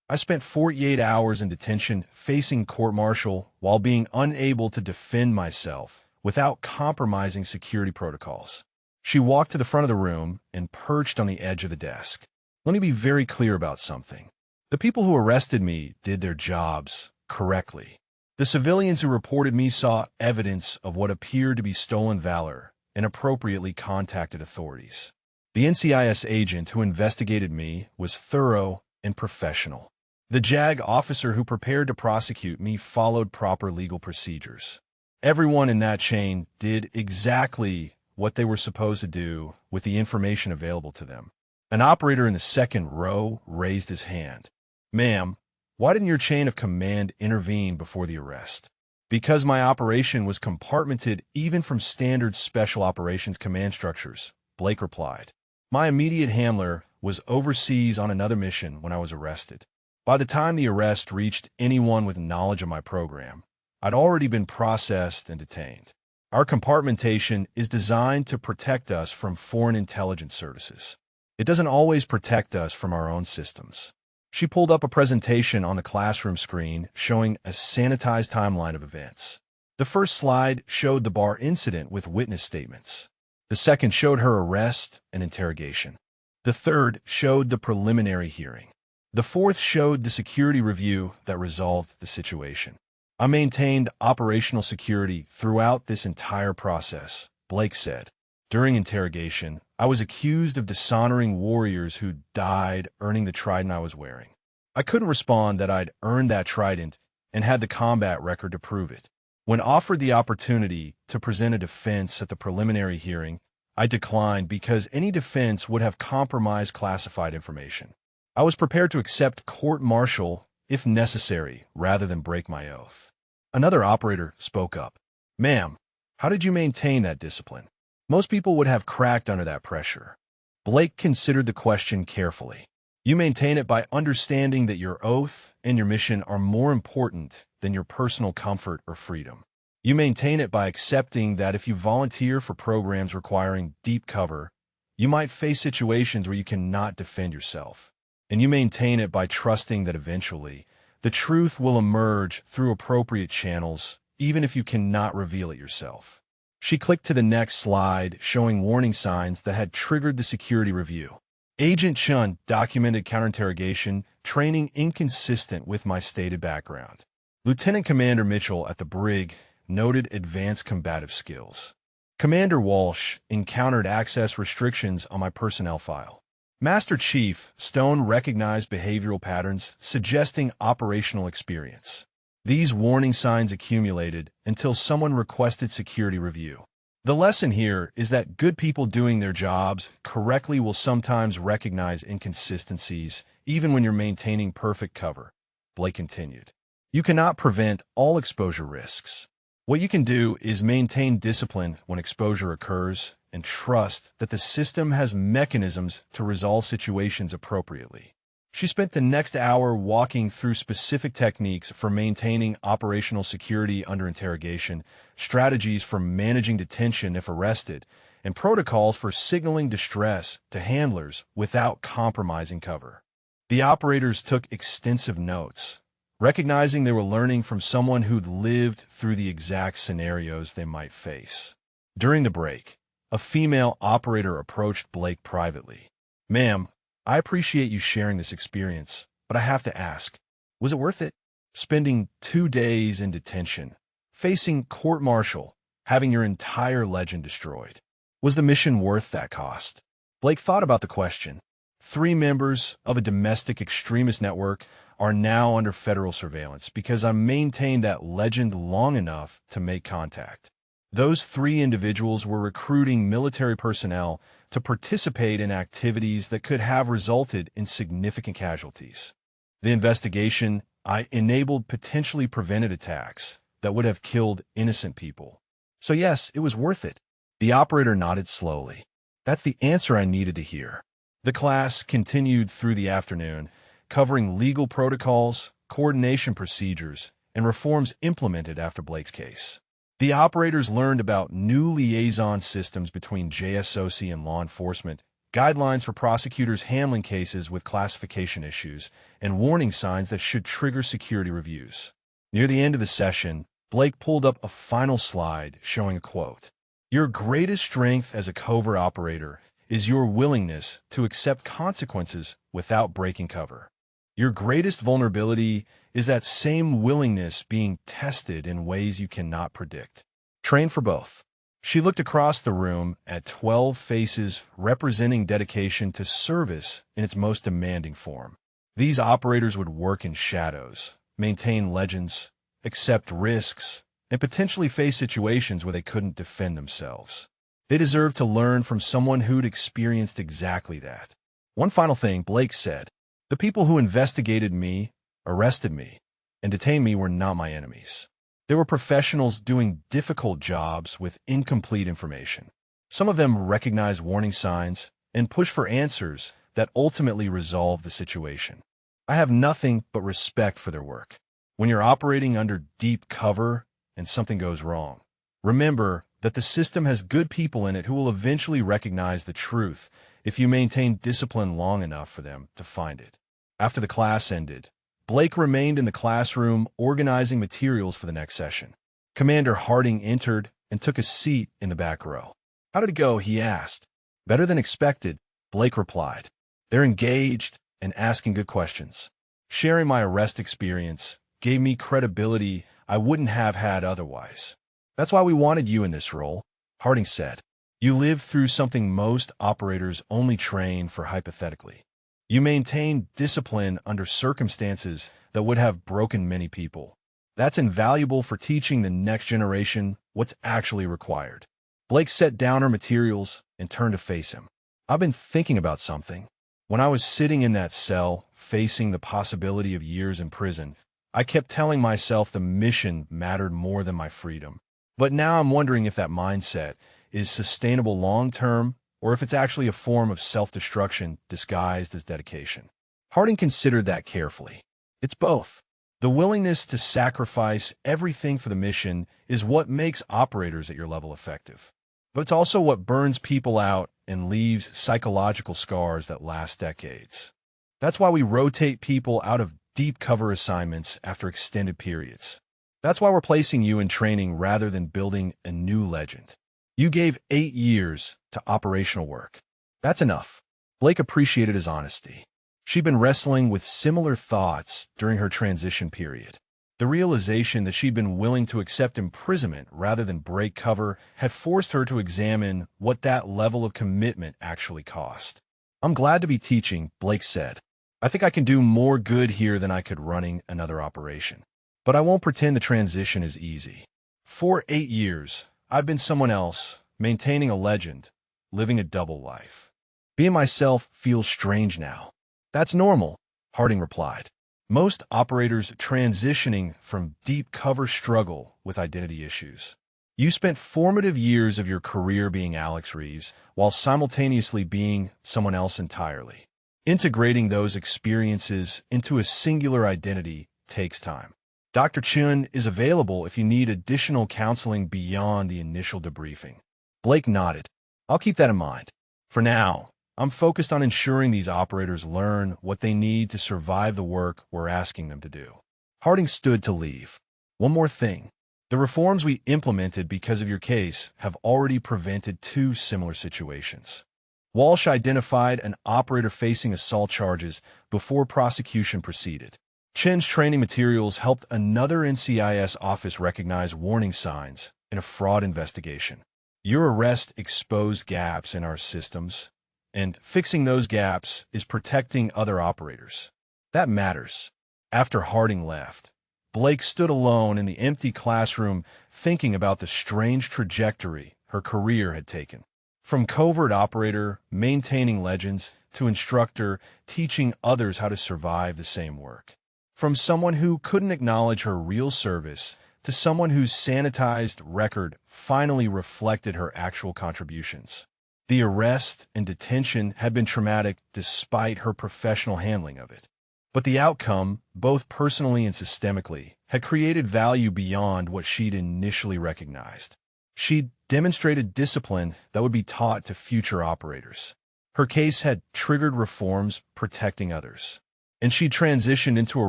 I spent 48 hours in detention facing court-martial while being unable to defend myself without compromising security protocols." She walked to the front of the room and perched on the edge of the desk. "Let me be very clear about something. The people who arrested me did their jobs correctly. The civilians who reported me saw evidence of what appeared to be stolen valor and appropriately contacted authorities. The NCIS agent who investigated me was thorough and professional. The JAG officer who prepared to prosecute me followed proper legal procedures. Everyone in that chain did exactly what they were supposed to do with the information available to them." An operator in the second row raised his hand. "Ma'am, why didn't your chain of command intervene before the arrest?" "Because my operation was compartmented even from standard special operations command structures," Blake replied. "My immediate handler was overseas on another mission when I was arrested. By the time the arrest reached anyone with knowledge of my program, I'd already been processed and detained. Our compartmentation is designed to protect us from foreign intelligence services. It doesn't always protect us from our own systems." She pulled up a presentation on the classroom screen showing a sanitized timeline of events. The first slide showed the bar incident with witness statements. The second showed her arrest and interrogation. The third showed the preliminary hearing. The fourth showed the security review that resolved the situation. "I maintained operational security throughout this entire process," Blake said. "During interrogation, I was accused of dishonoring warriors who died earning the trident I was wearing. I couldn't respond that I'd earned that trident and had the combat record to prove it. When offered the opportunity to present a defense at the preliminary hearing, I declined because any defense would have compromised classified information. I was prepared to accept court-martial if necessary rather than break my oath." Another operator spoke up. "Ma'am, how did you maintain that discipline? Most people would have cracked under that pressure." Blake considered the question carefully. "You maintain it by understanding that your oath and your mission are more important than your personal comfort or freedom. You maintain it by accepting that if you volunteer for programs requiring deep cover, you might face situations where you cannot defend yourself. And you maintain it by trusting that eventually, the truth will emerge through appropriate channels, even if you cannot reveal it yourself. She clicked to the next slide, showing warning signs that had triggered the security review. Agent Chun documented counterinterrogation, training inconsistent with my stated background. Lieutenant Commander Mitchell at the brig noted advanced combative skills. Commander Walsh encountered access restrictions on my personnel file. Master Chief Stone recognized behavioral patterns suggesting operational experience. These warning signs accumulated until someone requested security review. The lesson here is that good people doing their jobs correctly will sometimes recognize inconsistencies, even when you're maintaining perfect cover. Blake continued. You cannot prevent all exposure risks. What you can do is maintain discipline when exposure occurs and trust that the system has mechanisms to resolve situations appropriately. She spent the next hour walking through specific techniques for maintaining operational security under interrogation, strategies for managing detention if arrested, and protocols for signaling distress to handlers without compromising cover. The operators took extensive notes, recognizing they were learning from someone who'd lived through the exact scenarios they might face. During the break, a female operator approached Blake privately. "Ma'am, I appreciate you sharing this experience, but I have to ask, was it worth it? Spending 2 days in detention, facing court-martial, having your entire legend destroyed. Was the mission worth that cost?" Blake thought about the question. 3 members of a domestic extremist network are now under federal surveillance because I maintained that legend long enough to make contact. Those 3 individuals were recruiting military personnel to participate in activities that could have resulted in significant casualties. The investigation I enabled potentially prevented attacks that would have killed innocent people. So yes, it was worth it. The operator nodded slowly. That's the answer I needed to hear. The class continued through the afternoon, covering legal protocols, coordination procedures, and reforms implemented after Blake's case. The operators learned about new liaison systems between JSOC and law enforcement, guidelines for prosecutors handling cases with classification issues, and warning signs that should trigger security reviews. Near the end of the session, Blake pulled up a final slide showing a quote. "Your greatest strength as a covert operator is your willingness to accept consequences without breaking cover. Your greatest vulnerability is that same willingness being tested in ways you cannot predict. Train for both." She looked across the room at 12 faces representing dedication to service in its most demanding form. These operators would work in shadows, maintain legends, accept risks, and potentially face situations where they couldn't defend themselves. They deserved to learn from someone who'd experienced exactly that. One final thing, Blake said. The people who investigated me, arrested me, and detained me were not my enemies. They were professionals doing difficult jobs with incomplete information. Some of them recognized warning signs and pushed for answers that ultimately resolved the situation. I have nothing but respect for their work. When you're operating under deep cover and something goes wrong, remember that the system has good people in it who will eventually recognize the truth if you maintain discipline long enough for them to find it. After the class ended, Blake remained in the classroom organizing materials for the next session. Commander Harding entered and took a seat in the back row. "How did it go?" he asked. "Better than expected," Blake replied. "They're engaged and asking good questions. Sharing my arrest experience gave me credibility I wouldn't have had otherwise. That's why we wanted you in this role," Harding said. "You lived through something most operators only train for hypothetically. You maintained discipline under circumstances that would have broken many people. That's invaluable for teaching the next generation what's actually required." Blake set down her materials and turned to face him. "I've been thinking about something. When I was sitting in that cell, facing the possibility of years in prison, I kept telling myself the mission mattered more than my freedom. But now I'm wondering if that mindset is sustainable long-term or if it's actually a form of self-destruction disguised as dedication." Harding considered that carefully. "It's both. The willingness to sacrifice everything for the mission is what makes operators at your level effective. But it's also what burns people out and leaves psychological scars that last decades. That's why we rotate people out of deep cover assignments after extended periods. That's why we're placing you in training rather than building a new legend. You gave 8 years to operational work. That's enough. Blake appreciated his honesty. She'd been wrestling with similar thoughts during her transition period. The realization that she'd been willing to accept imprisonment rather than break cover had forced her to examine what that level of commitment actually cost. "I'm glad to be teaching," Blake said. "I think I can do more good here than I could running another operation. But I won't pretend the transition is easy. For 8 years, I've been someone else, maintaining a legend, living a double life. Being myself feels strange now." "That's normal," Harding replied. "Most operators transitioning from deep cover struggle with identity issues. You spent formative years of your career being Alex Reeves while simultaneously being someone else entirely. Integrating those experiences into a singular identity takes time. Dr. Chun is available if you need additional counseling beyond the initial debriefing." Blake nodded. "I'll keep that in mind. For now, I'm focused on ensuring these operators learn what they need to survive the work we're asking them to do." Harding stood to leave. "One more thing. The reforms we implemented because of your case have already prevented 2 similar situations." Walsh identified an operator facing assault charges before prosecution proceeded. Chen's training materials helped another NCIS office recognize warning signs in a fraud investigation. Your arrest exposed gaps in our systems, and fixing those gaps is protecting other operators. That matters. After Harding left, Blake stood alone in the empty classroom thinking about the strange trajectory her career had taken. From covert operator, maintaining legends, to instructor, teaching others how to survive the same work. From someone who couldn't acknowledge her real service to someone whose sanitized record finally reflected her actual contributions. The arrest and detention had been traumatic despite her professional handling of it. But the outcome, both personally and systemically, had created value beyond what she'd initially recognized. She'd demonstrated discipline that would be taught to future operators. Her case had triggered reforms protecting others. And she transitioned into a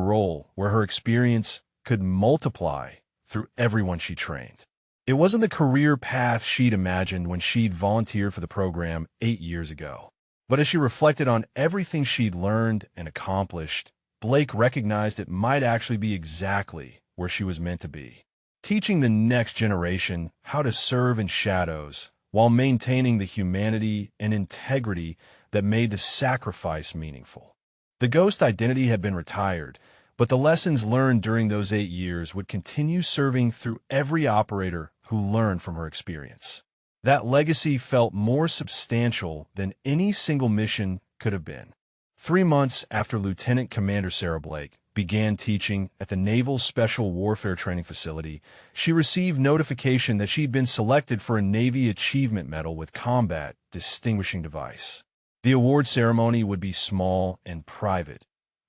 role where her experience could multiply through everyone she trained. It wasn't the career path she'd imagined when she'd volunteered for the program 8 years ago. But as she reflected on everything she'd learned and accomplished, Blake recognized it might actually be exactly where she was meant to be. Teaching the next generation how to serve in shadows while maintaining the humanity and integrity that made the sacrifice meaningful. The ghost identity had been retired, but the lessons learned during those 8 years would continue serving through every operator who learned from her experience. That legacy felt more substantial than any single mission could have been. 3 months after Lieutenant Commander Sarah Blake began teaching at the Naval Special Warfare Training Facility, she received notification that she'd been selected for a Navy Achievement Medal with Combat Distinguishing Device. The award ceremony would be small and private,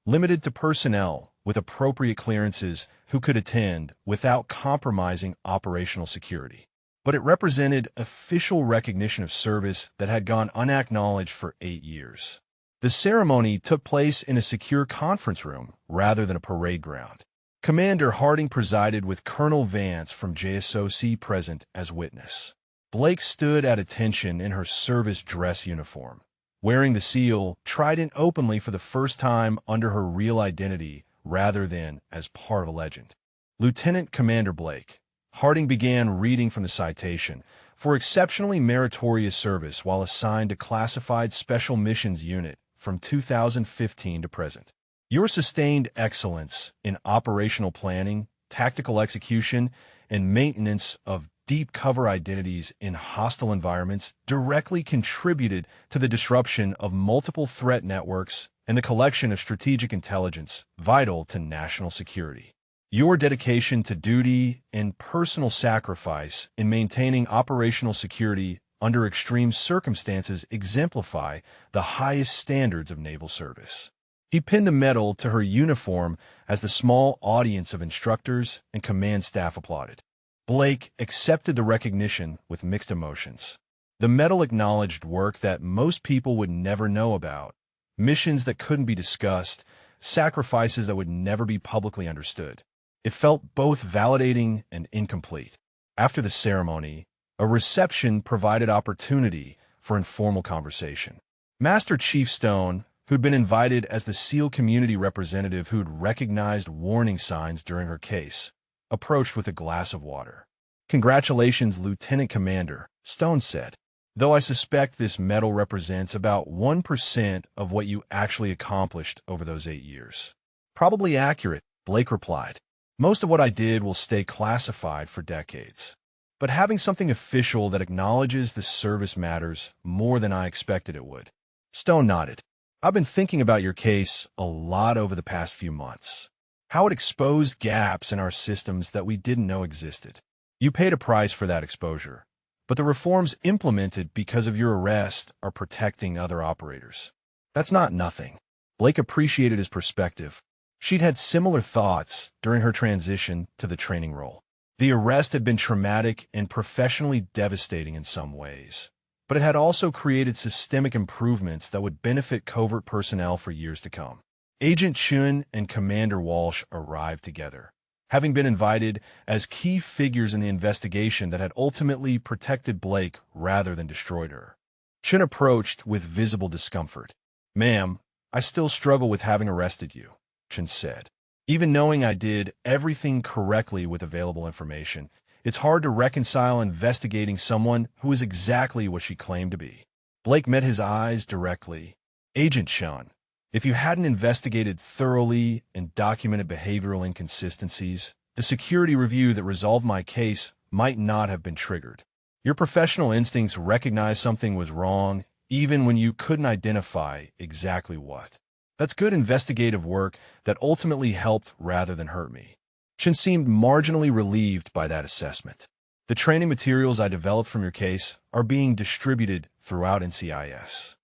limited to personnel with appropriate clearances who could attend without compromising operational security. But it represented official recognition of service that had gone unacknowledged for 8 years. The ceremony took place in a secure conference room rather than a parade ground. Commander Harding presided with Colonel Vance from JSOC present as witness. Blake stood at attention in her service dress uniform, wearing the seal trident openly for the first time under her real identity rather than as part of a legend. Lieutenant Commander Blake. Harding began reading from the citation, for exceptionally meritorious service while assigned to Classified Special Missions Unit from 2015 to present. Your sustained excellence in operational planning, tactical execution, and maintenance of deep cover identities in hostile environments directly contributed to the disruption of multiple threat networks and the collection of strategic intelligence vital to national security. Your dedication to duty and personal sacrifice in maintaining operational security under extreme circumstances exemplify the highest standards of naval service. He pinned the medal to her uniform as the small audience of instructors and command staff applauded. Blake accepted the recognition with mixed emotions. The medal acknowledged work that most people would never know about, missions that couldn't be discussed, sacrifices that would never be publicly understood. It felt both validating and incomplete. After the ceremony, a reception provided opportunity for informal conversation. Master Chief Stone, who'd been invited as the SEAL community representative who'd recognized warning signs during her case, approached with a glass of water. "Congratulations, Lieutenant Commander," Stone said. "Though I suspect this medal represents about 1% of what you actually accomplished over those 8 years." "Probably accurate," Blake replied. "Most of what I did will stay classified for decades. But having something official that acknowledges the service matters more than I expected it would." Stone nodded. "I've been thinking about your case a lot over the past few months. How it exposed gaps in our systems that we didn't know existed. You paid a price for that exposure, but the reforms implemented because of your arrest are protecting other operators. That's not nothing." Blake appreciated his perspective. She'd had similar thoughts during her transition to the training role. The arrest had been traumatic and professionally devastating in some ways, but it had also created systemic improvements that would benefit covert personnel for years to come. Agent Chun and Commander Walsh arrived together, having been invited as key figures in the investigation that had ultimately protected Blake rather than destroyed her. Chun approached with visible discomfort. "Ma'am, I still struggle with having arrested you," Chun said. "Even knowing I did everything correctly with available information, it's hard to reconcile investigating someone who is exactly what she claimed to be." Blake met his eyes directly. "Agent Chun, if you hadn't investigated thoroughly and documented behavioral inconsistencies, the security review that resolved my case might not have been triggered. Your professional instincts recognized something was wrong, even when you couldn't identify exactly what. That's good investigative work that ultimately helped rather than hurt me." Chun seemed marginally relieved by that assessment. "The training materials I developed from your case are being distributed throughout NCIS.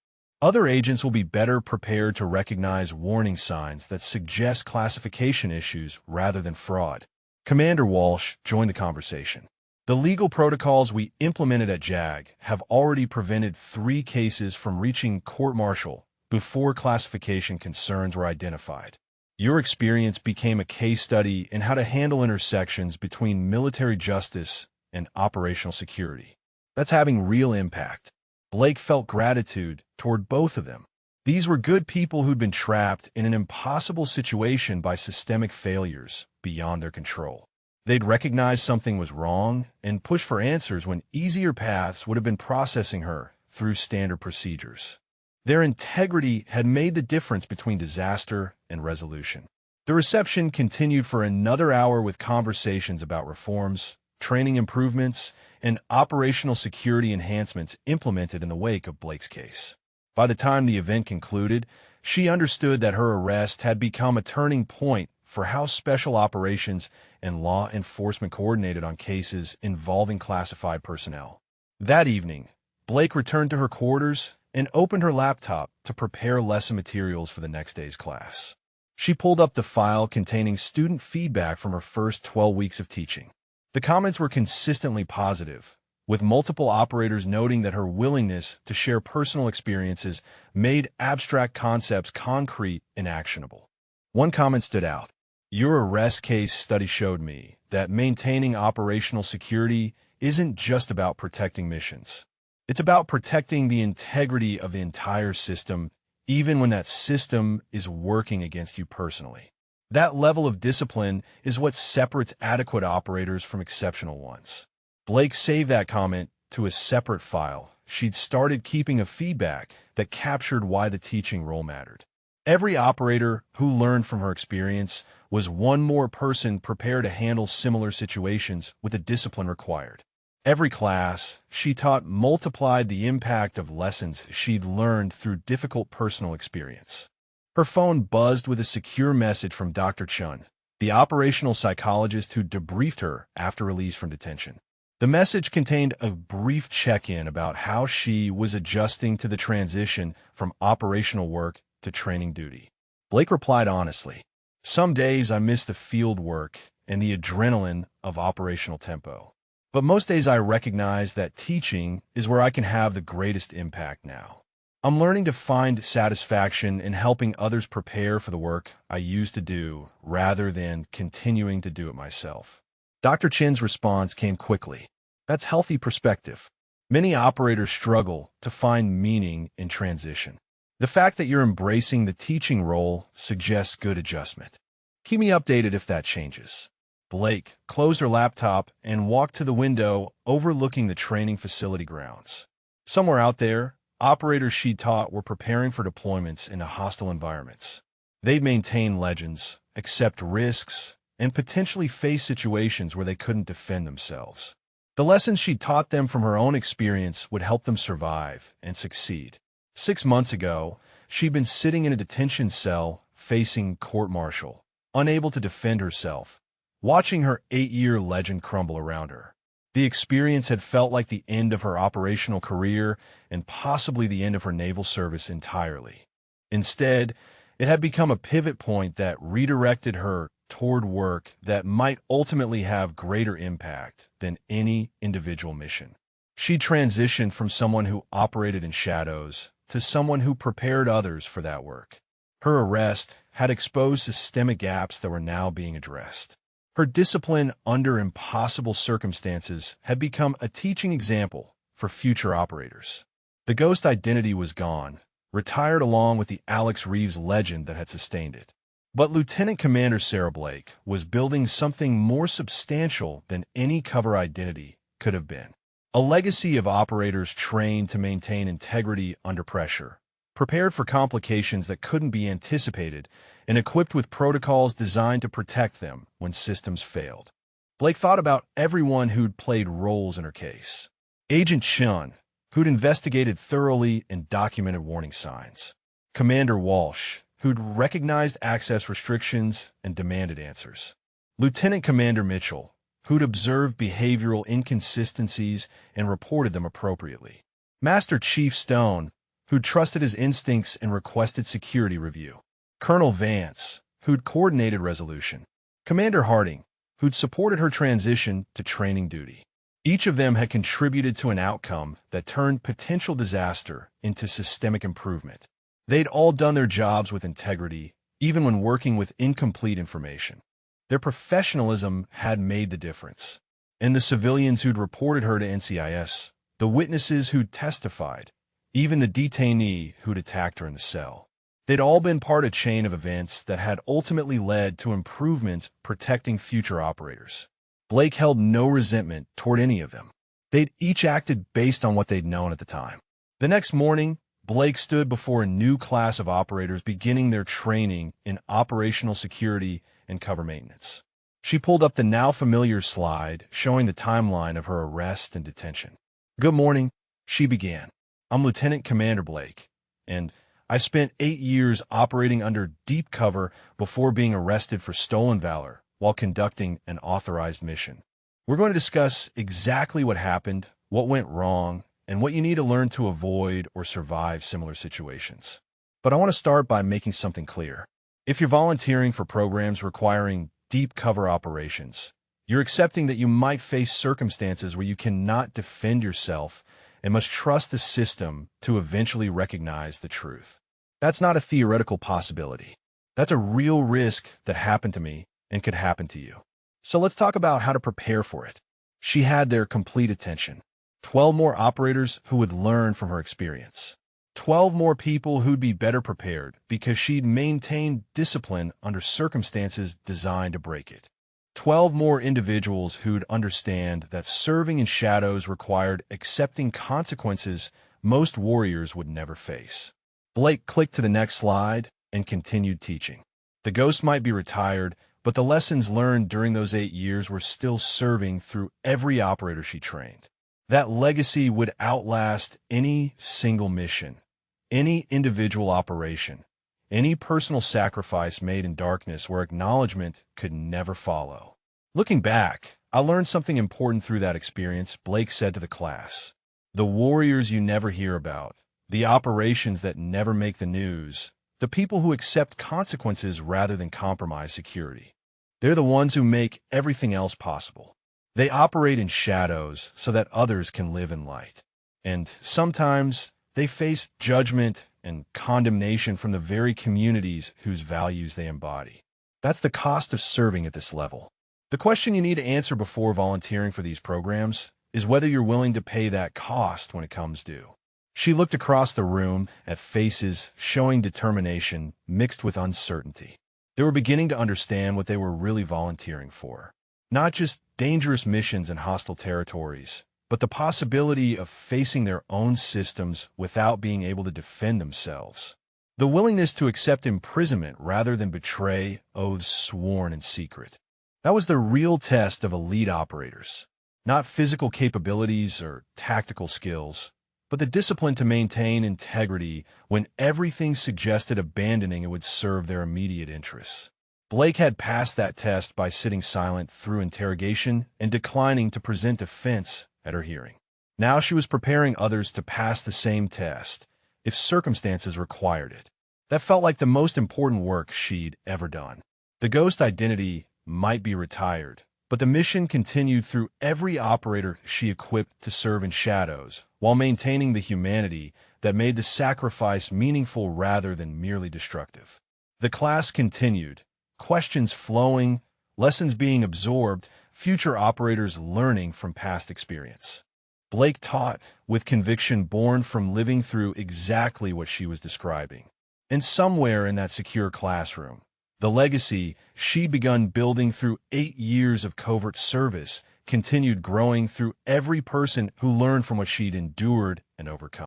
Other agents will be better prepared to recognize warning signs that suggest classification issues rather than fraud." Commander Walsh joined the conversation. "The legal protocols we implemented at JAG have already prevented 3 cases from reaching court-martial before classification concerns were identified. Your experience became a case study in how to handle intersections between military justice and operational security. That's having real impact." Blake felt gratitude toward both of them. These were good people who'd been trapped in an impossible situation by systemic failures beyond their control. They'd recognized something was wrong and pushed for answers when easier paths would have been processing her through standard procedures. Their integrity had made the difference between disaster and resolution. The reception continued for another hour with conversations about reforms, training improvements, and operational security enhancements implemented in the wake of Blake's case. By the time the event concluded, she understood that her arrest had become a turning point for how special operations and law enforcement coordinated on cases involving classified personnel. That evening, Blake returned to her quarters and opened her laptop to prepare lesson materials for the next day's class. She pulled up the file containing student feedback from her first 12 weeks of teaching. The comments were consistently positive, with multiple operators noting that her willingness to share personal experiences made abstract concepts concrete and actionable. One comment stood out. "Your arrest case study showed me that maintaining operational security isn't just about protecting missions. It's about protecting the integrity of the entire system, even when that system is working against you personally. That level of discipline is what separates adequate operators from exceptional ones." Blake saved that comment to a separate file. She'd started keeping a feedback that captured why the teaching role mattered. Every operator who learned from her experience was one more person prepared to handle similar situations with the discipline required. Every class she taught multiplied the impact of lessons she'd learned through difficult personal experience. Her phone buzzed with a secure message from Dr. Chun, the operational psychologist who debriefed her after release from detention. The message contained a brief check-in about how she was adjusting to the transition from operational work to training duty. Blake replied honestly. Some days I miss the field work and the adrenaline of operational tempo. But most days I recognize that teaching is where I can have the greatest impact now. I'm learning to find satisfaction in helping others prepare for the work I used to do rather than continuing to do it myself. Dr. Chin's response came quickly. That's healthy perspective. Many operators struggle to find meaning in transition. The fact that you're embracing the teaching role suggests good adjustment. Keep me updated if that changes. Blake closed her laptop and walked to the window overlooking the training facility grounds. Somewhere out there, operators she taught were preparing for deployments into hostile environments. They'd maintain legends, accept risks, and potentially face situations where they couldn't defend themselves. The lessons she taught them from her own experience would help them survive and succeed. 6 months ago, she'd been sitting in a detention cell facing court-martial, unable to defend herself, watching her 8-year legend crumble around her. The experience had felt like the end of her operational career and possibly the end of her naval service entirely. Instead, it had become a pivot point that redirected her toward work that might ultimately have greater impact than any individual mission. She transitioned from someone who operated in shadows to someone who prepared others for that work. Her arrest had exposed systemic gaps that were now being addressed. Her discipline under impossible circumstances had become a teaching example for future operators. The ghost identity was gone, retired along with the Alex Reeves legend that had sustained it. But Lieutenant Commander Sarah Blake was building something more substantial than any cover identity could have been. A legacy of operators trained to maintain integrity under pressure, prepared for complications that couldn't be anticipated, and equipped with protocols designed to protect them when systems failed. Blake thought about everyone who'd played roles in her case. Agent Chun, who'd investigated thoroughly and documented warning signs. Commander Walsh, who'd recognized access restrictions and demanded answers. Lieutenant Commander Mitchell, who'd observed behavioral inconsistencies and reported them appropriately. Master Chief Stone, who'd trusted his instincts and requested security review. Colonel Vance, who'd coordinated resolution. Commander Harding, who'd supported her transition to training duty. Each of them had contributed to an outcome that turned potential disaster into systemic improvement. They'd all done their jobs with integrity, even when working with incomplete information. Their professionalism had made the difference. And the civilians who'd reported her to NCIS, the witnesses who'd testified, even the detainee who'd attacked her in the cell. They'd all been part of a chain of events that had ultimately led to improvements protecting future operators. Blake held no resentment toward any of them. They'd each acted based on what they'd known at the time. The next morning, Blake stood before a new class of operators beginning their training in operational security and cover maintenance. She pulled up the now familiar slide showing the timeline of her arrest and detention. "Good morning," she began. "I'm Lieutenant Commander Blake, and I spent 8 years operating under deep cover before being arrested for stolen valor while conducting an authorized mission. We're going to discuss exactly what happened, what went wrong, and what you need to learn to avoid or survive similar situations. But I want to start by making something clear. If you're volunteering for programs requiring deep cover operations, you're accepting that you might face circumstances where you cannot defend yourself and must trust the system to eventually recognize the truth. That's not a theoretical possibility. That's a real risk that happened to me and could happen to you. So let's talk about how to prepare for it." She had their complete attention. 12 more operators who would learn from her experience. 12 more people who'd be better prepared because she'd maintained discipline under circumstances designed to break it. 12 more individuals who'd understand that serving in shadows required accepting consequences most warriors would never face. Blake clicked to the next slide and continued teaching. The ghost might be retired, but the lessons learned during those 8 years were still serving through every operator she trained. That legacy would outlast any single mission, any individual operation, any personal sacrifice made in darkness where acknowledgement could never follow. "Looking back, I learned something important through that experience," Blake said to the class. "The warriors you never hear about, the operations that never make the news, The people who accept consequences rather than compromise security. They're the ones who make everything else possible. They operate in shadows so that others can live in light. And sometimes they face judgment and condemnation from the very communities whose values they embody. That's the cost of serving at this level. The question you need to answer before volunteering for these programs is whether you're willing to pay that cost when it comes due. She looked across the room at faces showing determination mixed with uncertainty. They were beginning to understand what they were really volunteering for. Not just dangerous missions in hostile territories, but the possibility of facing their own systems without being able to defend themselves. The willingness to accept imprisonment rather than betray oaths sworn in secret. That was the real test of elite operators. Not physical capabilities or tactical skills, but the discipline to maintain integrity when everything suggested abandoning it would serve their immediate interests. Blake had passed that test by sitting silent through interrogation and declining to present defense at her hearing. Now she was preparing others to pass the same test, if circumstances required it. That felt like the most important work she'd ever done. The ghost identity might be retired, but the mission continued through every operator she equipped to serve in shadows, while maintaining the humanity that made the sacrifice meaningful rather than merely destructive. The class continued, questions flowing, lessons being absorbed, future operators learning from past experience. Blake taught with conviction born from living through exactly what she was describing. And somewhere in that secure classroom, the legacy she'd begun building through 8 years of covert service continued growing through every person who learned from what she'd endured and overcome.